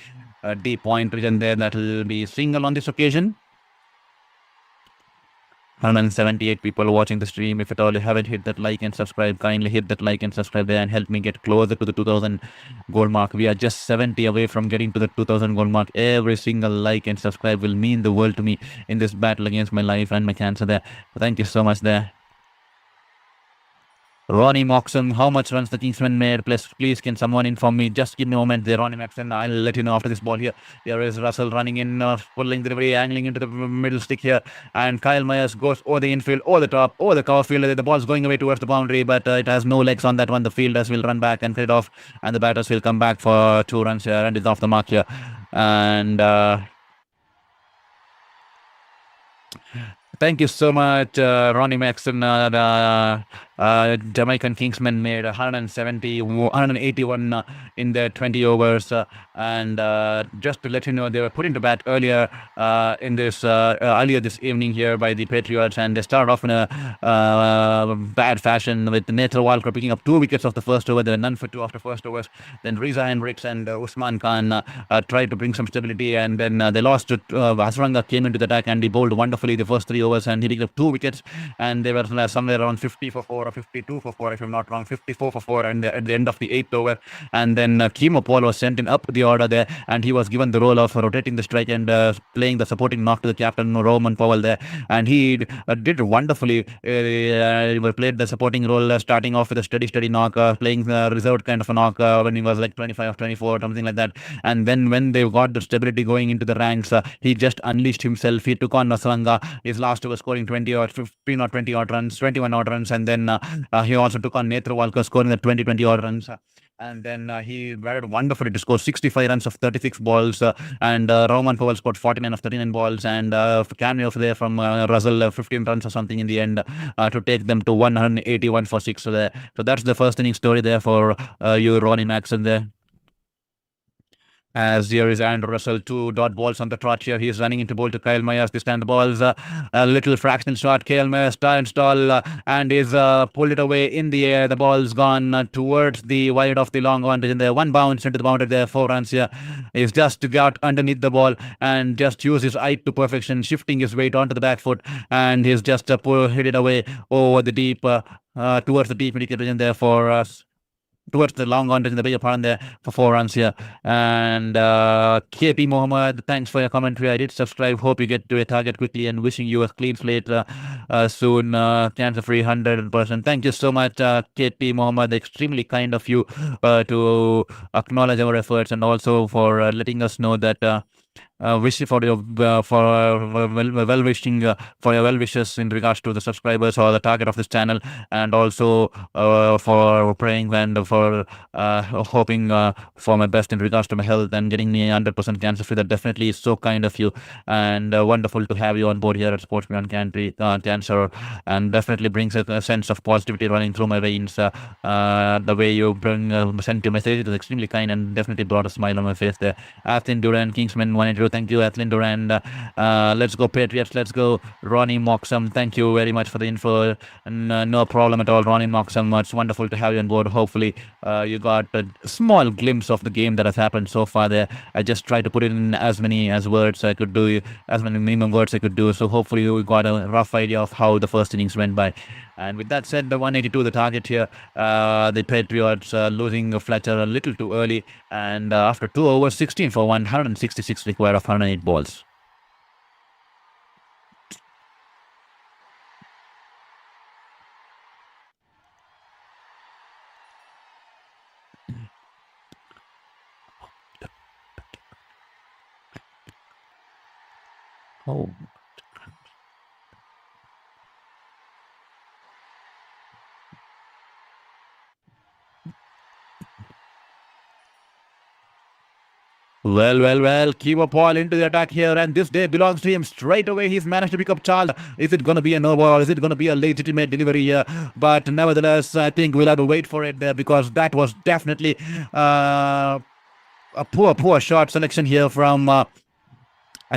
deep point region there. That will be single on this occasion. 178 people watching the stream. If at all you haven't hit that like and subscribe, kindly hit that like and subscribe there and help me get closer to the 2000 goal mark. We are just 70 away from getting to the 2000 goal mark. Every single like and subscribe will mean the world to me in this battle against my life and my cancer there. So thank you so much there. Ronnie Moxon, how much runs the Kingsmen made? Please, can someone inform me? Just give me a moment there, Ronnie Moxon. I'll let you know after this ball here. There is Russell running in, pulling delivery, angling into the middle stick here. And Kyle Myers goes over the infield, over the top, over the cover field. The ball's going away towards the boundary, but it has no legs on that one. The fielders will run back and clear it off. And the batters will come back for 2 runs here. And it's off the mark here. And thank you so much, Ronnie Maxon. Jamaican Kingsmen made 181 in their 20 overs. And just to let you know, they were put into bat earlier earlier this evening here by the Patriots, and they started off in a bad fashion with Nathan Walker picking up 2 wickets off the first over. They were none for 2 after first overs. Then Riza Hendricks and Usman Khan tried to bring some stability, and then they lost to Hasranga came into the attack, and he bowled wonderfully the first 3 overs, and he picked up 2 wickets, and they were somewhere around 50 for 4 or 52 for 4 if I'm not wrong, 54 for 4 and at the end of the 8th over. And then Kimo Paul was sent in up the order there, and he was given the role of rotating the strike and playing the supporting knock to the captain Roman Powell there, and he did wonderfully. He played the supporting role, starting off with a steady knock, playing the reserved kind of a knock when he was like 25 or 24 or something like that. And then when they got the stability going into the ranks, he just unleashed himself. He took on Nasranga. His last over scoring 20 or 15 or 20 odd runs, 21 odd runs, and then he also took on Netra Walker, scoring the 20 odd runs. And then he batted wonderfully to score 65 runs of 36 balls. And Roman Powell scored 49 of 39 balls. And cameo there from Russell, 15 runs or something in the end to take them to 181 for 6. So that's the first inning story there for you, Ronnie Maxon there. As here is Andrew Russell, 2 dot balls on the trot here. He's running into bowl to Kyle Myers. This time the ball's a little fractional shot. Kyle Myers turns stall and is pulled it away in the air. The ball's gone towards the wide of the long on in there. 1 bounce into the boundary there. 4 runs here. He's just got underneath the ball and just used his eye to perfection, shifting his weight onto the back foot, and he's just hit it away over the deep towards the deep wicket in there for us. Towards the long on in the bigger part there for 4 runs here. And KP Mohammed, thanks for your commentary. I did subscribe. Hope you get to a target quickly, and wishing you a clean slate soon. Cancer free 100%. Thank you so much, KP Mohammed. Extremely kind of you to acknowledge our efforts, and also for letting us know that wish for your well wishing for your well wishes in regards to the subscribers or the target of this channel, and also for praying and for hoping for my best in regards to my health and getting me 100% cancer free. That definitely is so kind of you, and wonderful to have you on board here at Sports Beyond Cancer, and definitely brings a sense of positivity running through my veins. The way you sent your message, it was extremely kind and definitely brought a smile on my face there. Athin Durant, Kingsman 182, Thank you, Athlin Duran. Let's go Patriots. Let's go Ronnie Moxham. Thank you very much for the info. And, no problem at all, Ronnie Moxham. It's wonderful to have you on board. Hopefully, you got a small glimpse of the game that has happened so far there. I just tried to put it in as many as words I could do, as many minimum words I could do. So hopefully you got a rough idea of how the first innings went by. And with that said, the 182, the target here, the Patriots losing Fletcher a little too early. And after 2 overs, 16 for 166 required of 108 balls. Oh. Well. Kiva Paul into the attack here, and this day belongs to him. Straight away, he's managed to pick up Charles. Is it going to be a no ball? Is it going to be a legitimate delivery here? But nevertheless, I think we'll have to wait for it there, because that was definitely a poor shot selection here from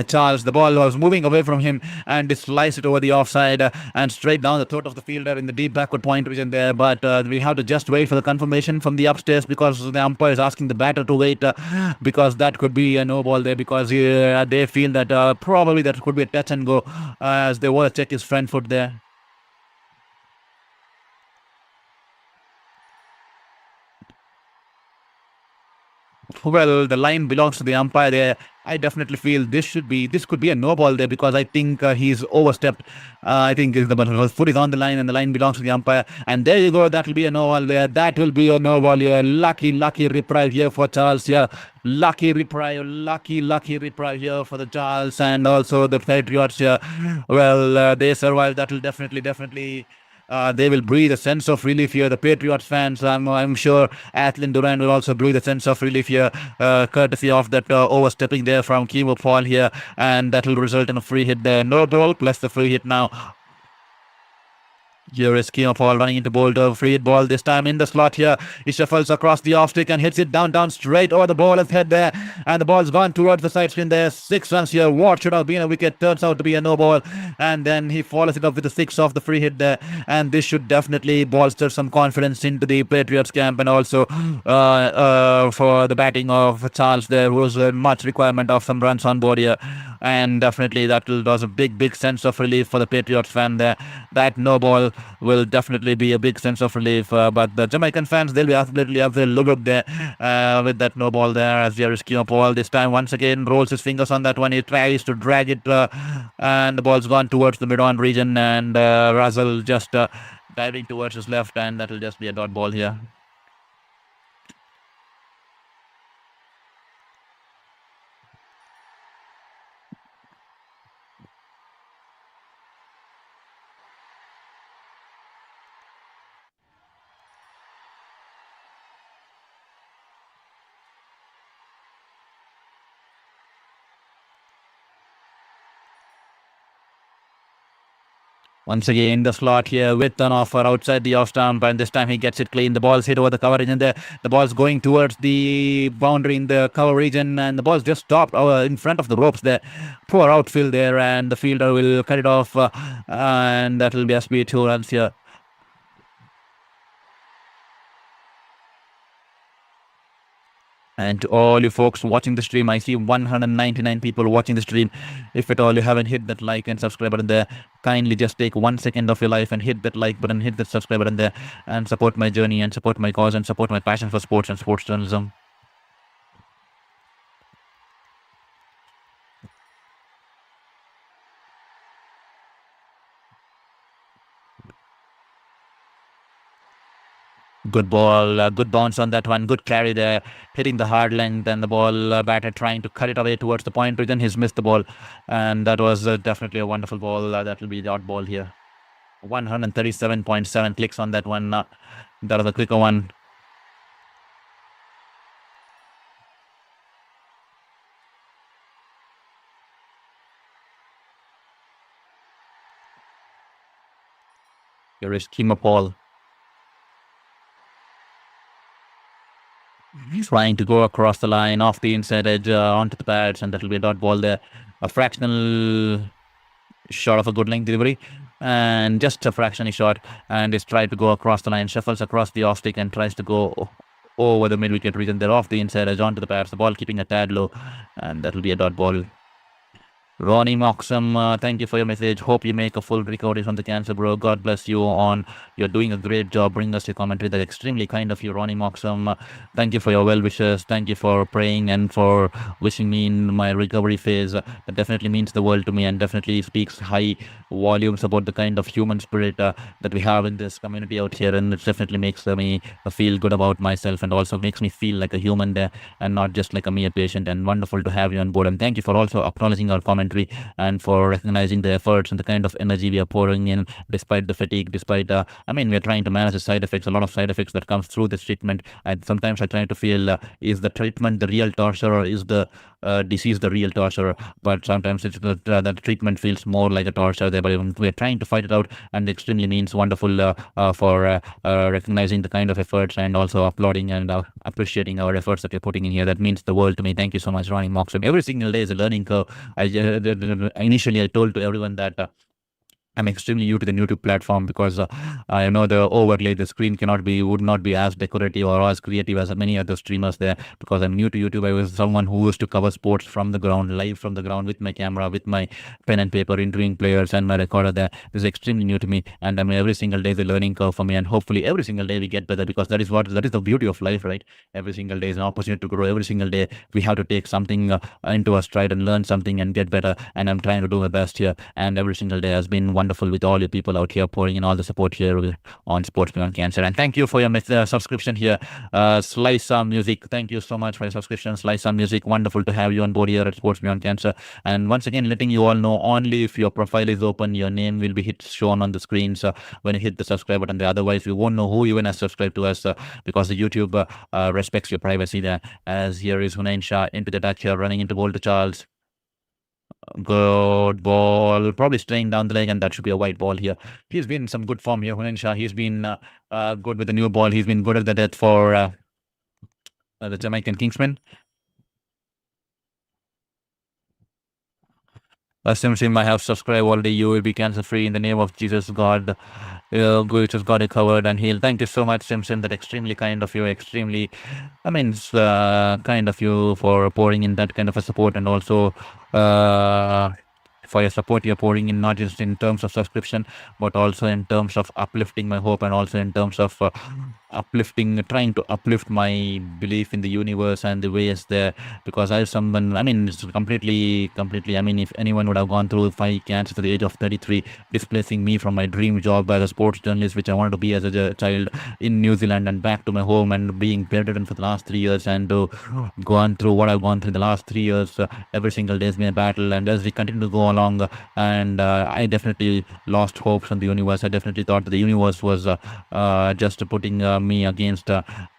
Charles. The ball was moving away from him, and he sliced it over the offside and straight down the throat of the fielder in the deep backward point region there. But we have to just wait for the confirmation from the upstairs, because the umpire is asking the batter to wait, because that could be a no ball there, because they feel that probably that could be a touch and go, as they want to check his front foot there. Well, the line belongs to the umpire there. I definitely feel this could be a no ball there, because I think he's overstepped. I think the foot is on the line, and the line belongs to the umpire. And there you go. That will be a no ball there. That will be a no ball here. Lucky reprieve here for Charles here. Lucky reprieve here for the Charles, and also the Patriots here. Well, they survived. That will definitely. They will breathe a sense of relief here. The Patriots fans, I'm sure Athlin Duran will also breathe a sense of relief here, courtesy of that overstepping there from Kiva Paul here, and that will result in a free hit there. No ball plus the free hit now. Here is Kiva Paul running into boulder. Free hit ball this time in the slot here. He shuffles across the off stick and hits it down straight over the bowler's head there. And the ball's gone towards the side spin there. 6 runs here. What should have been a wicket turns out to be a no ball. And then he follows it up with a 6 off the free hit there. And this should definitely bolster some confidence into the Patriots camp, and also for the batting of Charles there was much requirement of some runs on board here. And definitely that was a big sense of relief for the Patriots fan there. That no ball will definitely be a big sense of relief. But the Jamaican fans, they'll be absolutely look up there with that no ball there, as there is Kiva Paul this time once again rolls his fingers on that one. He tries to drag it, and the ball's gone towards the mid-on region, and Russell just diving towards his left, and that'll just be a dot ball here. Once again, the slot here with an offer outside the off stump, and this time he gets it clean. The ball's hit over the cover region there. The ball's going towards the boundary in the cover region, and the ball's just stopped in front of the ropes there. Poor outfield there, and the fielder will cut it off, and that will be SB 2 runs here. And to all you folks watching the stream, I see 199 people watching the stream. If at all you haven't hit that like and subscribe button there, kindly just take 1 second of your life and hit that like button, hit that subscribe button there, and support my journey, and support my cause, and support my passion for sports and sports journalism. Good ball, good bounce on that one, good carry there, hitting the hard length, and the ball batter trying to cut it away towards the point region. He's missed the ball, and that was definitely a wonderful ball. That will be the odd ball here. 137.7 clicks on that one. That was a quicker one. Here is Kiva Paul. He's trying to go across the line, off the inside edge, onto the pads, and that will be a dot ball there. A fractional shot of a good length delivery, and just a fractionally shot, and he's tried to go across the line, shuffles across the off stick, and tries to go over the mid wicket region. They're off the inside edge onto the pads, the ball keeping a tad low, and that will be a dot ball. Ronnie Moxham, thank you for your message. Hope you make a full recovery from the cancer, bro. God bless you on. You're doing a great job. Bring us your commentary. That's extremely kind of you, Ronnie Moxham. Thank you for your well wishes. Thank you for praying and for wishing me in my recovery phase. That definitely means the world to me and definitely speaks high volumes about the kind of human spirit that we have in this community out here. And it definitely makes me feel good about myself and also makes me feel like a human there and not just like a mere patient. And wonderful to have you on board. And thank you for also acknowledging our commentary and for recognizing the efforts and the kind of energy we are pouring in despite the fatigue, despite, we're trying to manage the side effects, a lot of side effects that comes through this treatment. And sometimes I try to feel, is the treatment the real torture or is the disease the real torture? But sometimes it's the treatment feels more like a torture there, but we're trying to fight it out, and it extremely means wonderful for recognizing the kind of efforts and also applauding and appreciating our efforts that you're putting in here. That means the world to me. Thank you so much, Ronnie Moxham. Every single day is a learning curve. Initially I told to everyone that I'm extremely new to the YouTube platform because I know the overlay, the screen would not be as decorative or as creative as many other streamers there. Because I'm new to YouTube, I was someone who used to cover sports from the ground, live from the ground with my camera, with my pen and paper, interviewing players and my recorder there. This is extremely new to me, and every single day is a learning curve for me, and hopefully every single day we get better because that is the beauty of life, right? Every single day is an opportunity to grow. Every single day we have to take something into our stride and learn something and get better. And I'm trying to do my best here, and every single day has been wonderful with all your people out here pouring in all the support here on Sports Beyond Cancer. And thank you for your subscription here, Slice Music. Thank you so much for your subscription, Slice Music. Wonderful to have you on board here at Sports Beyond Cancer. And once again, letting you all know, only if your profile is open, your name will be shown on the screens when you hit the subscribe button. Otherwise, we won't know who even has subscribed to us because the YouTube respects your privacy there. As here is Hunain Shah into the touch here, running into Boulder Charles. Good ball, probably staying down the leg, and that should be a white ball here. He's been in some good form here, Hunain Shah. He's been good with the new ball. He's been good at the death for the Jamaican Kingsmen. Sim, I have subscribed already. You will be cancer free in the name of Jesus God. Which has got it covered and healed. Thank you so much, Simpson. That extremely kind of you. Extremely, kind of you for pouring in that kind of a support, and also for your support you're pouring in, not just in terms of subscription, but also in terms of uplifting my hope, and also in terms of trying to uplift my belief in the universe and the ways there. Because as someone, it's completely, if anyone would have gone through 5 cancers at the age of 33, displacing me from my dream job as a sports journalist, which I wanted to be as a child in New Zealand, and back to my home and being bedridden for the last 3 years, and gone through what I've gone through the last 3 years, every single day has been a battle. And as we continue to go along, and I definitely lost hopes on the universe. I definitely thought that the universe was just putting me against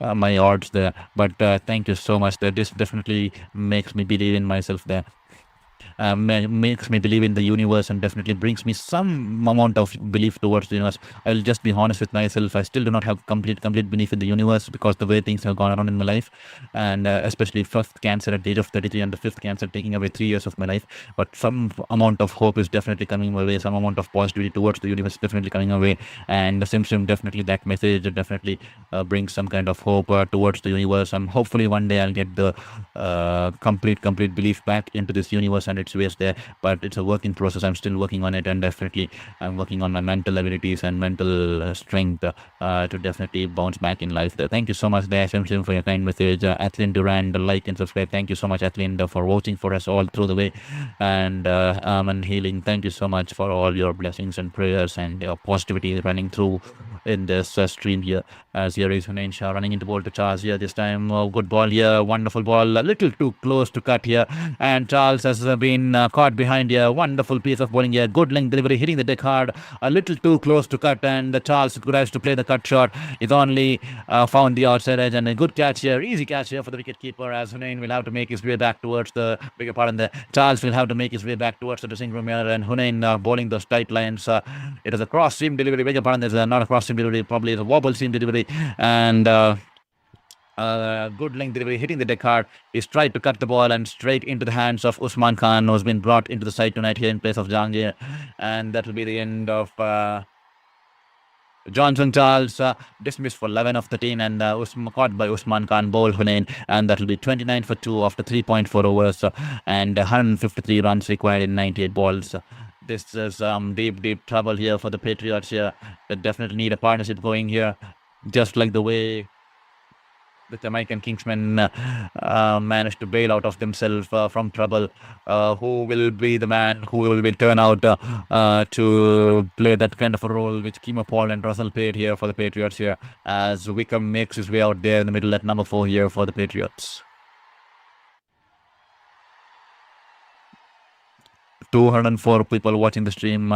my odds there. But thank you so much. That this definitely makes me believe in myself there. Makes me believe in the universe, and definitely brings me some amount of belief towards the universe. I will just be honest with myself. I still do not have complete belief in the universe because the way things have gone around in my life, and especially first cancer at the age of 33 and the 5th cancer taking away 3 years of my life. But some amount of hope is definitely coming my way. Some amount of positivity towards the universe is definitely coming my way. And the Simpson, definitely that message definitely brings some kind of hope towards the universe. And hopefully one day I'll get the complete belief back into this universe and its ways there. But it's a work in process. I'm still working on it, and definitely I'm working on my mental abilities and mental strength to definitely bounce back in life there. Thank you so much there, Simpson, for your kind message. Athlin Durand, like and subscribe. Thank you so much, Athlin, for watching for us all through the way. And Healing, thank you so much for all your blessings and prayers and your positivity running through in this stream here. As here is Hunain Shah running into ball to Charles here this time. Good ball here, wonderful ball, a little too close to cut here, and Charles has been caught behind here. Wonderful piece of bowling here, good length delivery, hitting the deck hard, a little too close to cut, and Charles tries to play the cut shot. He's only found the outside edge, and a good catch here, easy catch here for the wicket keeper, as Hunain will have to make his way back towards the bigger part, and Charles will have to make his way back towards the dressing room here, and Hunain bowling those tight lines. It is a cross seam delivery, bigger part, there's not a cross seam delivery, probably it's a wobble seam delivery, and Good length delivery, hitting the deck hard. He's tried to cut the ball and straight into the hands of Usman Khan, who's been brought into the side tonight here in place of Jangir. And that will be the end of Johnson Charles, dismissed for 11 of 13, and caught by Usman Khan, Bowl Hunain, and that will be 29 for 2 after 3.4 overs and 153 runs required in 98 balls. This is deep trouble here for the Patriots here. They definitely need a partnership going here, just like the way the Jamaican Kingsmen managed to bail out of themselves from trouble. Who will be the man who will be turn out to play that kind of a role which Kimo Paul and Russell played here for the Patriots here, as Wickham makes his way out there in the middle at number 4 here for the Patriots. 204 people watching the stream.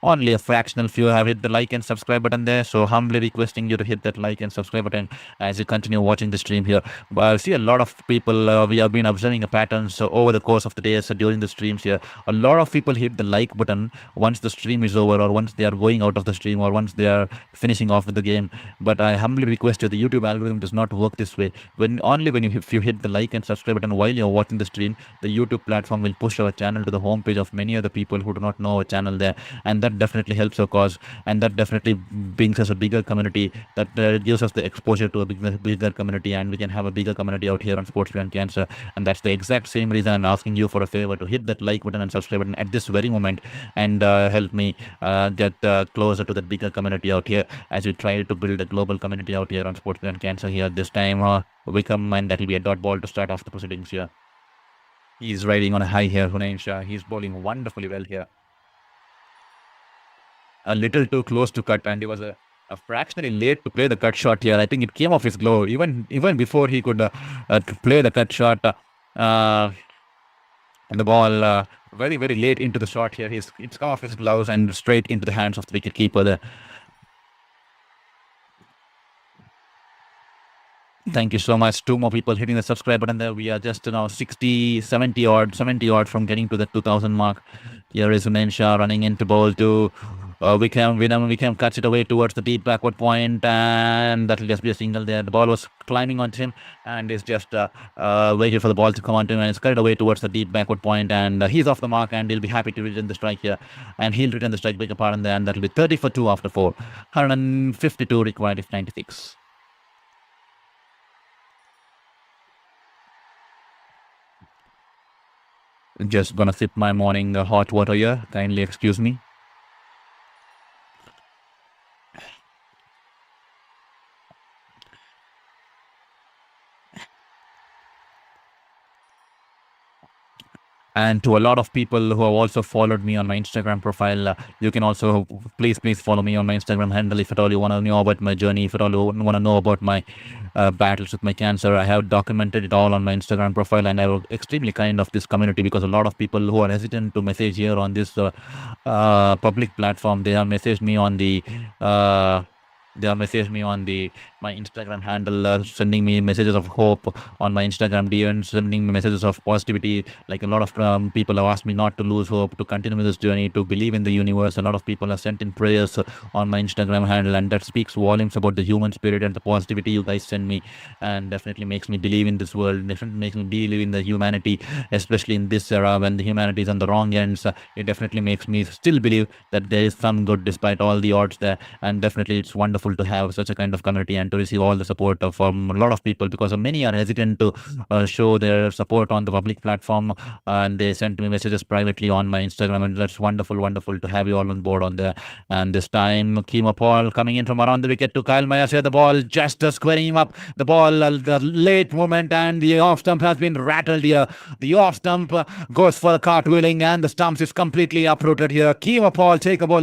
Only a fractional few have hit the like and subscribe button there. So humbly requesting you to hit that like and subscribe button as you continue watching the stream here. But I see a lot of people. We have been observing a pattern. So over the course of the day, so during the streams here, a lot of people hit the like button once the stream is over, or once they are going out of the stream, or once they are finishing off with the game. But I humbly request you, the YouTube algorithm does not work this way. If you hit the like and subscribe button while you're watching the stream, the YouTube platform will push our channel to the homepage of many other people who do not know our channel there, and that definitely helps our cause, and that definitely brings us a bigger community, that gives us the exposure to a bigger community, and we can have a bigger community out here on Sports Beyond Cancer. And that's the exact same reason I'm asking you for a favor to hit that like button and subscribe button at this very moment, and help me get closer to that bigger community out here as we try to build a global community out here on Sports Beyond Cancer here. This time Wickham, and that will be a dot ball to start off the proceedings here. He's riding on a high here, Hunain Shah. He's bowling wonderfully well here. A little too close to cut, and he was a fractionally late to play the cut shot here. I think it came off his glove even before he could play the cut shot. And the ball very late into the shot here. It's come off his gloves and straight into the hands of the wicket keeper there. Thank you so much. 2 more people hitting the subscribe button there. We are just now 70 odd from getting to the 2000 mark. Here is Hunain Shah running into bowl to Wickham cuts it away towards the deep backward point, and that will just be a single there. The ball was climbing onto him, and is just waited for the ball to come onto him, and it's carried away towards the deep backward point, and he's off the mark, and he'll be happy to return the strike here, and he'll return the strike, beg your pardon there, and that will be 30 for 2 after 4. 152 required if 96. Just gonna sip my morning hot water here. Kindly excuse me. And to a lot of people who have also followed me on my Instagram profile, you can also please follow me on my Instagram handle if at all you want to know about my journey, if at all you want to know about my battles with my cancer. I have documented it all on my Instagram profile, and I was extremely kind of this community, because a lot of people who are hesitant to message here on this public platform, they have messaged me on the my Instagram handle, sending me messages of hope on my Instagram DMs, sending me messages of positivity. Like a lot of people have asked me not to lose hope, to continue with this journey, to believe in the universe. A lot of people have sent in prayers on my Instagram handle, and that speaks volumes about the human spirit and the positivity you guys send me, and definitely makes me believe in this world, definitely makes me believe in the humanity, especially in this era when the humanity is on the wrong ends. It definitely makes me still believe that there is some good despite all the odds there, and definitely it's wonderful to have such a kind of community and to receive all the support from a lot of people, because many are hesitant to show their support on the public platform, and they send me messages privately on my Instagram, and that's wonderful to have you all on board on there. And this time Kimo Paul coming in from around the wicket to Kyle Myers here. The ball just squaring him up. The ball, the late movement, and the off stump has been rattled here. The off stump goes for the cartwheeling, and the stumps is completely uprooted here. Kimo Paul take a ball,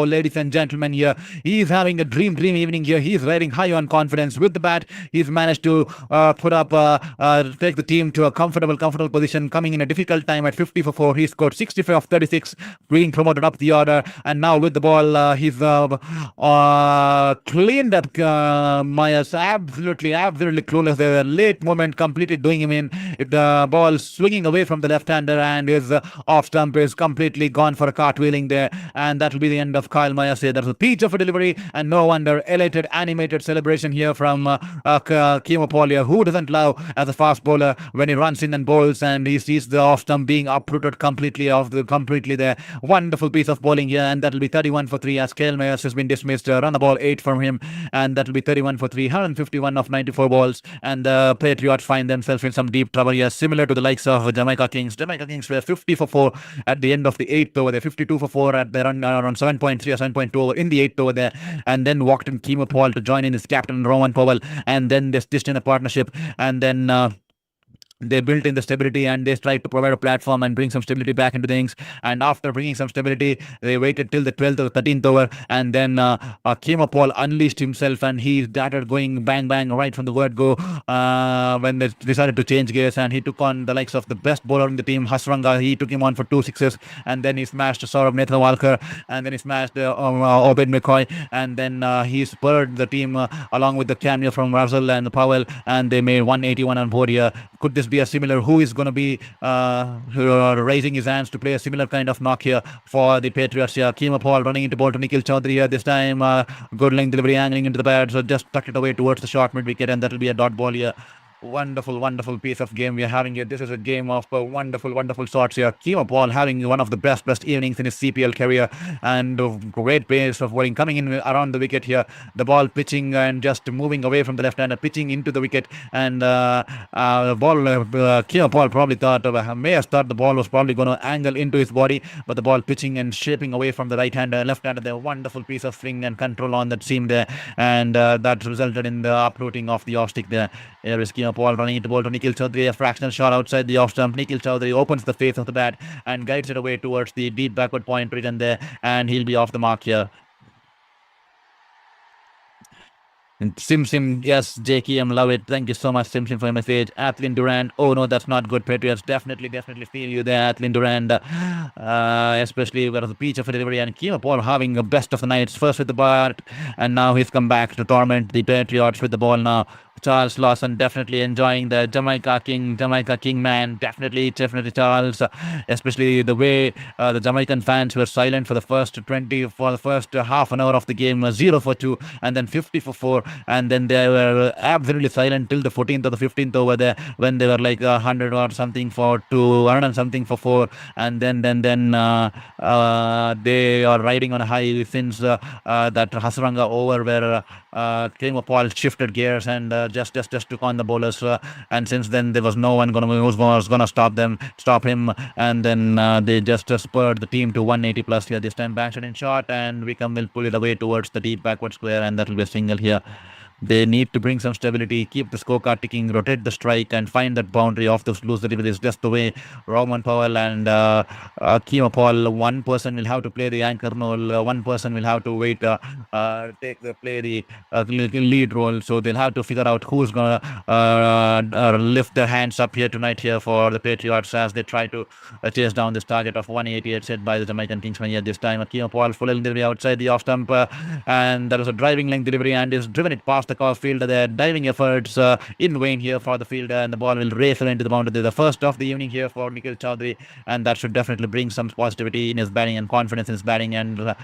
ladies and gentlemen. Here he's having a dream evening here. He's riding high on confidence with the bat. He's managed to take the team to a comfortable position, coming in a difficult time at 50 for 4. He scored 65 of 36, being promoted up the order, and now with the ball he's cleaned up Myers. Absolutely clueless there. Late moment completely doing him in. The ball swinging away from the left-hander, and his off stump is completely gone for a cartwheeling there, and that will be the end of Kyle Myers here. That was a peach of a delivery, and no wonder, elated, animated celebration here from Kimo Pollia, who doesn't love as a fast bowler when he runs in and bowls, and he sees the off stump being uprooted completely there. Wonderful piece of bowling here, and that will be 31 for 3 as Kyle Myers has been dismissed. Run the ball 8 from him, and that will be 31 for 3, 151 of 94 balls, and the Patriots find themselves in some deep trouble here, similar to the likes of Jamaica Kings. Jamaica Kings were 50 for 4 at the end of the 8th over there, 52 for 4 at their around 7.3 or 7.2 over in the 8th over there, and then walked in Kimo Paul to join in his captain Roman Powell, and then this dished in a partnership, and then they built in the stability, and they tried to provide a platform and bring some stability back into things. And after bringing some stability, they waited till the 12th or 13th over, and then Kimo Paul unleashed himself, and he started going bang bang right from the word go when they decided to change gears, and he took on the likes of the best bowler in the team, Hasranga. He took him on for 2 sixes, and then he smashed Saurabh Netravalkar, and then he smashed Obed McCoy, and then he spurred the team along with the cameo from Russell and Powell, and they made 181 on board here. Could this be a similar? Who is going to be raising his hands to play a similar kind of knock here for the Patriots here? Kimo Paul running into ball to Nikhil Chaudhary here this time. Good length delivery, angling into the pad, so just tucked it away towards the short mid wicket, and that will be a dot ball here. Wonderful piece of game we are having here. This is a game of wonderful shots here. Kimo Paul having one of the best innings in his CPL career, and great pace of bowling coming in around the wicket here. The ball pitching and just moving away from the left-hander, pitching into the wicket, and the ball. Kimo Paul probably thought, may have thought the ball was probably going to angle into his body, but the ball pitching and shaping away from the right-hander, left-hander. There, wonderful piece of swing and control on that seam there, and that resulted in the uprooting of the off-stick there. Here is Kimo Paul running into ball to Nikhil Chaudhary, a fractional shot outside the off stump. Nikhil Chaudhary opens the face of the bat and guides it away towards the deep backward point written there, and he'll be off the mark here. And Sim, yes, JKM, love it. Thank you so much, Sim, for your message. Athlin Durand, oh no, that's not good. Patriots definitely feel you there, Athlin Durand. Especially where the peach of a delivery, and Kimo Paul having the best of the nights, first with the bat, and now he's come back to torment the Patriots with the ball now. Charles Lawson definitely enjoying the Jamaica King man. Definitely Charles. Especially the way the Jamaican fans were silent for the first half an hour of the game, 0 for 2, and then 50 for 4, and then they were absolutely silent till the 14th or the 15th over there, when they were like 100 or something for 2, 100 and something for 4, and then they are riding on a high since that Hasranga over where Kimo Paul shifted gears and just took on the bowlers, and since then there was no one who was gonna stop him, and then they just spurred the team to 180 plus here. This time back in shot, and Wickham will pull it away towards the deep backward square, and that will be a single here. They need to bring some stability, keep the scorecard ticking, rotate the strike, and find that boundary off those loose deliveries. Just the way Roman Powell and Kimo Paul, one person will have to play the anchor role, one person will have to wait, play the lead role. So they'll have to figure out who's gonna lift their hands up here tonight here for the Patriots as they try to chase down this target of 188 set by the Jamaican Kingsmen here this time. Kimo Paul full delivery outside the off stump, and there was a driving length delivery, and is driven it past the off fielder there. Diving efforts in vain here for the fielder, and the ball will race into the boundary. The first of the evening here for Nikhil Chaudhary, and that should definitely bring some positivity in his batting and confidence in his batting, and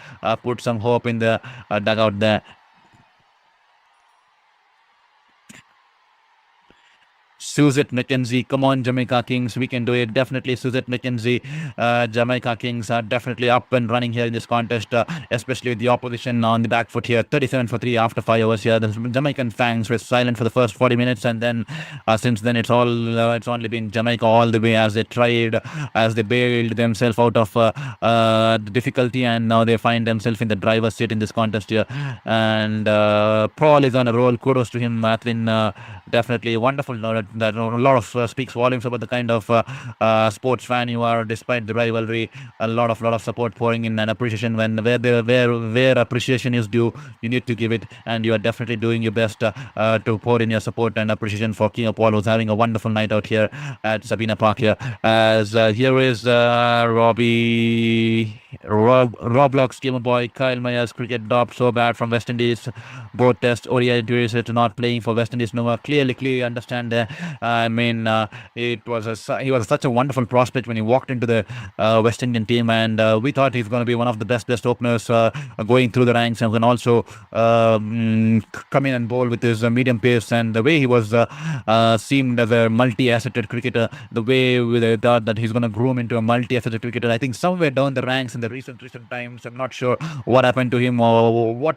put some hope in the dugout there. Suzette McKenzie, come on Jamaica Kings, we can do it. Definitely Suzette McKenzie. Jamaica Kings are definitely up and running here in this contest, especially with the opposition on the back foot here. 37 for 3 after 5 overs here. The Jamaican Fangs were silent for the first 40 minutes, and then since then it's only been Jamaica all the way as they bailed themselves out of the difficulty, and now they find themselves in the driver's seat in this contest here. And Paul is on a roll. Kudos to him, Matlin. Definitely wonderful. That a lot of speaks volumes about the kind of sports fan you are, despite the rivalry. A lot of support pouring in, and appreciation where appreciation is due, you need to give it, and you are definitely doing your best to pour in your support and appreciation for Kimo Paul, who's having a wonderful night out here at Sabina Park here. As here is Roblox Gamer Boy. Kyle Myers cricket dropped so bad from West Indies, both test ODI to not playing for West Indies. No, clearly understand I mean, he was such a wonderful prospect when he walked into the West Indian team, and we thought he's going to be one of the best openers going through the ranks, and can also come in and bowl with his medium pace, and the way he was seemed as a multi-asseted cricketer, the way they thought that he's going to groom into a multi-asseted cricketer. I think somewhere down the ranks in the recent times, I'm not sure what happened to him or what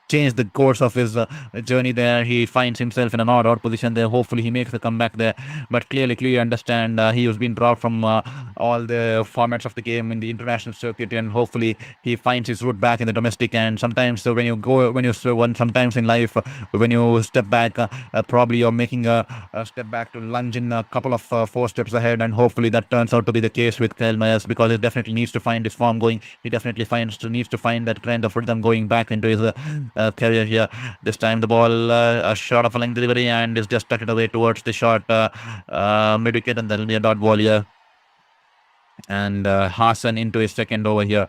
changed the course of his journey there. He finds himself in an odd position there. Hopefully he makes the comeback there, but clearly understand he has been dropped from all the formats of the game in the international circuit, and hopefully he finds his route back in the domestic. And sometimes sometimes in life, when you step back, probably you're making a step back to lunge in a couple of 4 steps ahead, and hopefully that turns out to be the case with Kyle Myers, because he definitely needs to find his form going. He definitely needs to find that kind of rhythm going back into his career here. This time the ball, a short of a length delivery, and is just tucked away towards the short mid wicket, and that'll be a dot ball here. And Hassan into his second over here.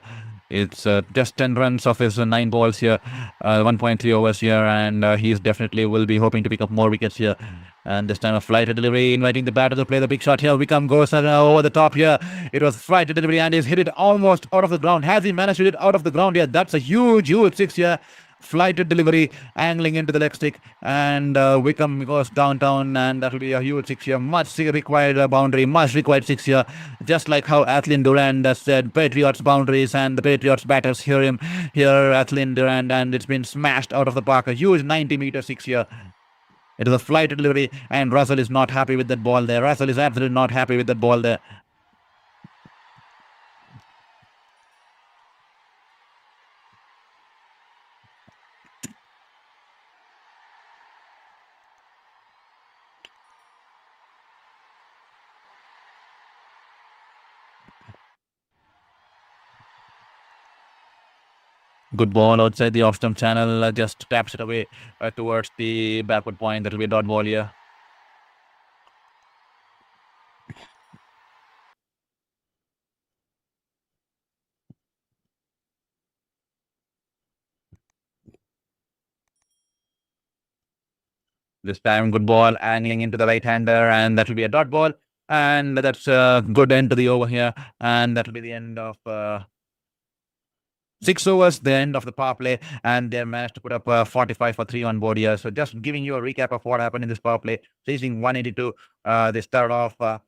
It's just 10 runs off his 9 balls here, 1.3 overs here, and he's definitely will be hoping to pick up more wickets here. And this time a flight delivery, inviting the batter to play the big shot here. Wickham goes over the top here. It was flight delivery, and he's hit it almost out of the ground. Has he managed to hit it out of the ground? Yeah, that's a huge six here. Flighted delivery, angling into the leg stick, and Wickham goes downtown, and that will be a huge 6 here. Much required boundary, much required 6 here. Just like how Athlin Durand said, Patriots boundaries, and the Patriots batters hear him here, Athlin Durand, and it's been smashed out of the park. A huge 90-meter 6 here. It is a flight delivery, and Russell is not happy with that ball there. Russell is absolutely not happy with that ball there. Good ball outside the off-stump channel, just taps it away towards the backward point. That will be a dot ball here. This time, good ball angling into the right-hander, and that will be a dot ball. And that's a good end to the over here. And that will be the end of 6 overs, the end of the power play, and they managed to put up 45 for 3 on board here. So just giving you a recap of what happened in this power play. Chasing 182, they started off not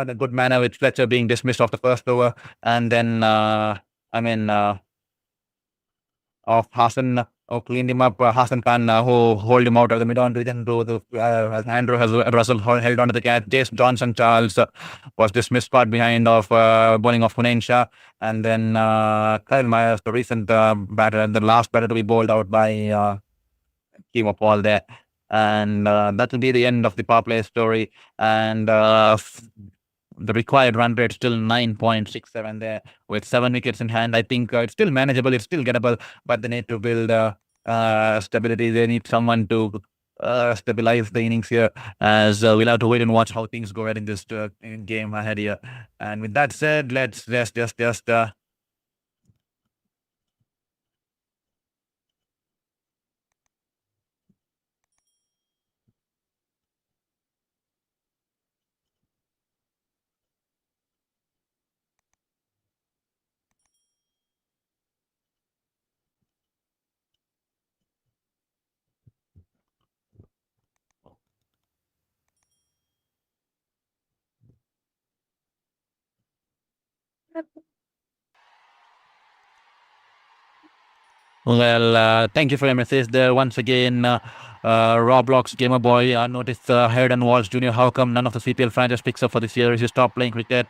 in a good manner, with Fletcher being dismissed off the first over, and then of Hassan, who cleaned him up. Hassan Khan, who hold him out of the mid-on region. Andrew Russell held on to the catch. Jace Johnson Charles was dismissed spot behind of bowling of Hunain Shah. And then Kyle Myers, the recent batter, the last batter to be bowled out by Kimo Paul there. And that will be the end of the power play story. And the required run rate still 9.67 there, with 7 wickets in hand. I think it's still manageable, it's still gettable, but they need to build stability. They need someone to stabilize the innings here, as we'll have to wait and watch how things go ahead in this game ahead here. And with that said, let's just Well, thank you for your message there once again. Roblox Gamer Boy, I noticed Head and Walls Jr. How come none of the CPL franchise picks up for this year? Is he stopped playing cricket?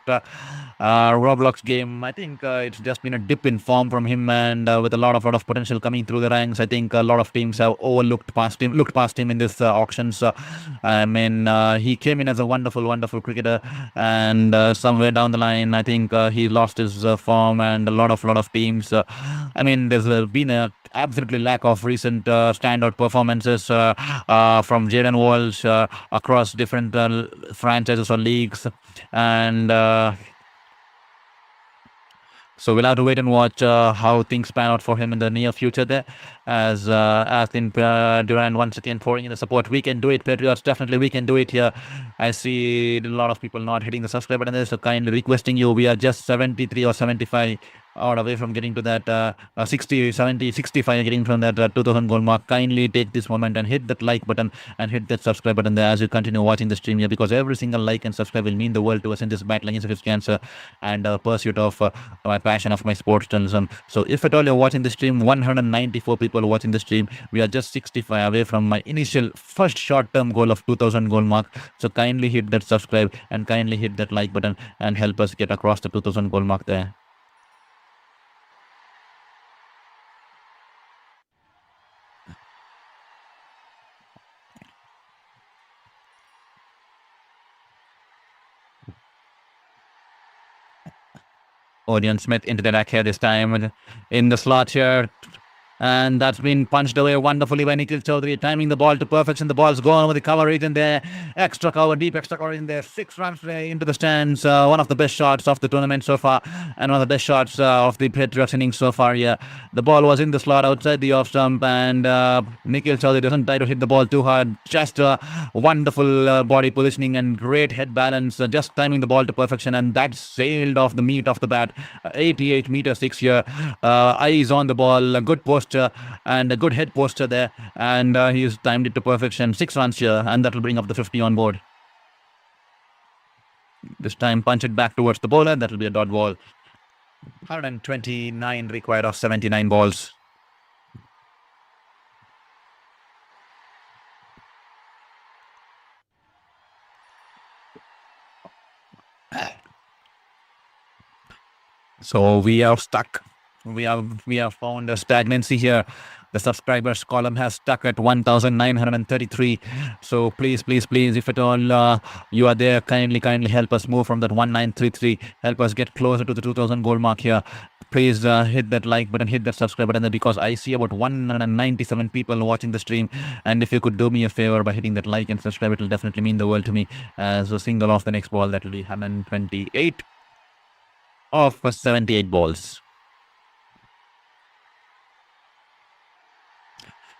Roblox game, I think it's just been a dip in form from him, and with a lot of potential coming through the ranks. I think a lot of teams have looked past him in this auctions. He came in as a wonderful cricketer, and somewhere down the line, I think he lost his form, and a lot of teams. There's been a absolutely lack of recent standout performances from Jaden Walsh across different franchises or leagues, and So we'll have to wait and watch how things pan out for him in the near future there. As in Duran once again pouring in the support. We can do it, Patriots. Definitely we can do it here. I see a lot of people not hitting the subscribe button there, so kindly requesting you. We are just 73 or 75 out away from getting to that 60, 70, 65, getting from that 2000 goal mark. Kindly take this moment and hit that like button and hit that subscribe button there as you continue watching the stream here, because every single like and subscribe will mean the world to us in this battle against cancer and pursuit of my passion of my sports journalism. So if at all you're watching the stream, 194 people watching the stream, we are just 65 away from my initial first short-term goal of 2000 goal mark. So kindly hit that subscribe and kindly hit that like button and help us get across the 2000 goal mark there. Orion Smith into the deck here this time in the slot here. And that's been punched away wonderfully by Nikhil Chaudhary, timing the ball to perfection. The ball's gone over the cover region there. Extra cover, deep extra cover in there. 6 runs into the stands. One of the best shots of the tournament so far, and one of the best shots of the Patriots innings so far here. The ball was in the slot outside the off stump, and Nikhil Chaudhary doesn't try to hit the ball too hard. Just wonderful body positioning and great head balance. Just timing the ball to perfection, and that sailed off the meat of the bat. 88 meter 6 here. Eyes on the ball, a good posture and a good head posture there, and he's timed it to perfection. 6 runs here, and that will bring up the 50 on board. This time punch it back towards the bowler. That will be a dot ball. 129 required of 79 balls. So we are stuck. We have found a stagnancy here. The subscribers column has stuck at 1,933. So please, if at all you are there, kindly help us move from that 1933. Help us get closer to the 2,000 goal mark here. Please hit that like button, hit that subscribe button, because I see about 197 people watching the stream. And if you could do me a favor by hitting that like and subscribe, it will definitely mean the world to me. So single off the next ball, that will be 128 of 78 balls.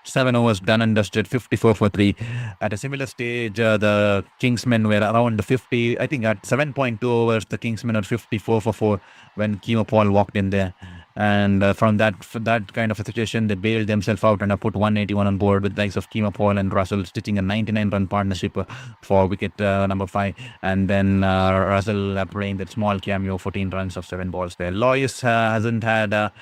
7 overs done and dusted, 54 for 3. At a similar stage, the Kingsmen were around 50. I think at 7.2 overs, the Kingsmen are 54 for 4 when Kimo Paul walked in there. And from that kind of a situation, they bailed themselves out and put 181 on board with the likes of Kimo Paul and Russell stitching a 99-run partnership for wicket number 5. And then Russell playing that small cameo, 14 runs of 7 balls there. Lois hasn't had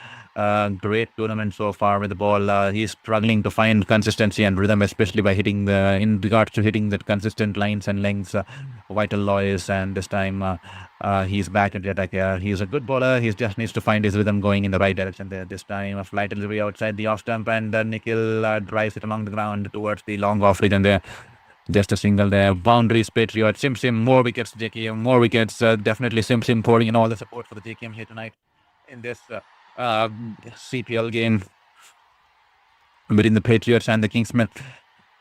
great tournament so far with the ball. He's struggling to find consistency and rhythm, especially by hitting in regards to hitting the consistent lines and lengths. Vital Lois, and this time he's back at the attack here. He's a good bowler. He just needs to find his rhythm going in the right direction there. This time a flight delivery outside the off stump, and Nikhil drives it along the ground towards the long off region there. Just a single there. Boundaries, Patriots. Sim, more wickets, JKM. More wickets. Definitely Sim pouring in all the support for the JKM here tonight in this CPL game between the Patriots and the Kingsmen.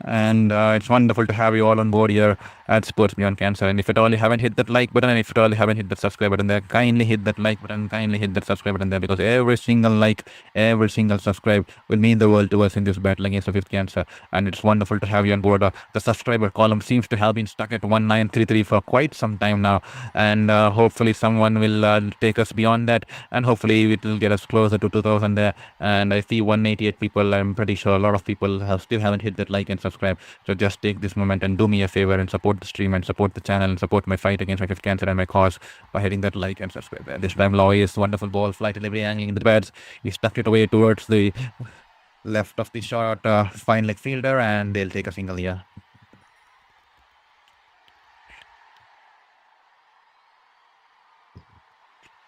And it's wonderful to have you all on board here at Sports Beyond Cancer. And if at all you haven't hit that like button, and if at all you haven't hit that subscribe button there, kindly hit that like button, kindly hit that subscribe button there, because every single like, every single subscribe will mean the world to us in this battle against the 5th cancer. And it's wonderful to have you on board. The subscriber column seems to have been stuck at 1933 for quite some time now, and hopefully someone will take us beyond that, and hopefully it will get us closer to 2000 there. And I see 188 people. I'm pretty sure a lot of people still haven't hit that like and subscribe. So just take this moment and do me a favor and support the stream and support the channel and support my fight against my 5th cancer and my cause by hitting that like and subscribe there. This time Lois, wonderful ball, flight delivery angling in the pads. He stuck it away towards the left of the short fine leg fielder, and they'll take a single here.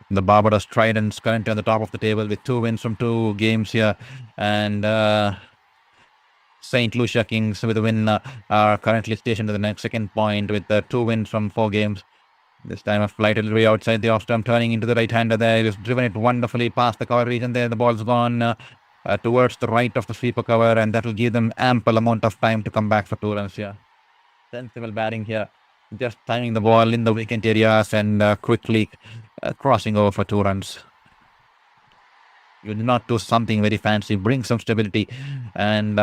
The Barbados Tridents currently on the top of the table with 2 wins from 2 games here, and St. Lucia Kings with a win are currently stationed at the next second point with 2 wins from 4 games. This time a flight delivery outside the off stump, turning into the right-hander there. He's driven it wonderfully past the cover region there. The ball's gone towards the right of the sweeper cover, and that will give them ample amount of time to come back for 2 runs here. Sensible batting here. Just timing the ball in the vacant areas and quickly crossing over for 2 runs. You do not do something very fancy. Bring some stability and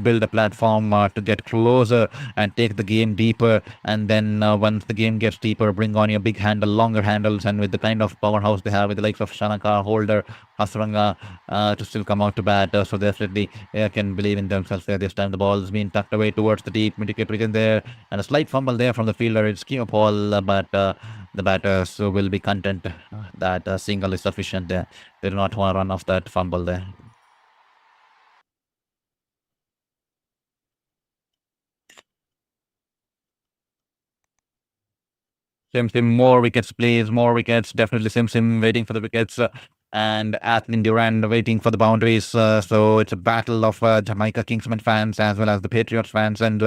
build a platform to get closer and take the game deeper. And then once the game gets deeper, bring on your big handle, longer handles, and with the kind of powerhouse they have with the likes of Shanaka, Holder, Hasranga to still come out to bat. So definitely can believe in themselves there. This time the ball is being tucked away towards the deep mid-wicket region there, and a slight fumble there from the fielder. It's Kimo Paul, but the batters will be content that a single is sufficient there. They do not want to run off that fumble there. Sim more wickets, please. More wickets. Definitely Sim waiting for the wickets. And Athlin Durand waiting for the boundaries. So it's a battle of Jamaica Kingsmen fans as well as the Patriots fans. And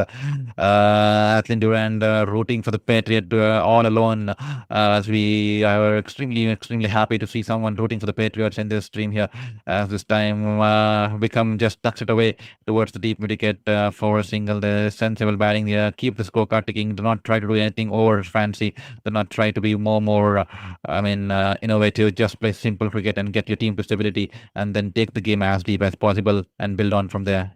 Athlin Durand rooting for the Patriot all alone. As we are extremely happy to see someone rooting for the Patriots in this stream here. As this time Wickham just tucks it away towards the deep mid-wicket for a single. The sensible batting here. Keep the scorecard ticking. Do not try to do anything over fancy. Do not try to be more innovative. Just play simple cricket and get your team to stability, and then take the game as deep as possible and build on from there.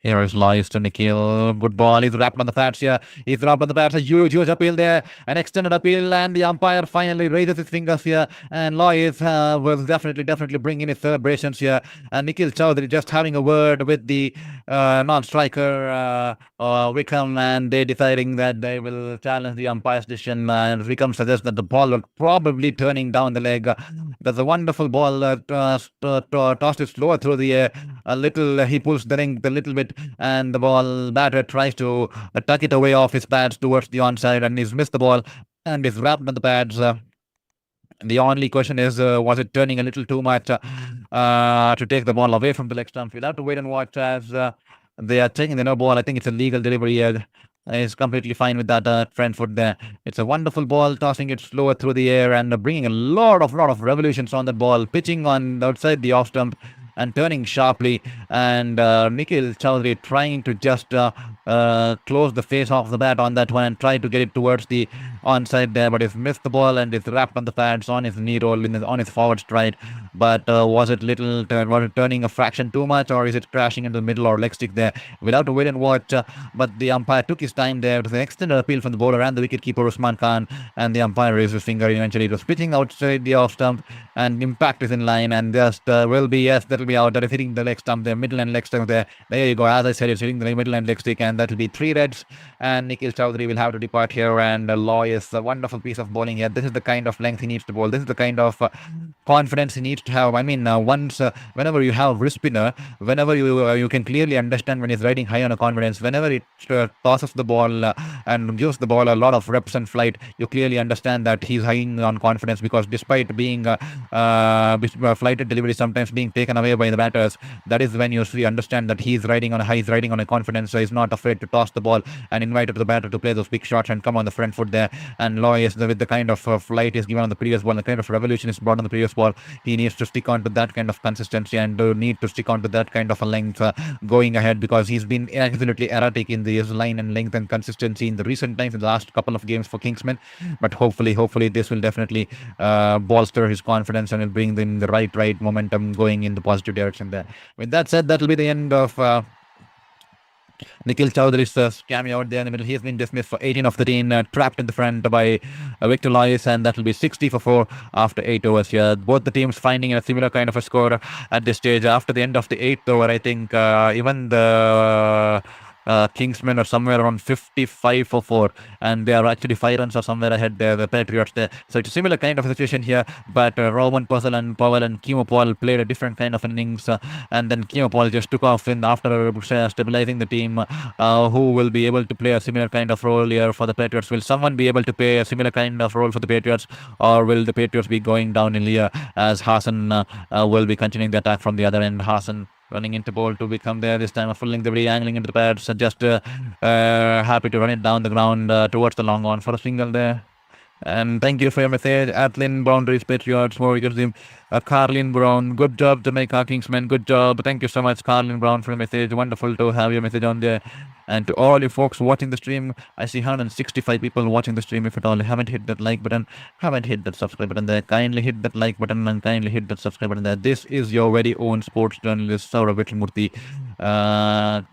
Here is Lois to Nikhil. Good ball. He's wrapped on the pads here. He's wrapped on the pads. A huge appeal there. An extended appeal. And the umpire finally raises his fingers here. And Lois will definitely bring in his celebrations here. And Nikhil Chowdhury just having a word with the non-striker Wickham. And they deciding that they will challenge the umpire's decision. And Wickham suggests that the ball will probably turning down the leg. That's a wonderful ball. Tossed it slower through the air. A little, he pulls the length a little bit, and the ball batter tries to tuck it away off his pads towards the onside, and he's missed the ball and is wrapped on the pads. The only question is, was it turning a little too much to take the ball away from the leg stump? We'll have to wait and watch as they are taking the no ball. I think it's a legal delivery here. Is completely fine with that front foot there. It's a wonderful ball, tossing it slower through the air and bringing a lot of revolutions on that ball, pitching on outside the off stump and turning sharply. And Nikhil Chowdhury trying to just close the face off the bat on that one and try to get it towards the onside there, but he's missed the ball and is wrapped on the pads on his knee roll on his forward stride. But was it turning a fraction too much, or is it crashing into the middle or leg stick there? We'll have to wait and watch. But the umpire took his time there. It was an extended appeal from the bowler and the wicketkeeper Usman Khan, and the umpire raised his finger. Eventually, it was pitching outside the off stump, and impact is in line, and just will be, yes, that'll be out. That is hitting the leg stump there, middle and leg stump there. There you go. As I said, it's hitting the middle and leg stick, and that will be 3 reds. And Nikhil Chowdhury will have to depart here. And Loy is a wonderful piece of bowling here. This is the kind of length he needs to bowl. This is the kind of confidence he needs to have. I mean, whenever you have wrist spinner, whenever you can clearly understand when he's riding high on a confidence. Whenever it tosses the ball and gives the ball a lot of reps and flight, you clearly understand that he's high on confidence, because despite being flighted delivery sometimes being taken away by the batters, that is when you understand that he's riding on a confidence. So he's not afraid to toss the ball and invite the batter to play those big shots and come on the front foot there. And Loy is with the kind of flight he's given on the previous ball, the kind of revolution is brought on the previous ball, he needs to stick on to that kind of consistency and need to stick on to that kind of a length going ahead, because he's been absolutely erratic in his line and length and consistency in the recent times, in the last couple of games for Kingsmen. But hopefully this will definitely bolster his confidence and will bring in the right momentum going in the positive direction there. With that said, that will be the end of Nikhil Chowdhury's cameo out there in the middle. He has been dismissed for 18 of the 13, trapped in the front by Victor Lois, and that will be 60 for 4 after 8 overs here. Both the teams finding a similar kind of a score at this stage. After the end of the 8th over, I think even the Kingsmen are somewhere around 55 for 4, and they are actually 5 runs or somewhere ahead there, the Patriots there. So it's a similar kind of a situation here, but Rowan Purcell and Powell and Kimo Paul played a different kind of innings, and then Kimo Paul just took off in after stabilizing the team. Who will be able to play a similar kind of role here for the Patriots? Will someone be able to play a similar kind of role for the Patriots, or will the Patriots be going down in here as Hassan will be continuing the attack from the other end? Hassan running into ball to become there this time, a full length delivery, angling into the pads, just happy to run it down the ground towards the long on for a single there. And thank you for your message. Atlin Boundaries Patriots, Warriors Team. Carlin Brown, good job, Jamaica Kingsmen, good job. Thank you so much, Carlin Brown, for your message. Wonderful to have your message on there. And to all you folks watching the stream, I see 165 people watching the stream. If at all you haven't hit that like button, haven't hit that subscribe button there, kindly hit that like button and kindly hit that subscribe button there. This is your very own sports journalist, Saurav Vitramurthy,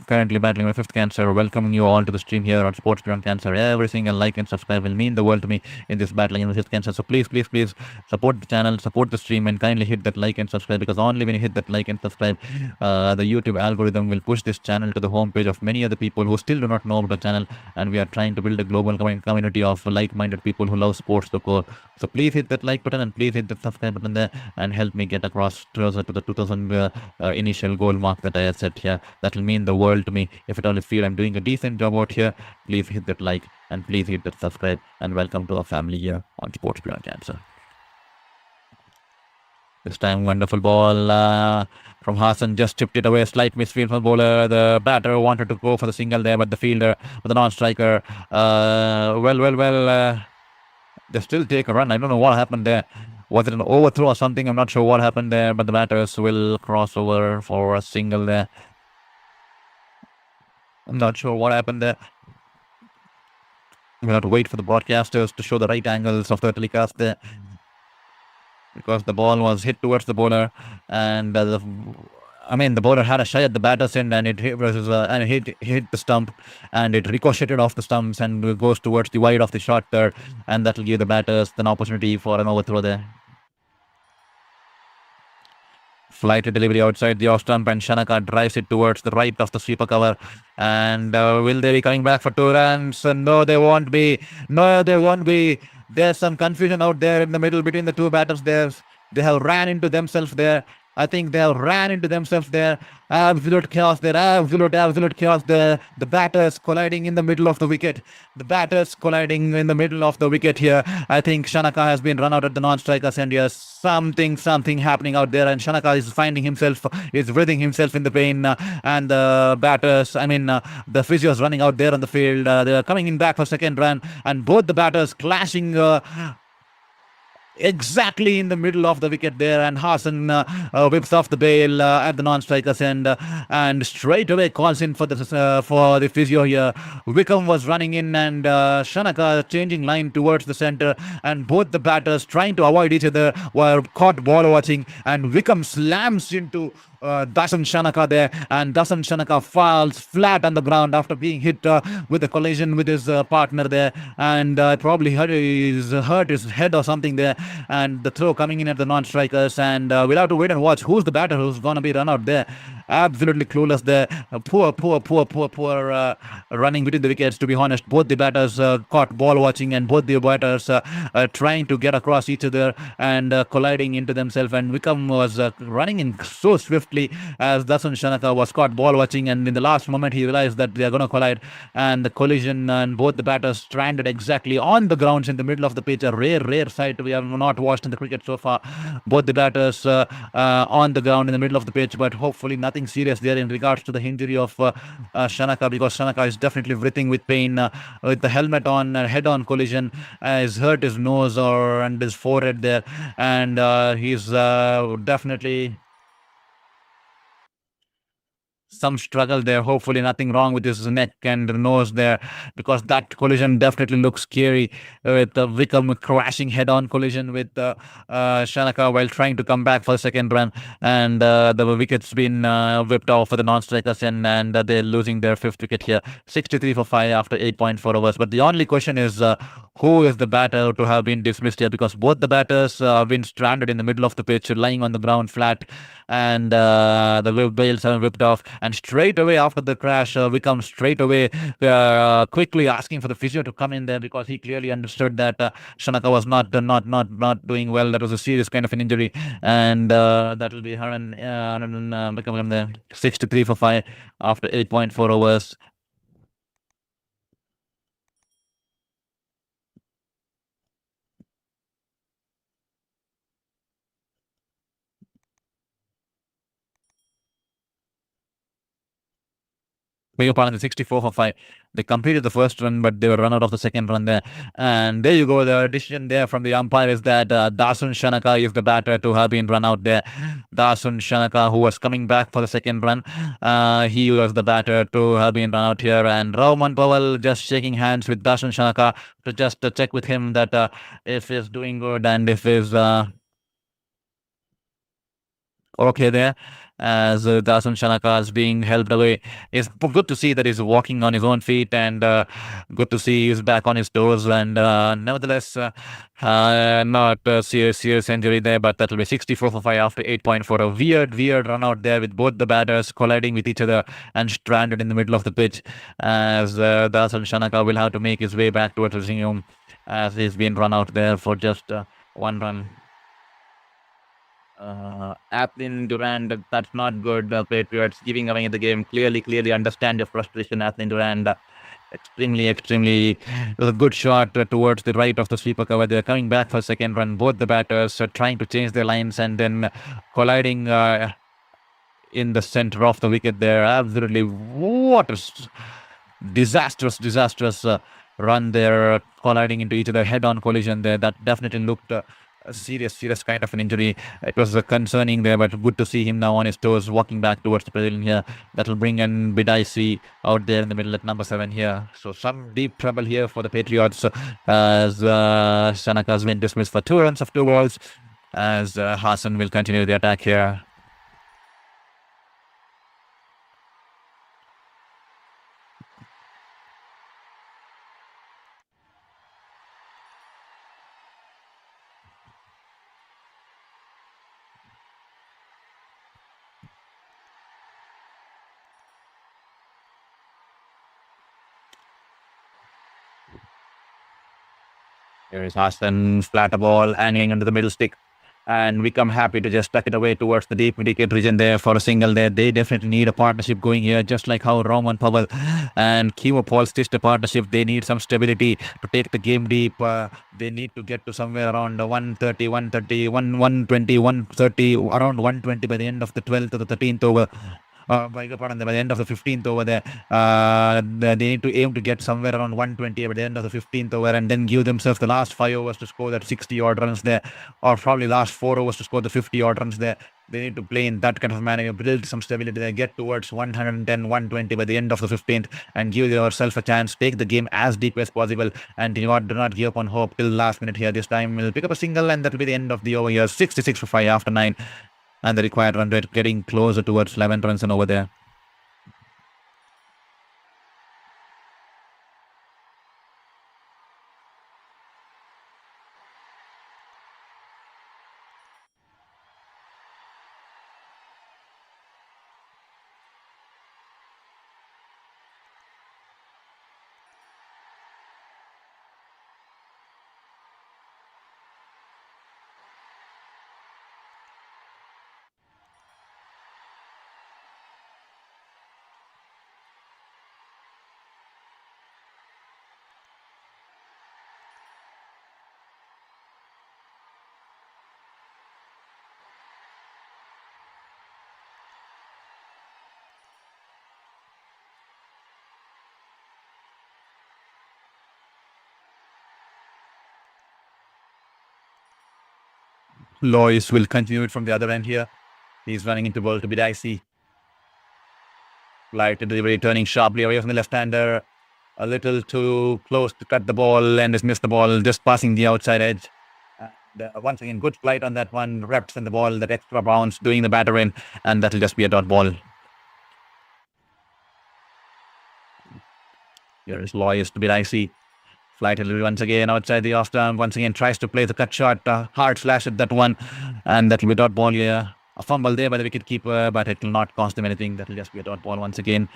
currently battling my fifth cancer. Welcoming you all to the stream here on Sports Beyond Cancer. Every single like and subscribe will mean the world to me in this battling in fifth cancer. So please, please, please support the channel, support the stream, and kindly hit that like and subscribe, because only when you hit that like and subscribe, the YouTube algorithm will push this channel to the homepage of many other people who still do not know about the channel. And we are trying to build a global community of like-minded people who love sports to core. So please hit that like button and please hit the subscribe button there and help me get across closer to the 2000 initial goal mark that I had set here. That will mean the world to me. If at all you feel I'm doing a decent job out here, please hit that like and please hit that subscribe, and welcome to our family here on Sports Beyond Cancer. This time, wonderful ball from Hassan, just tipped it away. Slight misfield from the bowler. The batter wanted to go for the single there, but the fielder, the non-striker, they still take a run. I don't know what happened there. Was it an overthrow or something? I'm not sure what happened there, but the batters will cross over for a single there. I'm not sure what happened there. We'll have to wait for the broadcasters to show the right angles of the telecast there, because the ball was hit towards the bowler, and the bowler had a shy at the batter's end, and it hit the stump, and it ricocheted off the stumps and goes towards the wide of the short third, and that will give the batters an opportunity for an overthrow there. Flighted delivery outside the off stump, and Shanaka drives it towards the right of the sweeper cover. And will they be coming back for 2 runs? No, they won't be. No, they won't be. There's some confusion out there in the middle between the two batters. They have ran into themselves there. I think they have ran into themselves there. Absolute chaos there. Absolute chaos there. The batters colliding in the middle of the wicket. The batters colliding in the middle of the wicket here. I think Shanaka has been run out at the non-strikers end here. Something happening out there, and Shanaka is finding himself, is breathing himself in the pain, and the batters, the physios running out there on the field. They're coming in back for second run, and both the batters clashing exactly in the middle of the wicket there, and Hassan whips off the bail at the non-strikers end, and straight away calls in for the physio here. Wickham was running in, and Shanaka changing line towards the center, and both the batters trying to avoid each other were caught ball watching, and Wickham slams into Dasan Shanaka there, and Dasan Shanaka falls flat on the ground after being hit with a collision with his partner there, and probably hurt his head or something there, and the throw coming in at the non-strikers, and we'll have to wait and watch who's the batter who's going to be run out there. Absolutely clueless there. Poor running between the wickets, to be honest. Both the batters caught ball watching, and both the batters trying to get across each other and colliding into themselves, and Wickham was running in so swiftly as Dasan Shanaka was caught ball watching, and in the last moment he realized that they are going to collide, and the collision, and both the batters stranded exactly on the grounds in the middle of the pitch. A rare sight we have not watched in the cricket so far. Both the batters on the ground in the middle of the pitch, but hopefully nothing serious there in regards to the injury of Shanaka, because Shanaka is definitely writhing with pain with the helmet on, head-on collision. He's hurt his nose and his forehead there, and he's definitely some struggle there. Hopefully nothing wrong with his neck and nose there, because that collision definitely looks scary, with Wickham crashing head-on collision with Shanaka while trying to come back for the second run, and the wicket's been whipped off for the non-strikers, and they're losing their fifth wicket here, 63 for 5 after 8.4 overs. But the only question is who is the batter to have been dismissed here, because both the batters have been stranded in the middle of the pitch, lying on the ground flat, and the bails have been whipped off. And straight away after the crash, Wickham straight away quickly asking for the physio to come in there, because he clearly understood that Shanaka was not doing well. That was a serious kind of an injury, and that will be Wickham there, 63 for 5 after 8.4 overs. beg your pardon, 64 for 5. They completed the first run, but they were run out of the second run there. And there you go. The decision there from the umpire is that Dasun Shanaka is the batter to have been run out there. Dasun Shanaka, who was coming back for the second run, he was the batter to have been run out here. And Rahman Powell just shaking hands with Dasun Shanaka to just check with him that if he's doing good and if he's okay there, as Dasun Shanaka is being helped away. It's good to see that he's walking on his own feet, and good to see he's back on his toes. And nevertheless, not a serious injury there, but that'll be 64 for 5 after 8.4. A weird run out there with both the batters colliding with each other and stranded in the middle of the pitch, as Dasun Shanaka will have to make his way back towards the dressing room, as he's been run out there for just one run. Athlin Durand, that's not good. Patriots giving away the game. Clearly understand your frustration, Athlin Durand. Extremely, it was a good shot towards the right of the sweeper cover. They're coming back for second run. Both the batters are trying to change their lines and then colliding in the center of the wicket there. Absolutely, what a disastrous run there, colliding into each other, head-on collision there. That definitely looked a serious kind of an injury. It was concerning there, but good to see him now on his toes, walking back towards the pavilion here. That'll bring in Bidaisi out there in the middle at number 7 here. So some deep trouble here for the Patriots, as Shanaka has been dismissed for 2 runs of 2 balls, as Hassan will continue the attack here. Here is Hassan, flatter ball hanging under the middle stick. And we come happy to just tuck it away towards the deep mid-wicket region there for a single there. They definitely need a partnership going here, just like how Rahman Powell and Kimo Paul stitched a partnership. They need some stability to take the game deep. They need to get to somewhere around 130, 120, 130, around 120 by the end of the 12th or the 13th over. By the end of the 15th over there, they need to aim to get somewhere around 120 by the end of the 15th over, and then give themselves the last 5 overs to score that 60 odd runs there, or probably last 4 overs to score the 50 odd runs there. They need to play in that kind of manner, build some stability there, get towards 110, 120 by the end of the 15th, and give yourself a chance. Take the game as deep as possible, and do not give up on hope till last minute here. This time we'll pick up a single, and that will be the end of the over here. 66 for 5 after 9. And the required run rate getting closer towards 11 runs and over there. Lois will continue it from the other end here. He's running into ball to be dicey. Light delivery, turning sharply away from the left-hander. A little too close to cut the ball and has missed the ball, just passing the outside edge. And once again, good flight on that one. Reps in the ball, that extra bounce, doing the batter in, and that'll just be a dot ball. Here is Lois to be dicey. Flight delivery once again outside the off stump. Once again tries to play the cut shot. Hard slash at that one. And that will be dot ball here. A fumble there by the wicket keeper, but it will not cost him anything. That will just be a dot ball once again.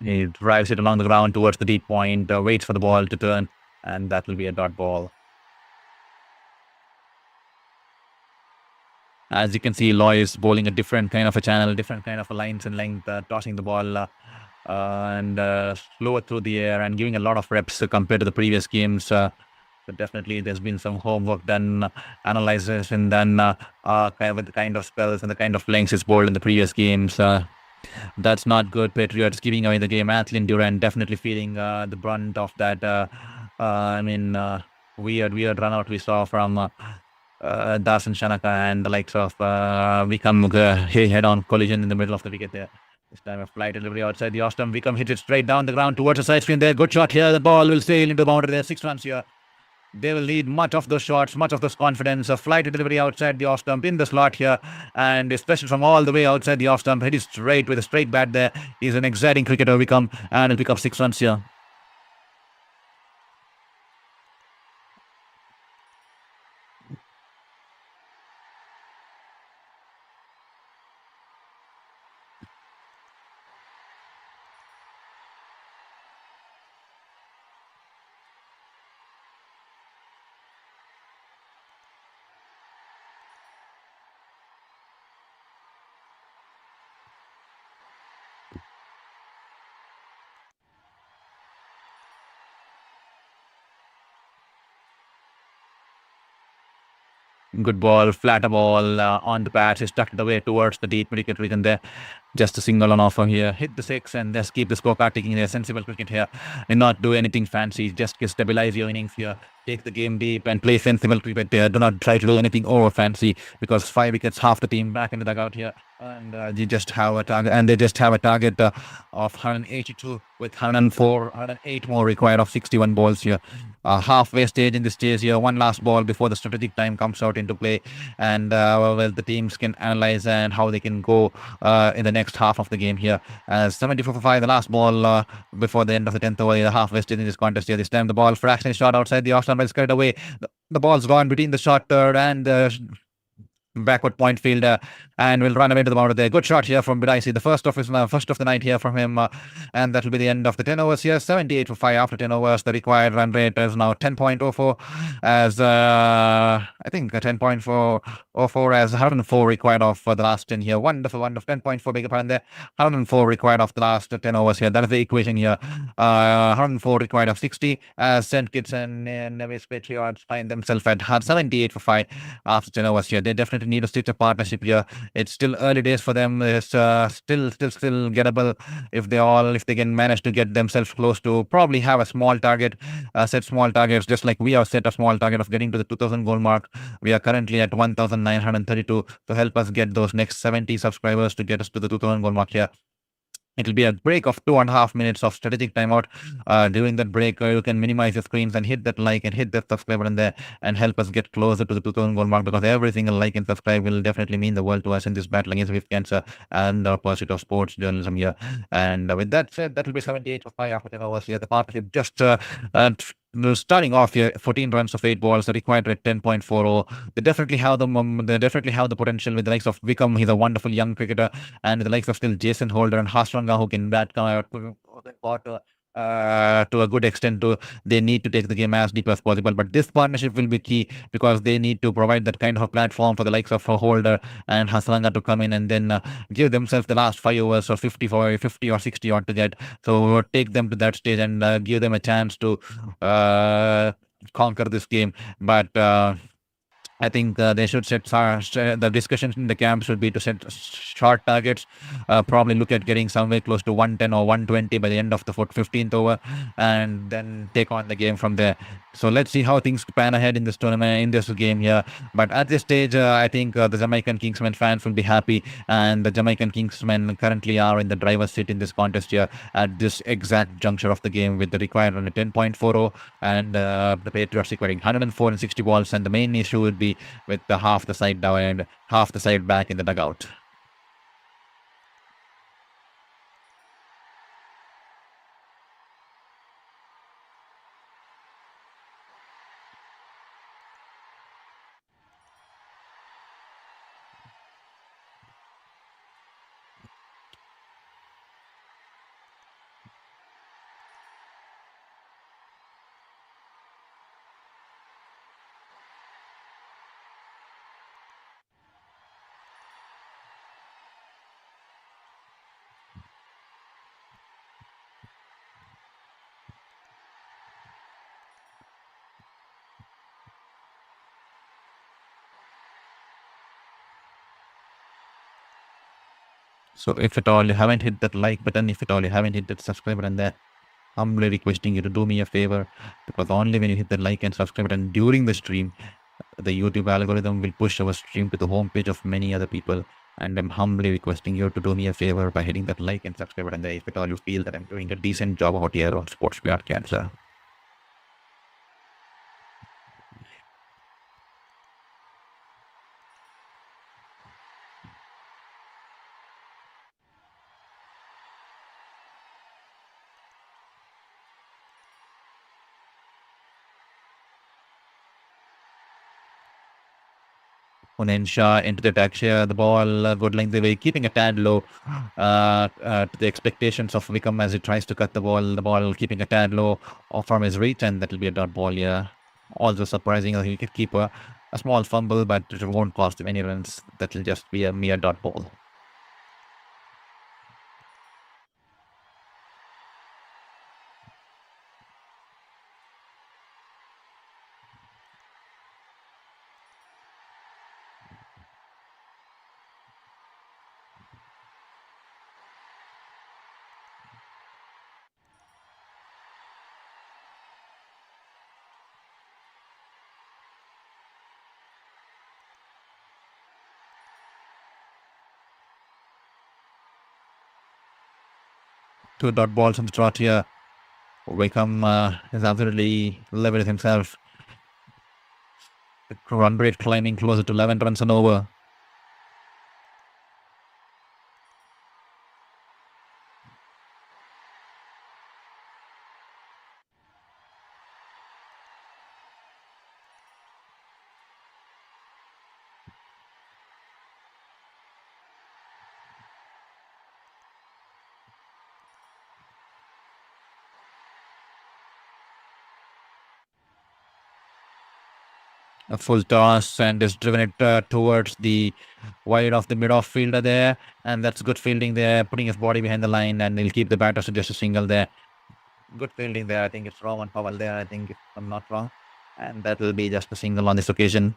He drives it along the ground towards the deep point, waits for the ball to turn, and that will be a dot ball. As you can see, Loy is bowling a different kind of a channel, different kind of a lines and length, tossing the ball and slower through the air and giving a lot of reps compared to the previous games. So definitely, there's been some homework done, analysis, and done with the kind of spells and the kind of lengths it's bowled in the previous games. That's not good. Patriots giving away the game. Athlin Durant definitely feeling the brunt of that. Weird run out we saw from Dasan Shanaka and the likes of Vikam head-on collision in the middle of the wicket there. This time a flight delivery outside the off-stump. Vikam hits it straight down the ground towards the side screen there. Good shot here. The ball will sail into the boundary there. 6 runs here. They will need much of those shots, much of this confidence. A flight delivery outside the off stump in the slot here, and especially from all the way outside the off stump, hit it straight with a straight bat there. He's an exciting cricketer, Vikam, and he'll pick up 6 runs here. Good ball, flatter ball on the patch. He's tucked it away towards the deep wicket region there. Just a single on offer here. Hit the 6 and just keep the scorecard ticking there. Sensible cricket here. And not do anything fancy. Just stabilize your innings here. Take the game deep and play sensible cricket here. Do not try to do anything over fancy because 5 wickets, half the team back in the dugout here. And you just have a target, and they just have a target of 182 with 108 more required of 61 balls here. Halfway stage in this stage here. One last ball before the strategic time comes out into play, and the teams can analyze and how they can go in the next half of the game here. 74 for 5, the last ball before the end of the 10th over, the halfway stage in this contest here. This time the ball fractionally shot outside the off-stump, but it's carried away. The ball's gone between the short third and backward point fielder, and will run away to the boundary there. Good shot here from Bidaisi. The first of the night here from him, and that will be the end of the 10 overs here. 78 for 5 after 10 overs. The required run rate is now 10.04 as I think 10.404 as 104 required of the last 10 here. Wonderful 10.4, beg your pardon there. 104 required of the last 10 overs here. That is the equation here. 104 required of 60 as St. Kitts and Nevis Patriots find themselves at 78 for 5 after 10 overs here. They definitely need to stitch a partnership here. It's still early days for them. It's still gettable if they can manage to get themselves close to probably have a small target, set small targets, just like we have set a small target of getting to the 2000 goal mark. We are currently at 1932 to help us get those next 70 subscribers to get us to the 2000 goal mark here. It'll be a break of 2.5 minutes of strategic timeout. During that break, you can minimize your screens and hit that like and hit that subscribe button there and help us get closer to the 2000 goal mark, because every single like and subscribe will definitely mean the world to us in this battle against with cancer and our pursuit of sports journalism here. And with that said, that will be 78 for 5 after 10 hours here. The partnership just starting off here, 14 runs of 8 balls, the required rate 10.40. They definitely have the potential with the likes of Vikam. He's a wonderful young cricketer, and the likes of still Jason Holder and Hasranga, who can bat to a good extent. They need to take the game as deep as possible, but this partnership will be key because they need to provide that kind of a platform for the likes of Holder and Hasranga to come in and then give themselves the last 5 overs or 50 or 60 odd to get. So take them to that stage and give them a chance to conquer this game. But I think they should set the discussions in the camp should be to set short targets. Probably look at getting somewhere close to 110 or 120 by the end of the 15th over, and then take on the game from there. So let's see how things pan ahead in this tournament, in this game here. But at this stage, I think the Jamaican Kingsmen fans will be happy, and the Jamaican Kingsmen currently are in the driver's seat in this contest here at this exact juncture of the game with the required run at 10.40 and the Patriots requiring 104 and 60 balls, and the main issue would be with the half the side down and half the side back in the dugout. So if at all you haven't hit that like button, if at all you haven't hit that subscribe button there, humbly requesting you to do me a favor, because only when you hit the like and subscribe button during the stream, the YouTube algorithm will push our stream to the homepage of many other people. And I'm humbly requesting you to do me a favor by hitting that like and subscribe button there if at all you feel that I'm doing a decent job out here on sports broadcast. Unensha into the attack share, the ball good length away, keeping a tad low to the expectations of Wickham as he tries to cut the ball keeping a tad low off from his reach, and that will be a dot ball here. Also surprising, he could keep a small fumble, but it won't cost him any runs. That will just be a mere dot ball. Two dot balls on the trot here. Wickham is absolutely leveled himself. The run rate climbing closer to 11 runs and over. A full toss and is driven it towards the wide of the mid-off fielder there, and that's good fielding there, putting his body behind the line, and he'll keep the batter to just a single there. Good fielding there. I think it's Roman Powell there, I think, if I'm not wrong, and that will be just a single on this occasion.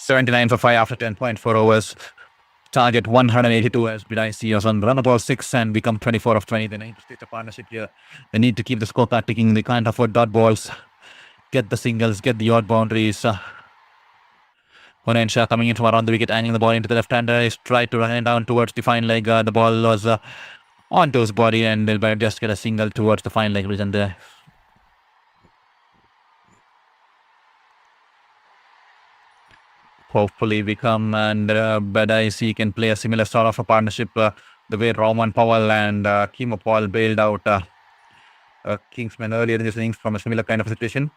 $79 for 5 after 10.4 overs. Target 182 as BIC is on run ball 6 and become 24 of 20. They need to stage a partnership here. They need to keep the scorecard ticking. They can't afford dot balls. Get the singles, get the odd boundaries. Honensha coming in from around the wicket, angling the ball into the left-hander. He's tried to run it down towards the fine leg. The ball was onto his body, and they'll just get a single towards the fine leg region there. Hopefully Wickham and BIC can play a similar sort of a partnership the way Roman Powell and Kimo Paul bailed out Kingsmen earlier in this innings from a similar kind of situation.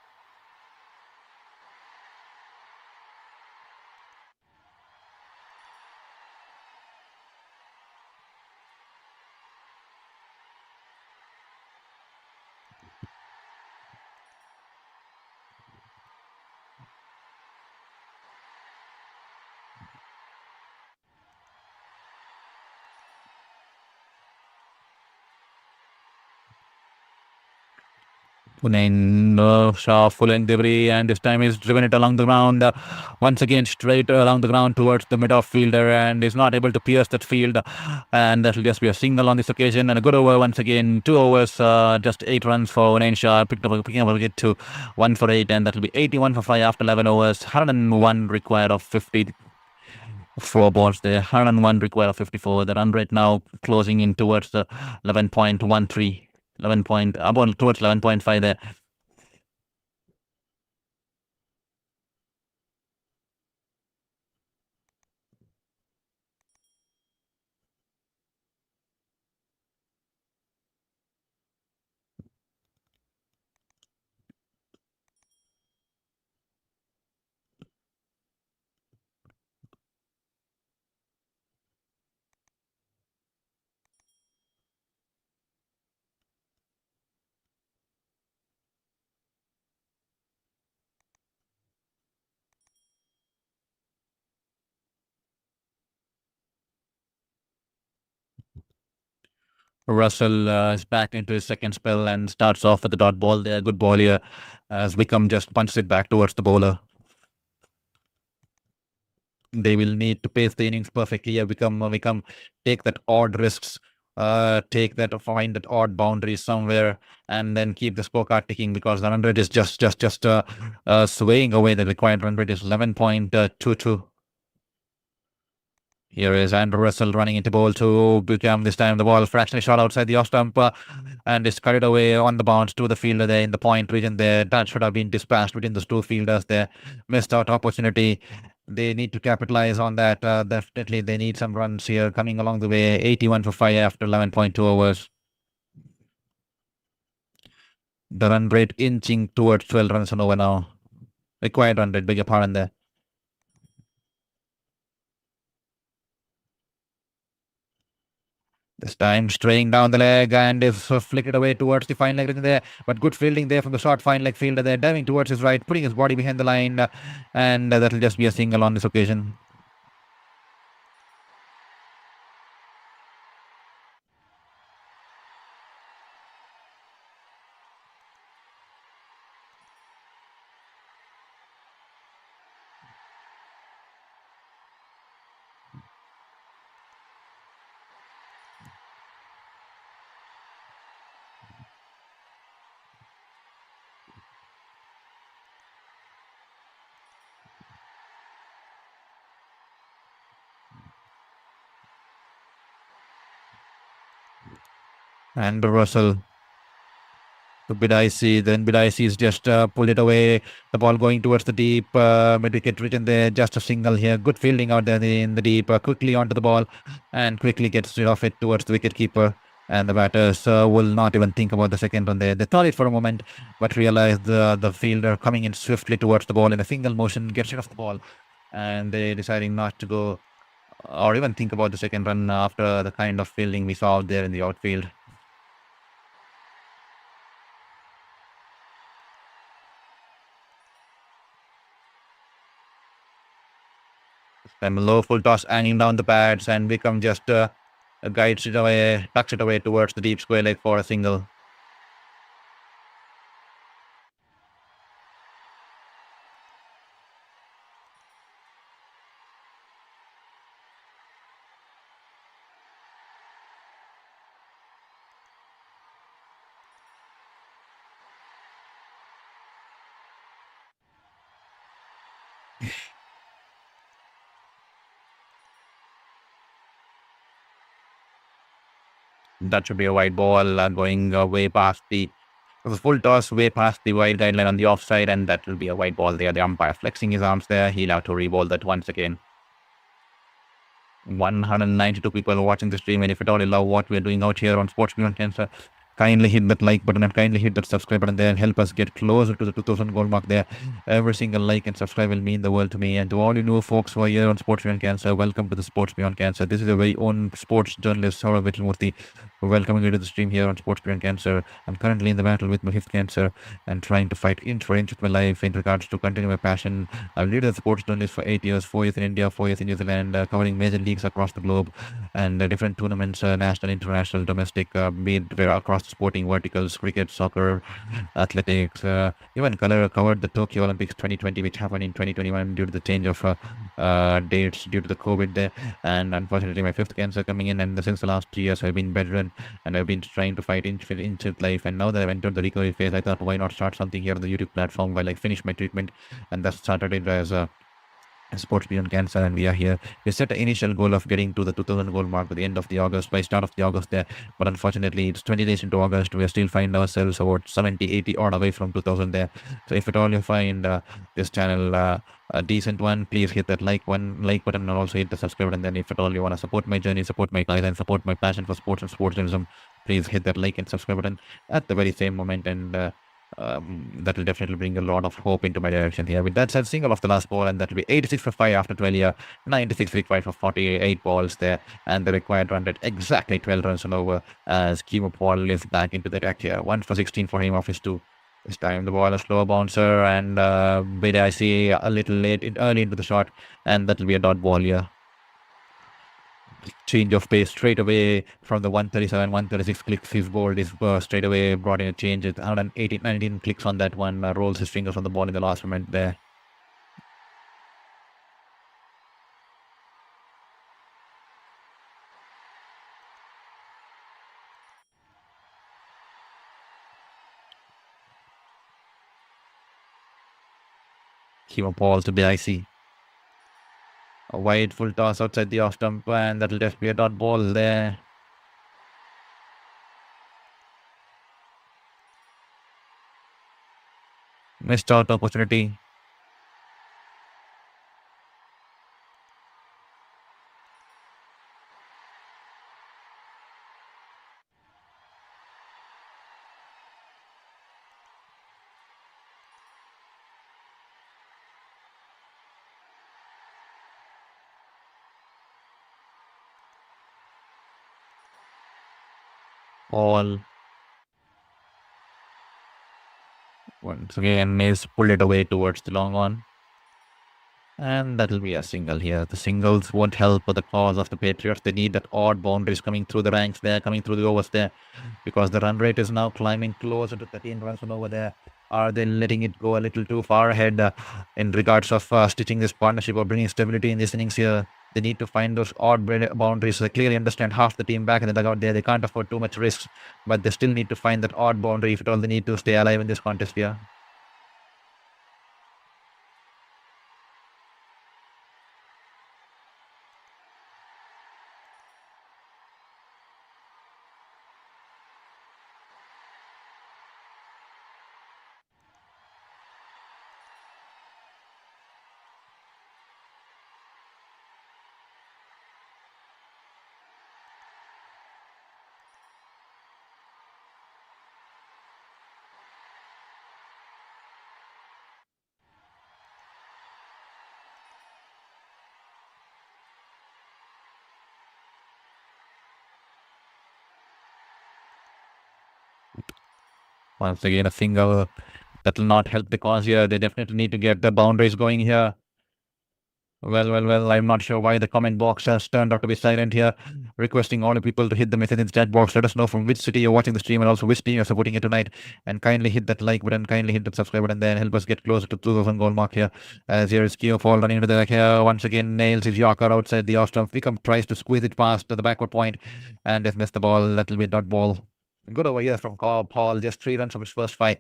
Punen Shah full and debris, and this time he's driven it along the ground once again straight along the ground towards the mid-off fielder, and is not able to pierce that field, and that will just be a single on this occasion, and a good over once again. 2 overs, just 8 runs for Punen Shah, picking up a wicket to 1 for 8, and that will be 81 for 5 after 11 overs. 101 required of 50 Four balls there. 101 require 54. The run rate now closing in towards the 11.13. 11 point, about towards 11.5 there. Russell is back into his second spell and starts off with the dot ball there. Good ball here as Wickham just punches it back towards the bowler. They will need to pace the innings perfectly here. Wickham take that odd risks, find that odd boundary somewhere, and then keep the scorecard ticking because the run rate is just swaying away. The required run rate is 11.22. Here is Andrew Russell running into ball to Buchanan. This time the ball fractionally shot outside the off stump and is carried away on the bounce to the fielder there in the point region there. That should have been dispatched between those two fielders there. Missed out opportunity. They need to capitalize on that. Definitely they need some runs here coming along the way. 81 for 5 after 11.2 overs. The run rate inching towards 12 runs an over now. Required run rate, beg your pardon there. This time straying down the leg and is flicked away towards the fine leg region there. But good fielding there from the short fine leg fielder there, diving towards his right, putting his body behind the line, and that'll just be a single on this occasion. And Russell to Bidaisi. Then Bidaisi's just pulled it away. The ball going towards the deep mid-wicket region there. Just a single here. Good fielding out there in the deep. Quickly onto the ball and quickly gets rid of it towards the wicket keeper. And the batters will not even think about the second run there. They thought it for a moment, but realized the fielder coming in swiftly towards the ball in a single motion gets rid of the ball. And they deciding not to go or even think about the second run after the kind of fielding we saw out there in the outfield. Then low full toss hanging down the pads and Wickham just guides it away, tucks it away towards the deep square leg for a single. That should be a wide ball going way past the full toss, way past the wide guideline on the offside, and that will be a wide ball there. The umpire flexing his arms there. He'll have to re-ball that once again. 192 people watching the stream, and if at all you love what we're doing out here on Sports Beyond Cancer, kindly hit that like button and kindly hit that subscribe button there and help us get closer to the 2000 goal mark there. Every single like and subscribe will mean the world to me. And to all you new folks who are here on Sports Beyond Cancer, welcome to the Sports Beyond Cancer. This is your very own sports journalist, Saurav Vitramurthy, welcoming you to the stream here on Sports Beyond Cancer. I'm currently in the battle with my fifth cancer and trying to fight inch for inch with my life in regards to continue my passion. I've lived as a sports journalist for 8 years, 4 years in India, 4 years in New Zealand, covering major leagues across the globe and different tournaments, national, international, domestic, be it across the sporting verticals, cricket, soccer, athletics, even covered the Tokyo Olympics 2020, which happened in 2021 due to the change of dates due to the COVID there. And unfortunately, my fifth cancer coming in, and since the last 3 years, I've been bedridden and I've been trying to fight inch with life. And now that I've entered the recovery phase, I thought, why not start something here on the YouTube platform while I finish my treatment, and that started it as a Sports Beyond Cancer, and we are here. We set an initial goal of getting to the 2000 goal mark by the end of the August, by start of the August there. But unfortunately, it's 20 days into August. We are still find ourselves about 70, 80 odd away from 2000 there. So if at all you find this channel a decent one, please hit that like button, and also hit the subscribe button. And then if at all you want to support my journey, support my guys, and support my passion for sports and sportsjournalism, please hit that like and subscribe button at the very same moment, and that will definitely bring a lot of hope into my direction here. With that said, single off the last ball, and that will be 86 for 5 after 12 here, 96 required for 48 balls there, and the required run rate exactly 12 runs and over as Kimo Paul is back into the attack here. 1 for 16 for him off his 2. This time the ball a slower bouncer, and bit I see a little early into the shot, and that will be a dot ball here. Change of pace straight away from the 137, 136 clicks. His board is straight away brought in a change. It's 118, 19 clicks on that one. Rolls his fingers on the ball in the last moment there. Kimo Paul to BIC. A wide full toss outside the off stump, and that'll just be a dot ball there. Missed out opportunity. Paul once again is pulled it away towards the long on. And that'll be a single here. The singles won't help the cause of the Patriots. They need that odd boundaries coming through the ranks there, coming through the overs there, because the run rate is now climbing closer to 13 runs from over there. Are they letting it go a little too far ahead in regards of stitching this partnership or bringing stability in these innings here? They need to find those odd boundaries. They clearly understand half the team back in the dugout there. They can't afford too much risk, but they still need to find that odd boundary if at all they need to stay alive in this contest here. Once again, a single that will not help the cause here. They definitely need to get the boundaries going here. Well, I'm not sure why the comment box has turned out to be silent here. Requesting all the people to hit the message in the chat box. Let us know from which city you're watching the stream and also which team you're supporting it tonight. And kindly hit that like button, kindly hit the subscribe button there and help us get closer to 2000 goal mark here. As here is Keo Paul running into the back here. Once again, nails his Yorker outside the off stump. Wickham tries to squeeze it past to the backward point and just missed the ball. That'll be a dot ball. Good over here from Paul. Just 3 runs from his first 5.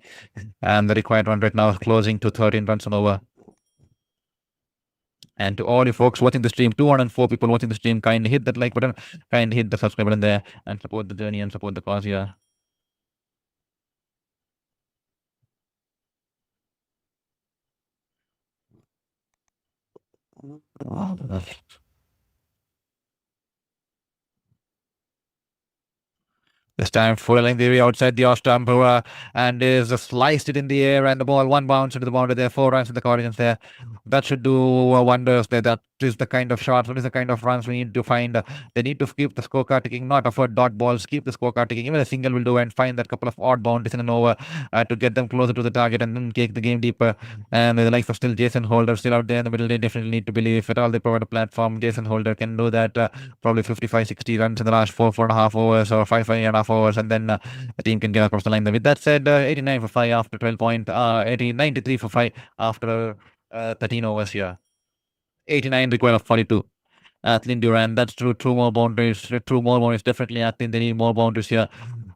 And the required run rate now closing to 13 runs on over. And to all you folks watching the stream, 204 people watching the stream, kindly hit that like button, kindly hit the subscribe button there, and support the journey and support the cause here. This time foiling the outside the off stump, and is sliced it in the air, and the ball one bounce into the boundary there. 4 runs in the Guardians there. That should do wonders there. That is the kind of shots, that is the kind of runs we need to find. They need to keep the scorecard ticking, not afford dot balls, keep the scorecard ticking. Even a single will do, and find that couple of odd boundaries in an over to get them closer to the target and then take the game deeper. And the likes of still Jason Holder still out there in the middle, they definitely need to believe if at all they provide a platform. Jason Holder can do that. Probably 55, 60 runs in the last 4.5 overs or 5.5 hours, and then the team can get across the line. With that said, 89 for 5 after 12 point, 93 for 5 after 13 overs here. 89 required of 42. Athlin Duran, that's true. Two more boundaries. Definitely Athlin. They need more boundaries here.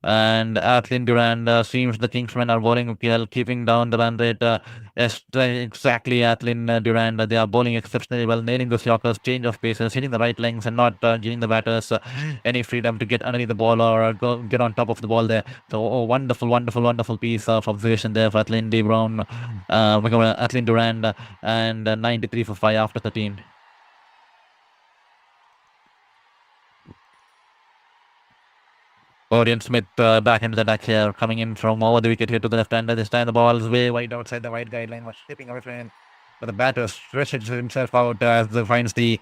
And Atlin Durand seems the Kingsmen are bowling well, keeping down the run rate. Yes, exactly, Atlin Durand. They are bowling exceptionally well, nailing the Yorkers, change of paces, hitting the right lengths, and not giving the batters any freedom to get underneath the ball or get on top of the ball there. So, wonderful, wonderful, wonderful piece of observation there for Atlin D. Brown, Atlin Durand, and 93 for 5 after 13. Orion Smith back into the attack here, coming in from over the wicket here to the left hander. This time the ball is way wide outside the wide guideline, was slipping away from him. But the batter stretches himself out as he finds the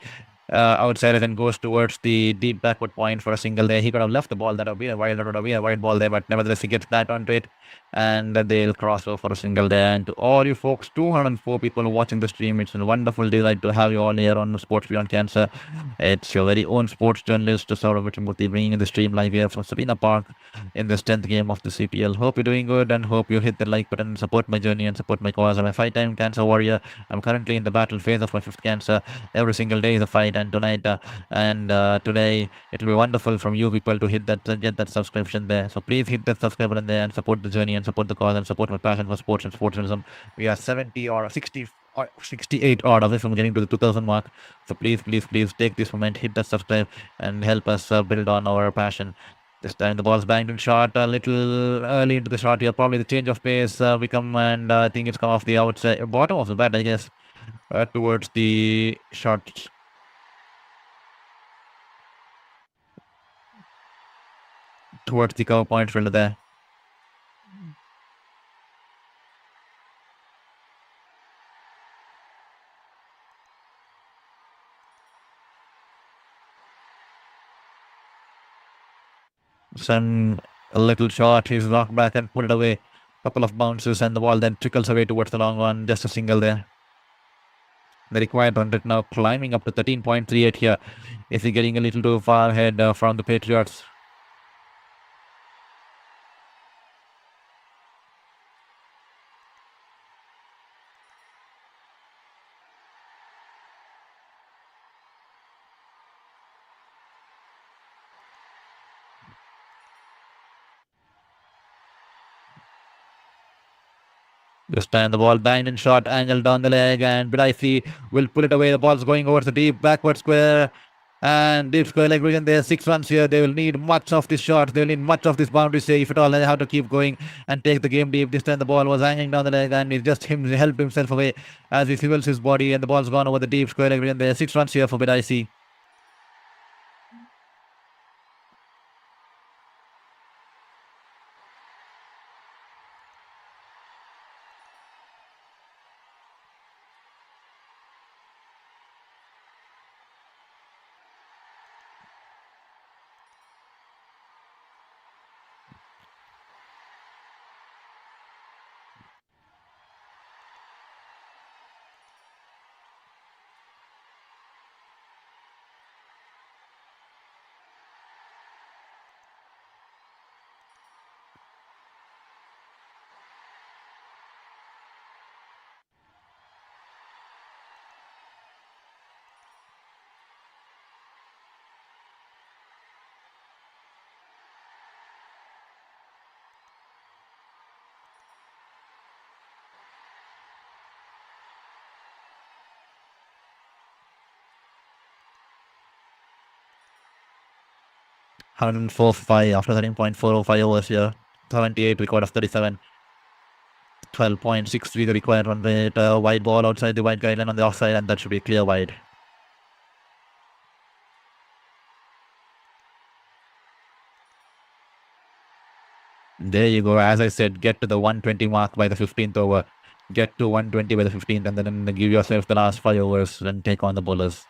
outside and goes towards the deep backward point for a single there. He could have left the ball. That would be a wide ball there, but nevertheless he gets that onto it, and they'll cross over for a single there. And to all you folks, 204 people watching the stream, it's a wonderful delight to have you all here on Sports Beyond Cancer. It's your very own sports journalist, Saurav Vichmurthy, bringing the stream live here from Sabina Park in this 10th game of the CPL. Hope you're doing good and hope you hit the like button and support my journey and support my cause. I'm a 5-time cancer warrior. I'm currently in the battle phase of my 5th cancer. Every single day is a fight, and tonight and today it will be wonderful from you people to hit that, get that subscription there. So please hit that subscribe button there and support the journey and support the cause and support my passion for sports and sportsmanship. We are 70 or 60 or 68 odd away from getting to the 2000 mark. So please, please, please take this moment, hit that subscribe, and help us build on our passion. This time the ball's banged in shot a little early into the shot here. Probably the change of pace we come, and I think it's come off the outside bottom of the bat, I guess, towards the shot. Towards the cover point fielder there. Some a little shot, he's knocked back and put it away. Couple of bounces, and the ball then trickles away towards the long one. Just a single there. The required run rate now climbing up to 13.38 here. Is he getting a little too far ahead from the Patriots? This time the ball banged in short angle down the leg, and Bidaisi will pull it away. The ball's going over the deep backward square. And deep square leg region there, 6 runs here. They will need much of this shot. They will need much of this boundary say if at all they have to keep going and take the game deep. This time the ball was hanging down the leg, and he just helped himself away as he swivels his body, and the ball's gone over the deep square leg region there. 6 runs here for Bidaisi. Hundred and four five after 13.405 overs here. 78 record of 37. 12.63 the required run rate. Wide ball outside the wide guideline on the offside, and that should be clear wide. There you go. As I said, get to the 120 mark by the 15th over. Get to 120 by the 15th, and then give yourself the last 5 overs and take on the bowlers.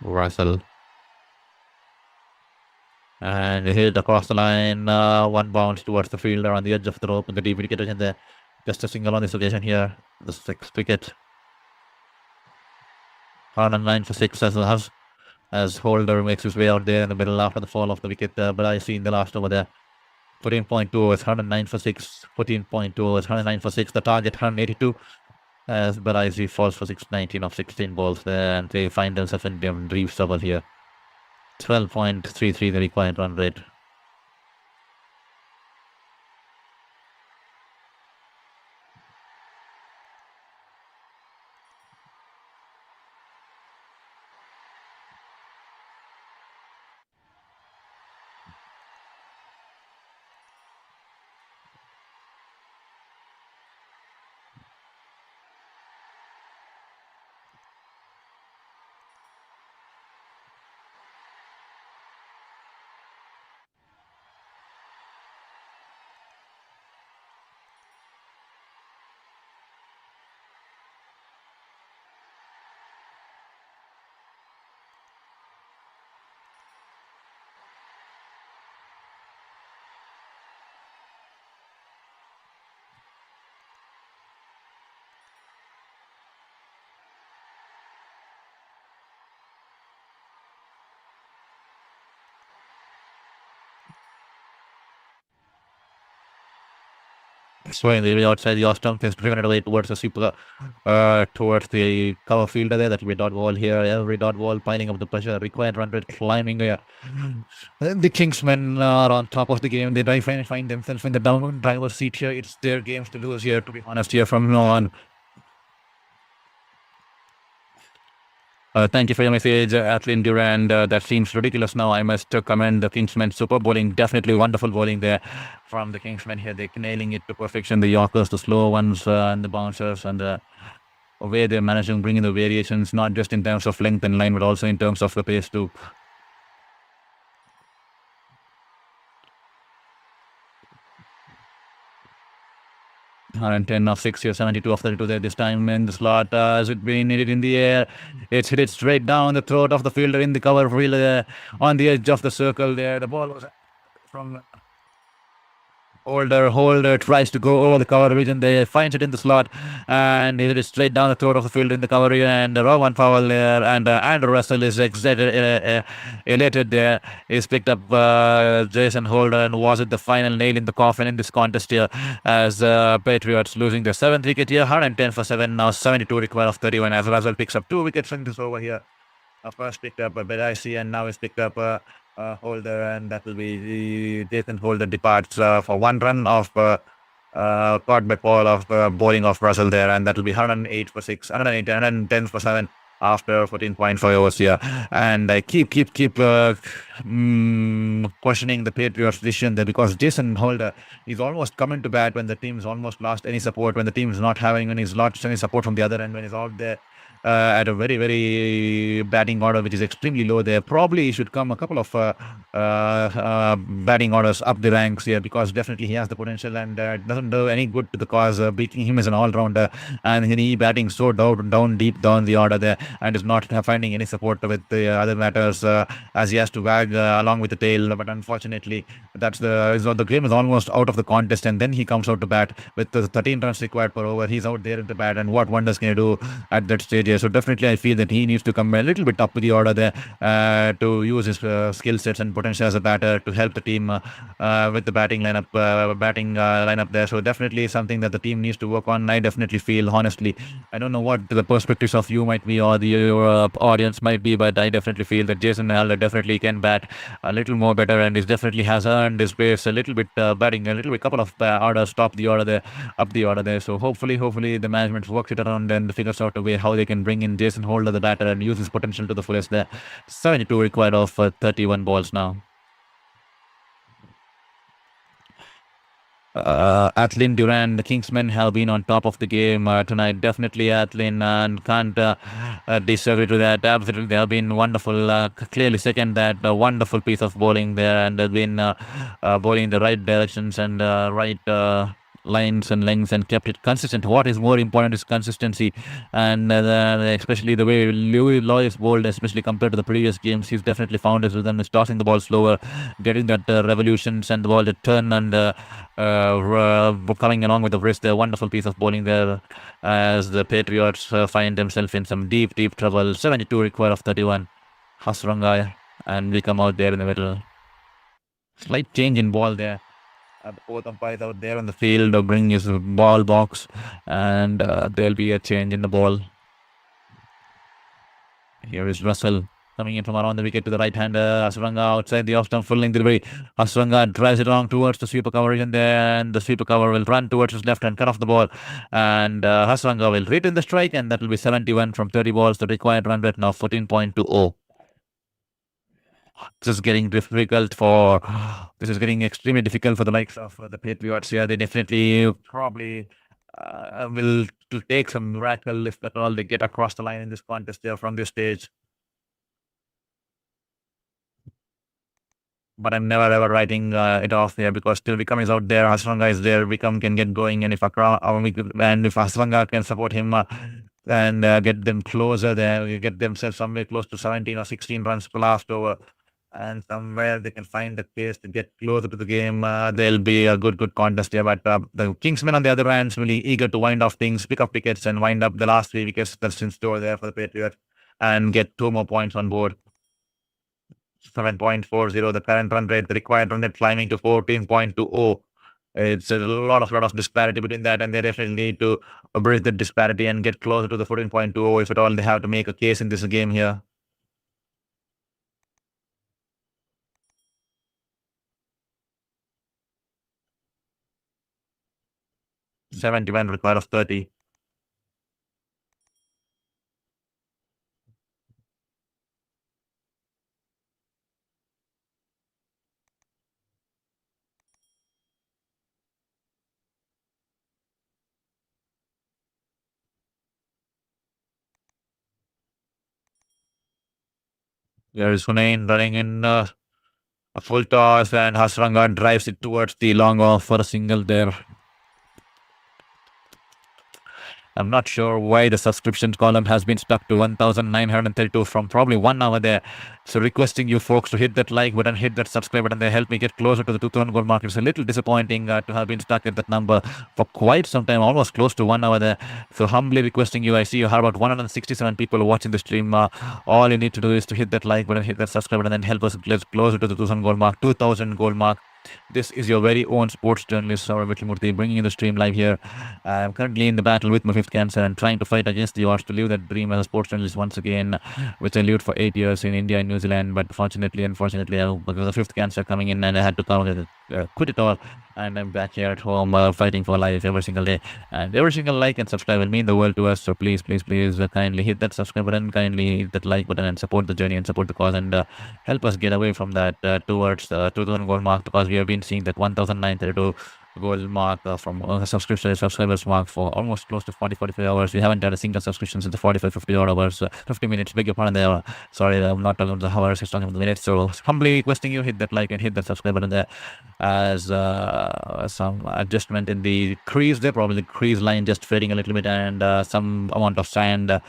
Russell. And hit across the line, one bounce towards the fielder on the edge of the rope, and the deep wicket in there. Just a single on this occasion here. The sixth wicket. 109 for 6 as Holder makes his way out there in the middle after the fall of the wicket. But I see in the last over there. 14.2 overs, 109 for 6. 14.2 overs, 109 for 6. The target 182. As Balaisi falls for 619 of 16 balls there, and they find themselves in brief trouble here. 12.33 the required run rate. Swinging the outside the off stump is driven away towards towards the cover fielder there. That will be dot ball here. Every dot ball piling up the pressure. Required run rate climbing there. The Kingsmen are on top of the game. They find themselves in the downward driver's seat here. It's their games to lose here, to be honest, here from now on. Thank you for your message, Atlin Durand. That seems ridiculous now. I must commend the Kingsmen. Super bowling, definitely wonderful bowling there from the Kingsmen here. They're nailing it to perfection. The Yorkers, the slow ones, and the bouncers, and the way they're managing bringing the variations, not just in terms of length and line, but also in terms of the pace too. 110 of 6 here, 72 of 32 there this time in the slot. As it being hit in the air, it's hit it straight down the throat of the fielder in the cover field on the edge of the circle there. The ball was from Holder tries to go over the cover region. They finds it in the slot and hit it straight down the throat of the field in the cover area, and raw one foul there. And Andrew Russell is elated there. He's picked up Jason Holder, and was it the final nail in the coffin in this contest here as Patriots losing their 7th wicket here. 110 for 7 now, 72 required of 31 as Russell picks up 2 wickets in this over here. First picked up Belaisi, and now he's picked up Holder, and that will be Jason Holder departs for 1 run of caught by Paul of bowling of Russell there, and that will be 108 for 6, 108, 110 for 7 after 14.5 overs here. And I keep questioning the Patriots' decision there, because Jason Holder is almost coming to bat when the team's almost lost any support, when the team's not having any support from the other end, when he's out there at a very, very batting order which is extremely low there. Probably he should come a couple of batting orders up the ranks here, because definitely he has the potential, and it doesn't do any good to the cause beating him as an all-rounder, and he batting so down deep down the order there, and is not finding any support with the other batters as he has to wag along with the tail. But unfortunately, the game is almost out of the contest, and then he comes out to bat with the 13 runs required per over. He's out there at the bat, and what wonders can he do at that stage? So definitely I feel that he needs to come a little bit up the order there to use his skill sets and potential as a batter to help the team with the batting lineup there. So definitely something that the team needs to work on. I definitely feel, honestly, I don't know what the perspectives of you might be or your audience might be, but I definitely feel that Jason Holder definitely can bat a little more better, and he definitely has earned his place a little bit, batting a little bit, couple of orders up the order there. So hopefully the management works it around and figures out a way how they can bring in Jason Holder, the batter, and use his potential to the fullest there. 72 required of 31 balls now. Atlin Durand, the Kingsmen have been on top of the game tonight. Definitely Atlin, and can't disagree to that. Absolutely, they have been wonderful. Clearly second that wonderful piece of bowling there, and they've been bowling in the right directions and right lines and lengths and kept it consistent. What is more important is consistency, and especially the way Louis Lois bowled, especially compared to the previous games, he's definitely found his rhythm. Is tossing the ball slower, getting that revolution, send the ball to turn, and coming along with the wrist. A wonderful piece of bowling there, as the Patriots find themselves in some deep trouble. 72 required of 31. Hasranga, and we come out there in the middle. Slight change in ball there. Both umpires out there on the field bringing his ball box, and there'll be a change in the ball. Here is Russell coming in from around the wicket to the right hander. Hasranga outside the off-stump, full length delivery. Hasranga drives it along towards the sweeper cover in there, and the sweeper cover will run towards his left and cut off the ball. And Hasranga will return the strike, and that will be 71 from 30 balls. The required run rate now 14.20. This is getting difficult for. This is getting extremely difficult for the likes of the Patriots here. They definitely probably will to take some miracle if at all they get across the line in this contest there from this stage. But I'm never ever writing it off there, because still Vikram is out there. Hasranga is there. Vikram can get going, and if Hasranga can support him and get them closer there, get themselves somewhere close to 17 or 16 runs per last over, and somewhere they can find the pace to get closer to the game, there'll be a good contest here. But the Kingsmen on the other hand, really eager to wind off things, pick up wickets, and wind up the last 3 wickets that's in store there for the Patriots, and get 2 more points on board. 7.40, the current run rate, the required run rate climbing to 14.20. It's a lot of disparity between that, and they definitely need to bridge the disparity and get closer to the 14.20 if at all they have to make a case in this game here. 71 required of 30. There is Hunain running in a full toss, and Hasranga drives it towards the long off for a single there. I'm not sure why the subscription column has been stuck to 1,932 from probably 1 hour there. So requesting you folks to hit that like button, hit that subscribe button. They help me get closer to the 2,000 goal mark. It's a little disappointing to have been stuck at that number for quite some time, almost close to 1 hour there. So humbly requesting you. I see you have about 167 people watching the stream. All you need to do is to hit that like button, hit that subscribe button, and help us get closer to the 2,000 goal mark. 2,000 goal mark. This is your very own sports journalist, Saurav Vitlamurthy, bringing you the stream live here. I'm currently in the battle with my 5th cancer and trying to fight against the odds to live that dream as a sports journalist once again, which I lived for 8 years in India and New Zealand. But unfortunately, because of the 5th cancer coming in, and I had to quit it all. And I'm back here at home fighting for life every single day. And every single like and subscribe will mean the world to us. So please, kindly hit that subscribe button, kindly hit that like button, and support the journey and support the cause, and help us get away from that towards the 2,000 goal mark, because we have been seeing that 1,932 goal mark from subscribers mark for almost close to 45 hours. We haven't had a single subscription since the 50 hours, 50 minutes. Beg your pardon there. Sorry, I'm not talking about the hours, it's talking about the minutes. So humbly requesting you hit that like and hit that subscribe button there, as some adjustment in the crease there, probably the crease line just fading a little bit, and some amount of sand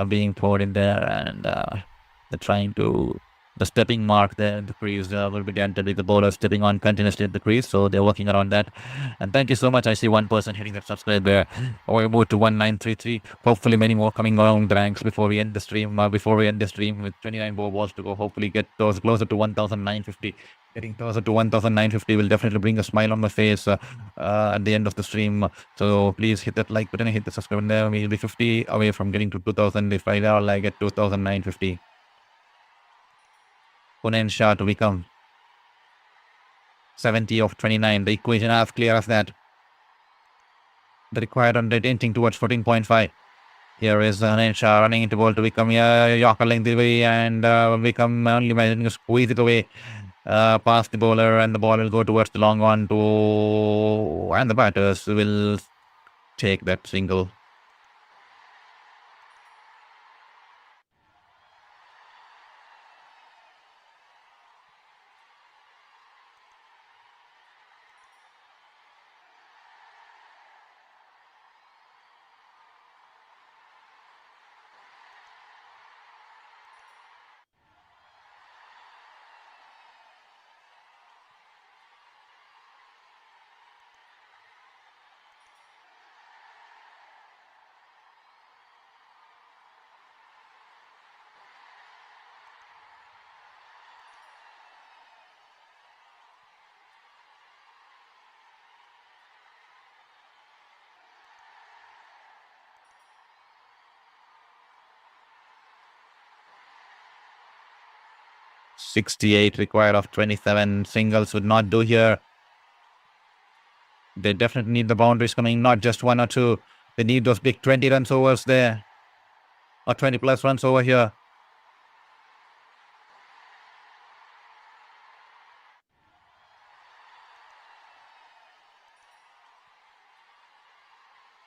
being poured in there, and they're trying to. The stepping mark there in the crease will be entered with the bowler stepping on continuously at the crease, so they're working around that. And thank you so much. I see one person hitting that subscribe there. We move to 1933. Hopefully, many more coming along the ranks before we end the stream. With 29 more balls to go, hopefully get those closer to 1,950. Getting closer to 1,950 will definitely bring a smile on my face at the end of the stream. So please hit that like button and hit the subscribe button there. We'll be 50 away from getting to 2,000. If I all I get 2,950. Hunain Shah to become 70 of 29. The equation half clear of that. The required run rate inching towards 14.5. Here is Hunain Shah running into ball to become Yorker length delivery, and become only managing to squeeze it away past the bowler, and the ball will go towards the long one and the batters will take that single. 68 required of 27. Singles would not do here. They definitely need the boundaries coming, not just one or two. They need those big 20 runs overs there, or 20 plus runs over here.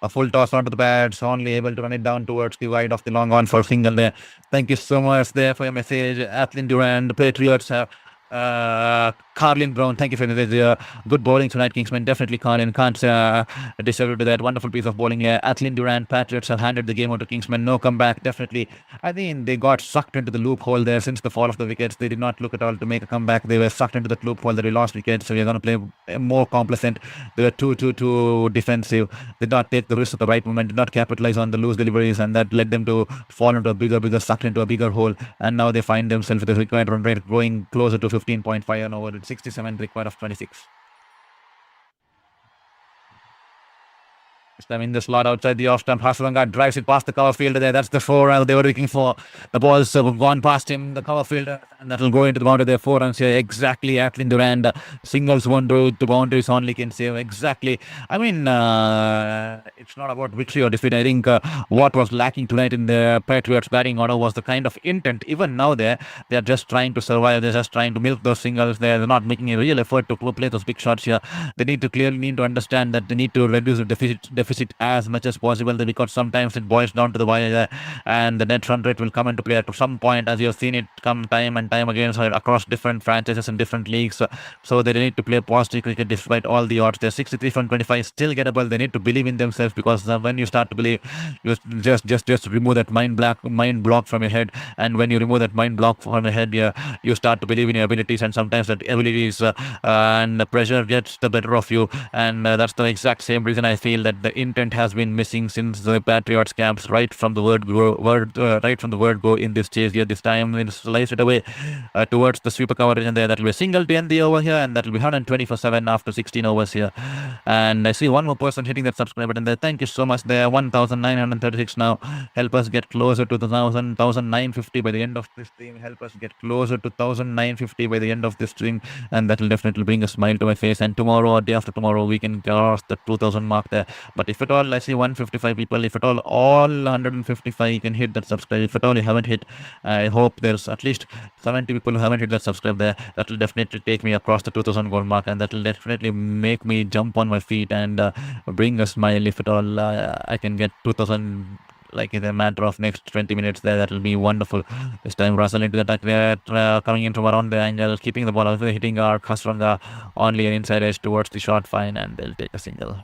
A full toss onto the pads, only able to run it down towards the wide of the long on for single there. Thank you so much there for your message. Athlin Durand, the Patriots have Carlin Brown, thank you for this. Good bowling tonight, Kingsman. Definitely, Carlin. Can't disagree to that. Wonderful piece of bowling here. Athlin Durand, Patriots have handed the game over to Kingsman. No comeback, definitely. I think they got sucked into the loophole there since the fall of the wickets. They did not look at all to make a comeback. They were sucked into that loophole that they lost wickets. So we're going to play more complacent. They were too defensive. Did not take the risk at the right moment. Did not capitalize on the loose deliveries, and that led them to fall into a bigger, sucked into a bigger hole. And now they find themselves with the required run rate going closer to 15.5 and over 67 required of 26. This time in the slot outside the off stump, Haswanga drives it past the cover fielder there. That's the 4 they were looking for. The ball's gone past him, the cover fielder, and that'll go into the boundary there. 4 runs here. Exactly, Athlin Durand. Singles won't do, the boundaries only can save. Exactly. I mean, it's not about victory or defeat. I think what was lacking tonight in the Patriots batting order was the kind of intent. Even now they're just trying to survive. They're just trying to milk those singles there. They're not making a real effort to play those big shots here. They need to understand that they need to reduce the deficit as much as possible, because sometimes it boils down to the wire, and the net run rate will come into play at some point, as you've seen it come time and time again across different franchises and different leagues. So they need to play positive cricket despite all the odds. They're 63 from 25, still gettable. They need to believe in themselves, because when you start to believe, you just remove that mind block from your head, and when you remove that mind block from your head, you start to believe in your abilities, and sometimes that abilities and the pressure gets the better of you, and that's the exact same reason I feel that the intent has been missing since the Patriots camps, right from the word go in this chase here. This time we'll slice it away towards the sweeper coverage, and there that'll be a single to end the over here, and that'll be 120 for 7 after 16 overs here. And I see one more person hitting that subscribe button there. Thank you so much there. 1936 now. Help us get closer to the 1950 by the end of this stream. Help us get closer to 1950 by the end of this stream, and that will definitely bring a smile to my face. And tomorrow or day after tomorrow we can cross the 2000 mark there. But if at all I see 155 people, if at all 155 can hit that subscribe, if at all you haven't hit, I hope there's at least 70 people who haven't hit that subscribe there. That will definitely take me across the 2000 goal mark, and that will definitely make me jump on my feet and bring a smile. If at all I can get 2000 like in a matter of next 20 minutes there, that will be wonderful. This time Russell into the attack there, coming in from around the angle, keeping the ball out, hitting our Kasranga only an inside edge towards the short fine, and they'll take a single.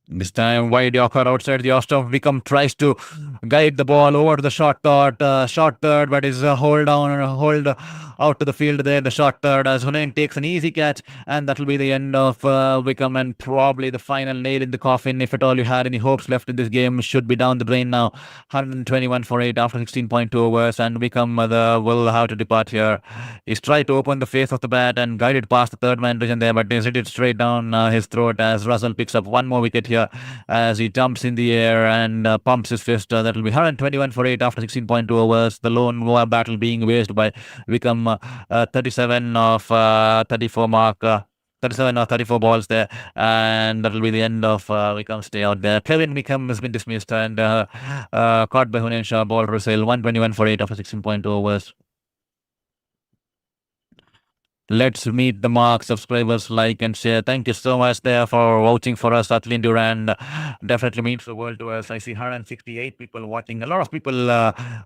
This time wide Yorker outside the off stump. Wickham tries to guide the ball over to the short third, but is hold out to the field there. The short third as Hunain takes an easy catch, and that will be the end of Wickham, and probably the final nail in the coffin. If at all you had any hopes left in this game, should be down the drain now. 121 for 8 after 16.2 overs, and Wickham will have to depart here. He's tried to open the face of the bat and guide it past the third man region there, but he's hit it straight down his throat as Russell picks up one more wicket here as he jumps in the air and pumps his fist. That will be 121 for 8 after 16.2 overs. The lone battle being waged by Wickham, 37 of 34 mark. 37 or 34 balls there, and that will be the end of Wickham's stay out there. Kevin Wickham has been dismissed and caught by Hunain Shah, ball for sale, 121 for 8 after 16.2 overs. Let's meet the mark. Subscribers, like and share. Thank you so much there for voting for us. Athlin Durand definitely means the world to us. I see 168 people watching. A lot of people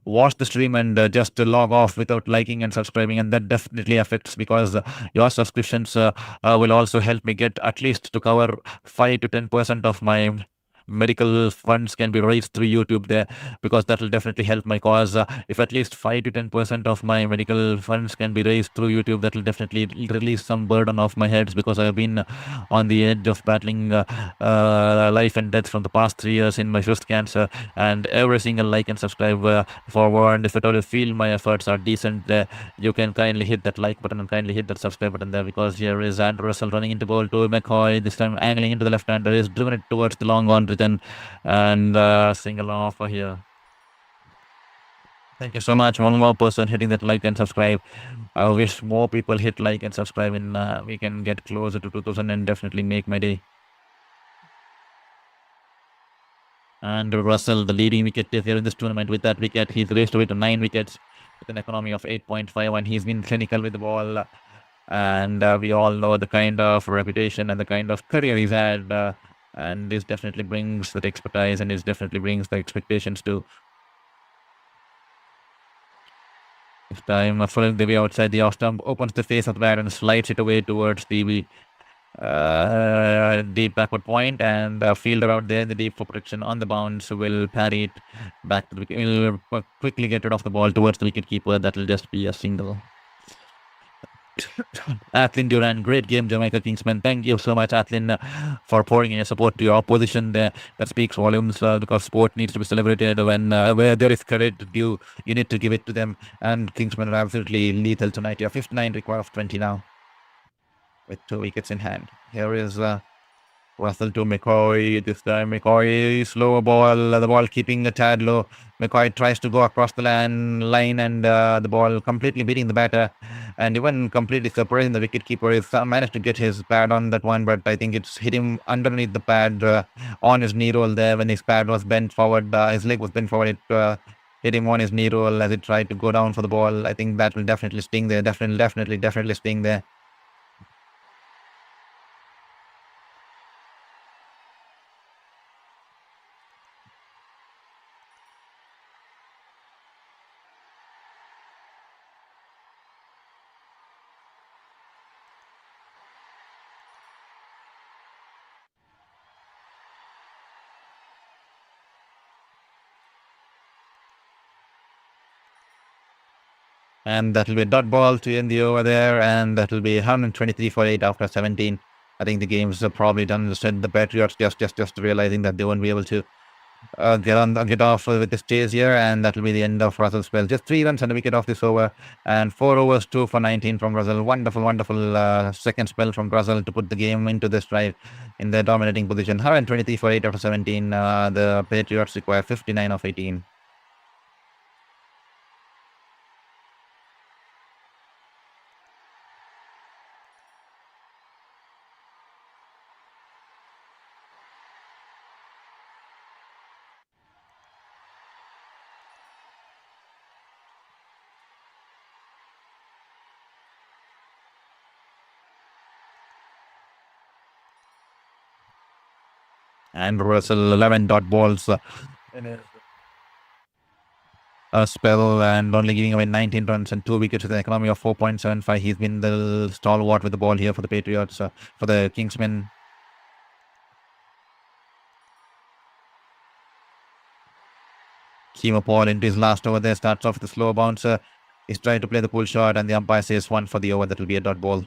watch the stream and just log off without liking and subscribing, and that definitely affects, because your subscriptions will also help me get at least to cover 5 to 10% of my medical funds can be raised through YouTube there, because that will definitely help my cause. If at least 5 to 10% of my medical funds can be raised through YouTube, that will definitely release some burden off my heads, because I've been on the edge of battling life and death from the past 3 years in my first cancer. And every single like and subscribe forward. If at all you feel my efforts are decent, you can kindly hit that like button and kindly hit that subscribe button there, because here is Andrew Russell running into ball to McCoy, this time angling into the left-hander. He's driven it towards the long on return, and single offer here. Thank you so much. One more person hitting that like and subscribe. I wish more people hit like and subscribe, and we can get closer to 2000 and definitely make my day. And Russell, the leading wicket here in this tournament, with that wicket, he's raised away to 9 wickets with an economy of 8.5, and he's been clinical with the ball. And we all know the kind of reputation and the kind of career he's had. And this definitely brings that expertise, and this definitely brings the expectations too. This time, following the way outside the off stump, opens the face of the bat and slides it away towards the deep backward point, and fielder out there in the deep for protection on the bounce will parry it back to the wicket. Will quickly get rid of the ball towards the wicket keeper. That will just be a single. Athlin Duran, great game, Jamaica Kingsmen. Thank you so much, Athlin, for pouring in your support to your opposition there. That speaks volumes, because sport needs to be celebrated when where there is credit due. You need to give it to them. And Kingsmen are absolutely lethal tonight. You're 59 required of 20 now, with 2 wickets in hand. Here is Russell to McCoy. This time McCoy, slow ball, the ball keeping a tad low. McCoy tries to go across the line, and the ball completely beating the batter, and even completely surprising the wicketkeeper. He's managed to get his pad on that one, but I think it's hit him underneath the pad on his knee roll there when his pad was bent forward. His leg was bent forward. It hit him on his knee roll as he tried to go down for the ball. I think that will definitely sting there. Definitely sting there. And that will be a dot ball to end the over there, and that will be 123 for 8 after 17. I think the game's probably done. Instead, the Patriots just realizing that they won't be able to get off with this chase here, and that will be the end of Russell's spell. Just 3 runs and a wicket off this over, and 4 overs, 2 for 19 from Russell. Wonderful second spell from Russell to put the game into this drive in their dominating position. 123 for 8 after 17. The Patriots require 59 of 18. And Russell 11 dot balls in his spell, and only giving away 19 runs and 2 wickets with an economy of 4.75. He's been the stalwart with the ball here for the Patriots, for the Kingsmen. Kimo Paul into his last over there, starts off with a slow bouncer. He's trying to play the pull shot, and the umpire says 1 for the over. That will be a dot ball.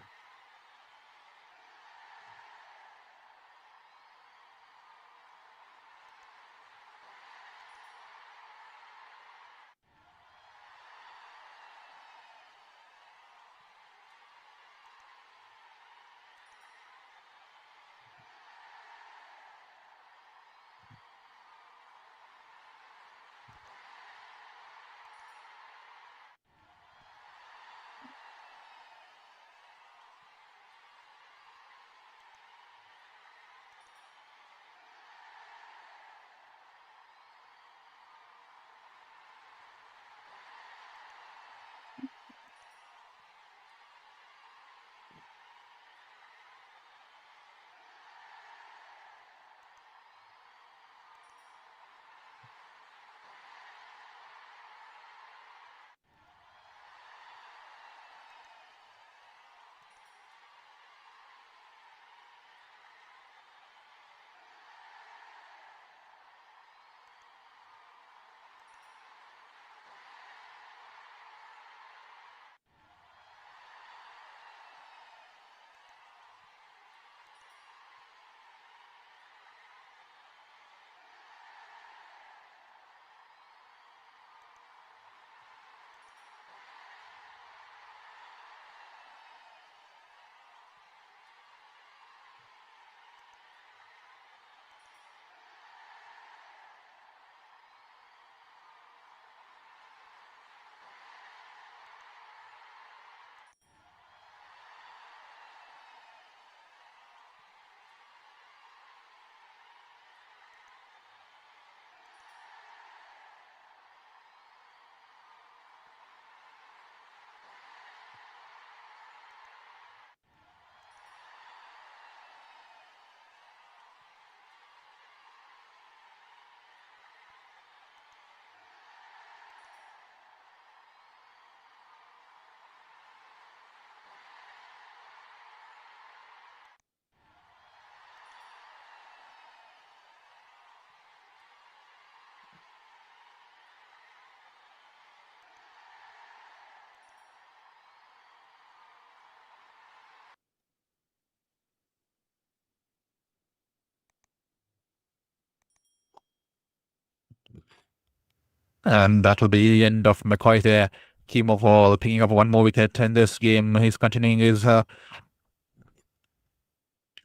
And that will be the end of McCoy there. Kimo Hall picking up one more wicket in this game. He's continuing his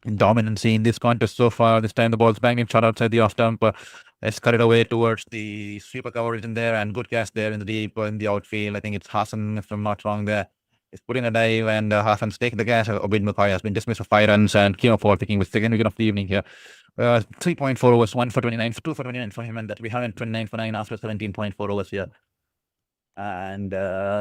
dominancy in this contest so far. This time the ball's banged in shot outside the off stump. It's cut it away towards the sweeper coverage in there, and good catch there in the deep in the outfield. I think it's Hassan, if I'm not wrong there. He's putting a dive, and Hassan's taking the catch. Obid McCoy has been dismissed for 5 runs, and Kimo Ford picking with second wicket of the evening here. 3.4 overs, 1 for 29, 2 for 29 for him, and that we 129 for 9 after 17.4 overs here. And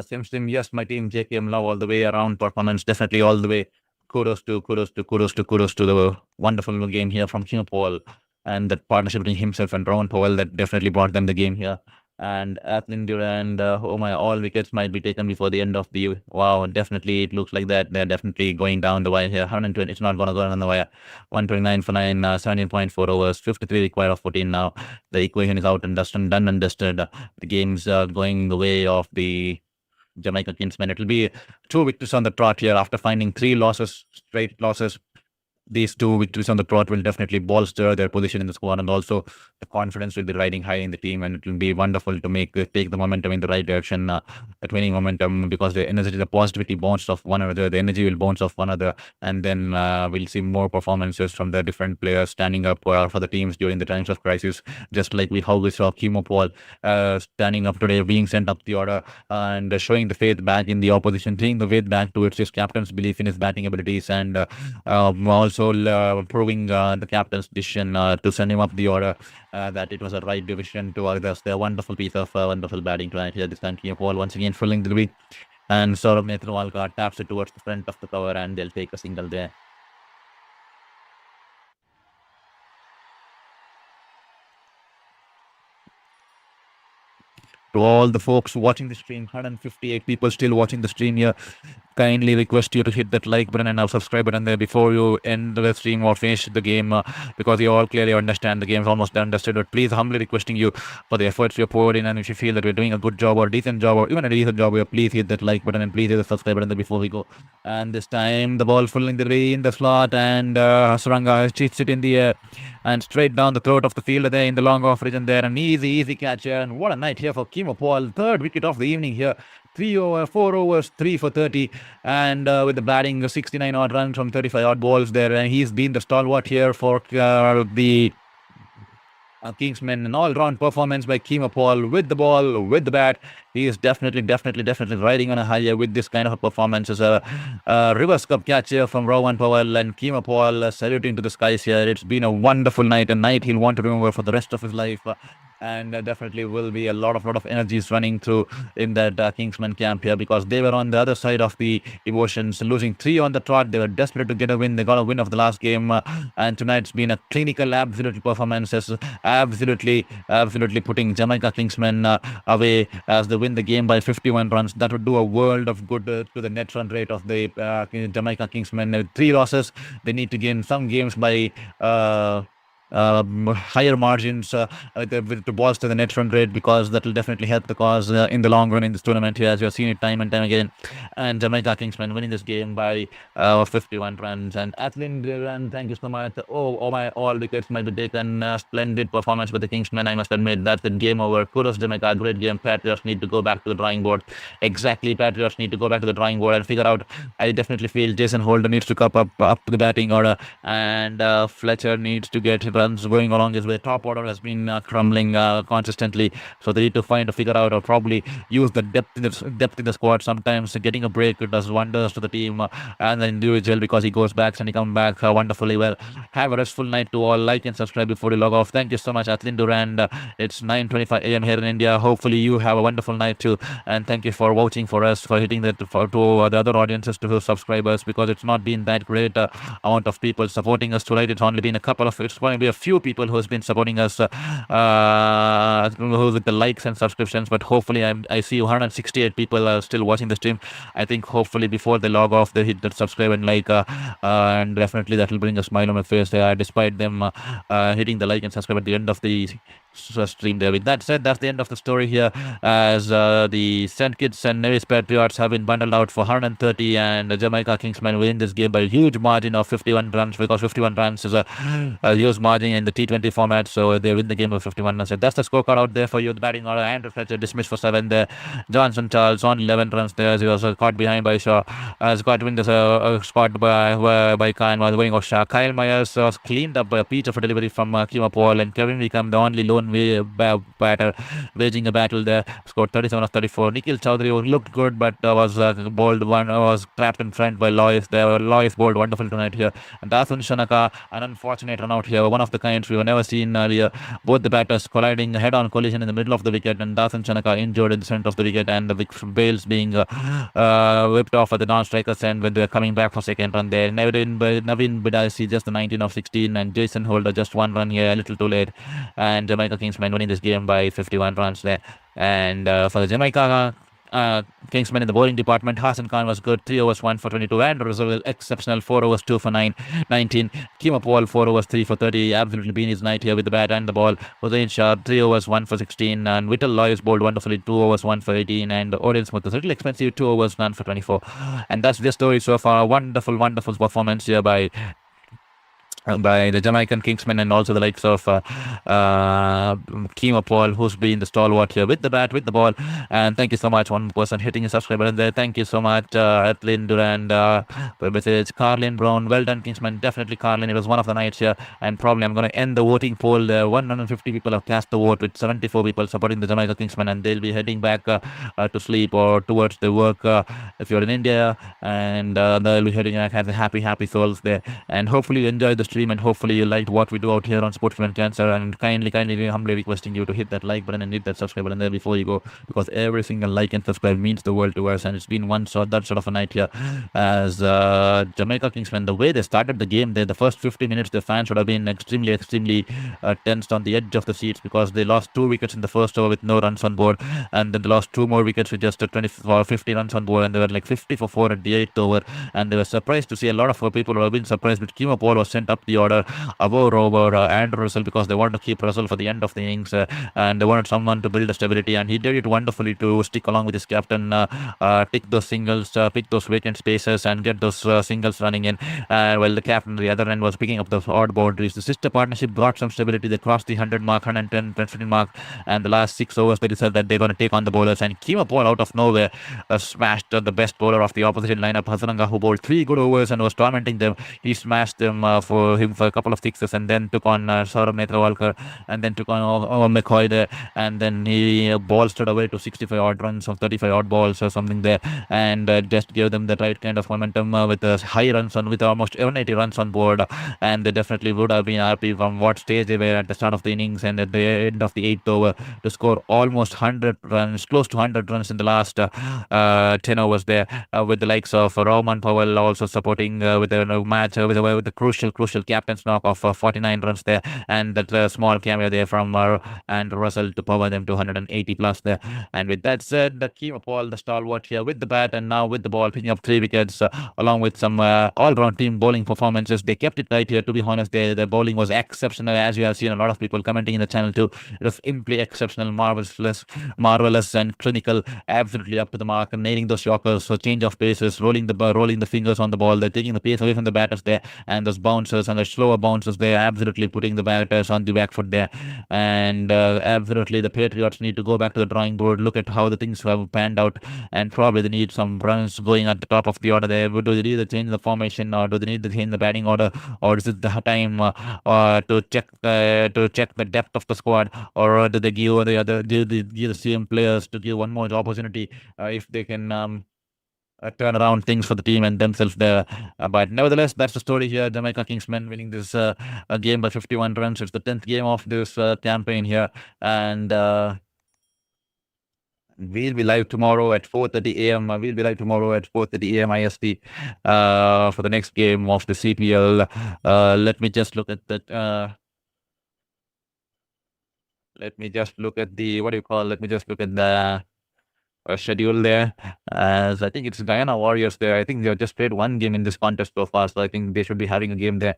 Sim, yes, my team JKM love all the way around performance, definitely all the way. Kudos to the wonderful game here from King Paul, and that partnership between himself and Rowan Powell that definitely brought them the game here. And Athlin Durand, oh my, all wickets might be taken before the end of the. Wow, definitely it looks like that. They're definitely going down the wire here. 120, it's not going to go on the wire. 129 for 9, 17.4 overs, 53 required of 14 now. The equation is out and dusted, done and dusted. The game's going the way of the Jamaica Kingsmen. It will be 2 victories on the trot here after finding 3 losses, straight losses. These 2 victories on the trot will definitely bolster their position in the squad, and also the confidence will be riding high in the team, and it will be wonderful to take the momentum in the right direction, the winning momentum, because the energy, the positivity bounce off one another, the energy will bounce off one another, and then we'll see more performances from the different players standing up for the teams during the times of crisis, just like how we saw Kimo Paul standing up today, being sent up the order, and showing the faith back in the opposition, seeing the faith back towards his captain's belief in his batting abilities, and also proving the captain's decision to send him up the order, that it was a right division to others. They're a wonderful piece of wonderful batting tonight here. This time, Kimo Paul once again filling the lead, and Saurabh Netrwalkar taps it towards the front of the cover, and they'll take a single there. To all the folks watching the stream, 158 people still watching the stream here. Kindly request you to hit that like button and now subscribe button there before you end the stream or finish the game, because you all clearly understand the game is almost done dusted. But please, humbly requesting you for the efforts you poured in, and if you feel that we're doing a good job or decent job or even a decent job here, please hit that like button and please hit the subscribe button there before we go. And this time the ball full in the way in the slot, and Suranga cheats it in the air and straight down the throat of the fielder there in the long off region there. An easy catch here, and what a night here for Kimo Paul. 3rd wicket of the evening here. 4 overs, 3 for 30, and with the batting 69 odd runs from 35 odd balls there, and he's been the stalwart here for the Kingsmen. An all-round performance by Kimo Paul with the ball, with the bat. He is definitely riding on a high with this kind of a performance. As a reverse cup catch here from Rowan Powell, and Kimo Paul saluting to the skies here. It's been a wonderful night, a night he'll want to remember for the rest of his life. And definitely will be a lot of energies running through in that Kingsman camp here, because they were on the other side of the emotions, losing 3 on the trot. They were desperate to get a win. They got a win of the last game, and tonight's been a clinical, absolutely performances, absolutely putting Jamaica Kingsmen away as they win the game by 51 runs. That would do a world of good to the net run rate of the Jamaica Kingsmen. 3 losses. They need to gain some games by higher margins to bolster the net run rate, because that will definitely help the cause in the long run in this tournament here, as we have seen it time and time again. And Jamaica Kingsmen winning this game by 51 runs. And Athlin Durand, thank you so much. Oh my, all wickets might be taken. Splendid performance by the Kingsmen, I must admit. That's the game over. Kudos Jamaica, great game. Patriots need to go back to the drawing board. Exactly, Patriots need to go back to the drawing board and figure out. I definitely feel Jason Holder needs to come up the batting order, and Fletcher needs to get runs going along his way. Top order has been crumbling consistently, so they need to figure out, or probably use the depth in the squad. Sometimes getting a break does wonders to the team and the individual, because he goes back and he comes back wonderfully well. Have a restful night to all. Like and subscribe before you log off. Thank you so much, Athlin Durand. It's 9:25 a.m. here in India. Hopefully you have a wonderful night too, and thank you for watching for us, for hitting that to the other audiences, to subscribers, because it's not been that great amount of people supporting us tonight. It's only been it's going to be a few people who has been supporting us with the likes and subscriptions, but hopefully I see 168 people are still watching the stream. I think hopefully before they log off, they hit that subscribe and like, and definitely that will bring a smile on my face despite them hitting the like and subscribe at the end of the stream there. With that said, that's the end of the story here, as the St. Kitts and Nevis Patriots have been bundled out for 130, and the Jamaica Kingsmen win this game by a huge margin of 51 runs, because 51 runs is a huge margin in the T20 format, so they win the game of 51 runs. That's the scorecard out there for you. The batting order: Andrew Fletcher dismissed for 7 there. Johnson Charles on 11 runs there, as he was caught behind by Shaw. Scott Winters scored by Khan was going off Shah. Kyle Myers was cleaned up by a piece of a delivery from Kima Paul, and Kevin Wickham, the only lone batter, waging a battle there, scored 37 of 34. Nikhil Chowdhury looked good, but was bowled one, was trapped in front by Lois. Lois bowled wonderful tonight here. And Dasun Shanaka, an unfortunate run out here, one of the kinds we have never seen earlier. Both the batters colliding, head-on collision in the middle of the wicket, and Dasun Shanaka injured in the center of the wicket, and the bails being whipped off at the non-strikers end when they were coming back for second run there. Naveen Bidasi just the 19 of 16, and Jason Holder just 1 run here, a little too late. And Jamaica Kingsmen winning this game by 51 runs there. And for the Jamaica Kingsmen in the bowling department, Hassan Khan was good, 3 overs 1 for 22, and Rizal exceptional, 4 overs 2 for 19. Kima Paul 4 overs 3 for 30, absolutely been his night here with the bat and the ball. Hussein Shah 3 overs 1 for 16, and Whittle Lois bowled wonderfully, 2 overs 1 for 18, and Odin Smith was a little expensive, 2 overs 1 for 24. And that's the story so far. Wonderful performance here by the Jamaican Kingsmen, and also the likes of Kima Paul, who's been the stalwart here with the bat, with the ball. And thank you so much, one person hitting a subscribe button there. Thank you so much, Atlin Durand, for message. Carlin Brown, well done, Kingsman. Definitely, Carlin. It was one of the nights here, and probably I'm going to end the voting poll there. 150 people have cast the vote, with 74 people supporting the Jamaica Kingsmen, and they'll be heading back to sleep or towards the work if you're in India, and they'll be heading back as happy souls there. And hopefully you enjoy the stream, and hopefully you liked what we do out here on Sportsman Cancer, and kindly humbly requesting you to hit that like button and hit that subscribe button there before you go, because every single like and subscribe means the world to us. And it's been that sort of a night here, as Jamaica Kingsmen, the way they started the game there, the first 50 minutes, the fans would have been extremely tensed on the edge of the seats, because they lost 2 wickets in the first over with no runs on board, and then they lost 2 more wickets with just 50 runs on board, and they were like 50 for 4 at the 8th over. And they were surprised to see, a lot of people who have been surprised, but Kima Paul was sent up the order over Andrew Russell, because they wanted to keep Russell for the end of the innings, and they wanted someone to build the stability, and he did it wonderfully to stick along with his captain, pick those singles, pick those vacant spaces, and get those singles running in, while the captain on the other end was picking up those odd boundaries. The sister partnership brought some stability. They crossed the 100 mark, 110, 15 mark, and the last 6 overs they decided that they're going to take on the bowlers, and Kima Paul out of nowhere smashed the best bowler of the opposition lineup, Hazaranga, who bowled 3 good overs and was tormenting them. He smashed them for a couple of sixes, and then took on Saurabh Netravalkar, and then took on McCoy there, and then he bolstered away to 65 odd runs of 35 odd balls or something there, and just gave them the right kind of momentum with high runs on, with almost 180 runs on board, and they definitely would have been happy from what stage they were at the start of the innings and at the end of the 8th over to score almost 100 runs, close to 100 runs in the last 10 overs there, with the likes of Roman Powell also supporting with the match with the crucial captain's knock of 49 runs there, and that small cameo there from and Russell to power them to 180 plus there. And with that said, the Kima Paul, the stalwart here with the bat and now with the ball, picking up 3 wickets along with some all-round team bowling performances. They kept it right here, to be honest. The bowling was exceptional, as you have seen a lot of people commenting in the channel too. It was simply exceptional, marvelous and clinical, absolutely up to the mark, and nailing those yorkers, so change of paces, rolling the fingers on the ball. They're taking the pace away from the batters there, and those bouncers and the slower bouncers, they're absolutely putting the batters on the back foot there. And absolutely, the Patriots need to go back to the drawing board, look at how the things have panned out, and probably they need some runs going at the top of the order there. Do they need to change the formation, or do they need to change the batting order, or is it the time to check the depth of the squad, or do they give the same players to give one more opportunity if they can turn around things for the team and themselves there. But nevertheless, that's the story here. Jamaica Kingsmen winning this game by 51 runs. It's the 10th game of this campaign here, and we'll be live tomorrow at 4:30 a.m. We'll be live tomorrow at 4:30 a.m. IST for the next game of the CPL. Let me just look at that. Let me just look at the Let me just look at the schedule there, as I think it's Guyana Warriors there. I think they have just played 1 game in this contest so far, so I think they should be having a game there.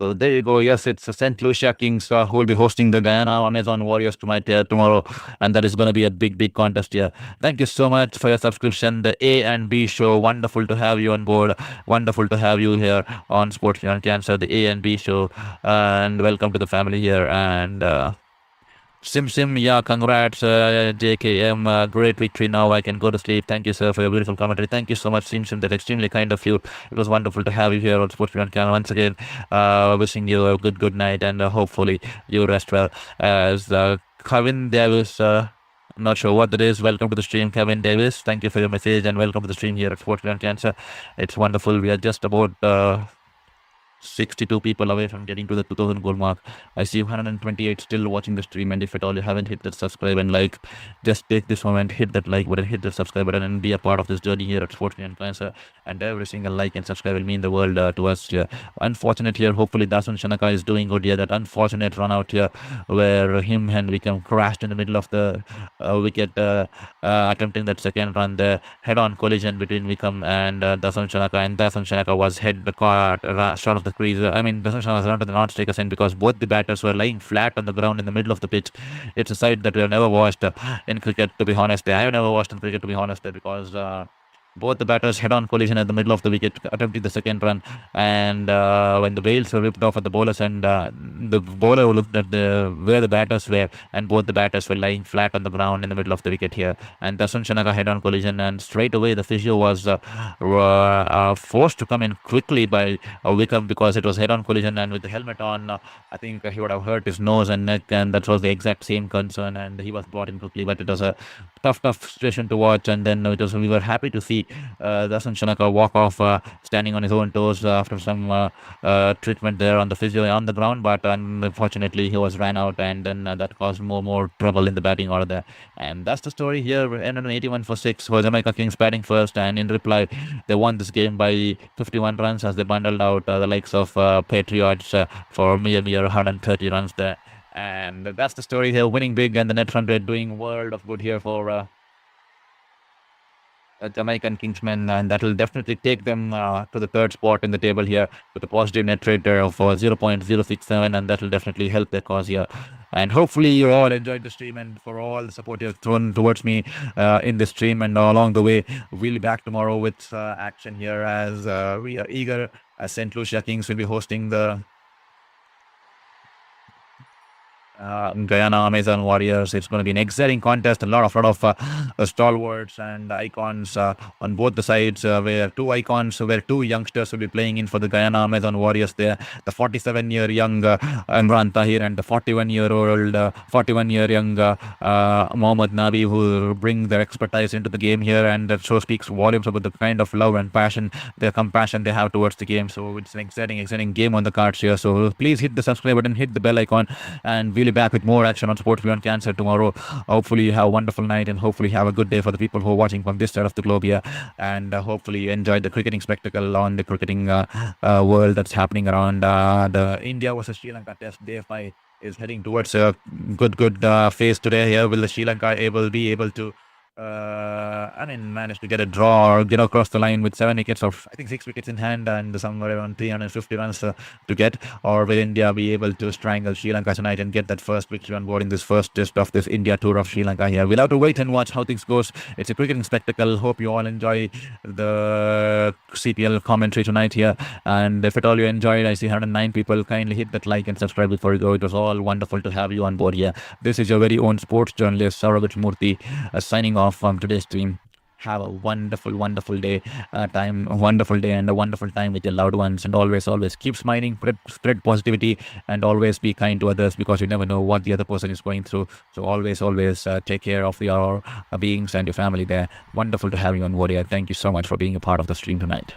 So there you go. Yes, it's St. Lucia Kings who will be hosting the Guyana Amazon Warriors tonight here tomorrow, and that is going to be a big contest here. Thank you so much for your subscription. The A and B show. Wonderful to have you on board. Wonderful to have you here on Sports Beyond Cancer, the A and B show, and welcome to the family here. And Sim, yeah, congrats, JKM. Great victory. Now I can go to sleep. Thank you, sir, for your beautiful commentary. Thank you so much, Sim. That's extremely kind of you. It was wonderful to have you here on Sports Beyond Canada once again. Wishing you a good night, and hopefully you rest well. As Kevin Davis, I'm not sure what that is. Welcome to the stream, Kevin Davis. Thank you for your message, and welcome to the stream here at Sports Beyond Cancer. It's wonderful. We are just about 62 people away from getting to the 2000 goal mark. I see 128 still watching the stream, and if at all you haven't hit that subscribe and like, just take this moment, hit that like button, hit the subscribe button, and be a part of this journey here at Sports Beyond Cancer. And every single like and subscribe will mean the world to us here. Unfortunate here, hopefully Dasun Shanaka is doing good here. That unfortunate run out here where him and Wickham crashed in the middle of the wicket, attempting that second run there. Head-on collision between Wickham and Dasun Shanaka, and Dasun Shanaka was head the caught short of the crease. I mean, Dasun Shanaka was not not take us in because both the batters were lying flat on the ground in the middle of the pitch. It's a sight that we have never watched in cricket, to be honest. I have never watched in cricket, to be honest, because both the batters head-on collision at the middle of the wicket, attempting the second run, and when the bails were ripped off at the bowlers, and the bowler looked at where the batters were, and both the batters were lying flat on the ground in the middle of the wicket here. And Dasun Shanaka head-on collision, and straight away the physio was forced to come in quickly by Wickham because it was head-on collision, and with the helmet on, I think he would have hurt his nose and neck, and that was the exact same concern, and he was brought in quickly. But it was a tough situation to watch, and then we were happy to see Dasun Shanaka walk off standing on his own toes after some treatment there on the physio on the ground, but unfortunately he was ran out, and then that caused more trouble in the batting order there. And that's the story here. We ended on 81 for 6 for Jamaica Kings batting first, and in reply they won this game by 51 runs as they bundled out the likes of Patriots for mere 130 runs there. And that's the story here, winning big, and the net run rate doing world of good here for Jamaican Kingsmen, and that will definitely take them to the third spot in the table here with a positive net rate of 0.067, and that will definitely help their cause here. And hopefully you all enjoyed the stream, and for all the support you've thrown towards me in this stream and along the way. We'll be back tomorrow with action here as we are eager as St. Lucia Kings will be hosting the Guyana Amazon Warriors. It's going to be an exciting contest. A lot of stalwarts and icons on both the sides. Where two youngsters will be playing in for the Guyana Amazon Warriors. There, the 47-year young Imran Tahir and the 41-year young Mohammad Nabi, who bring their expertise into the game here, and that so speaks volumes about the kind of love and passion, the compassion they have towards the game. So it's an exciting game on the cards here. So please hit the subscribe button, hit the bell icon, and we'll be back with more action on Sports Beyond Cancer tomorrow. Hopefully you have a wonderful night, and hopefully have a good day for the people who are watching from this side of the globe here, and hopefully you enjoyed the cricketing spectacle on the cricketing world that's happening around the India versus Sri Lanka test. Day 5 is heading towards a good phase today here. Will the Sri Lanka be able to managed to get a draw or get across the line with 7 wickets, or I think 6 wickets in hand, and somewhere around 350 runs to get? Or will India be able to strangle Sri Lanka tonight and get that first victory on board in this first test of this India tour of Sri Lanka here? We'll have to wait and watch how things goes. It's a cricketing spectacle. Hope you all enjoy the CPL commentary tonight here, and if at all you enjoyed, I see 109 people. Kindly hit that like and subscribe before you go. It was all wonderful to have you on board here. This is your very own sports journalist Saurabh Murthy signing off from today's stream. Have a wonderful day, and a wonderful time with your loved ones, and always keep smiling, spread positivity, and always be kind to others, because you never know what the other person is going through. So always take care of your beings and your family there. Wonderful to have you on board here. Thank you so much for being a part of the stream tonight.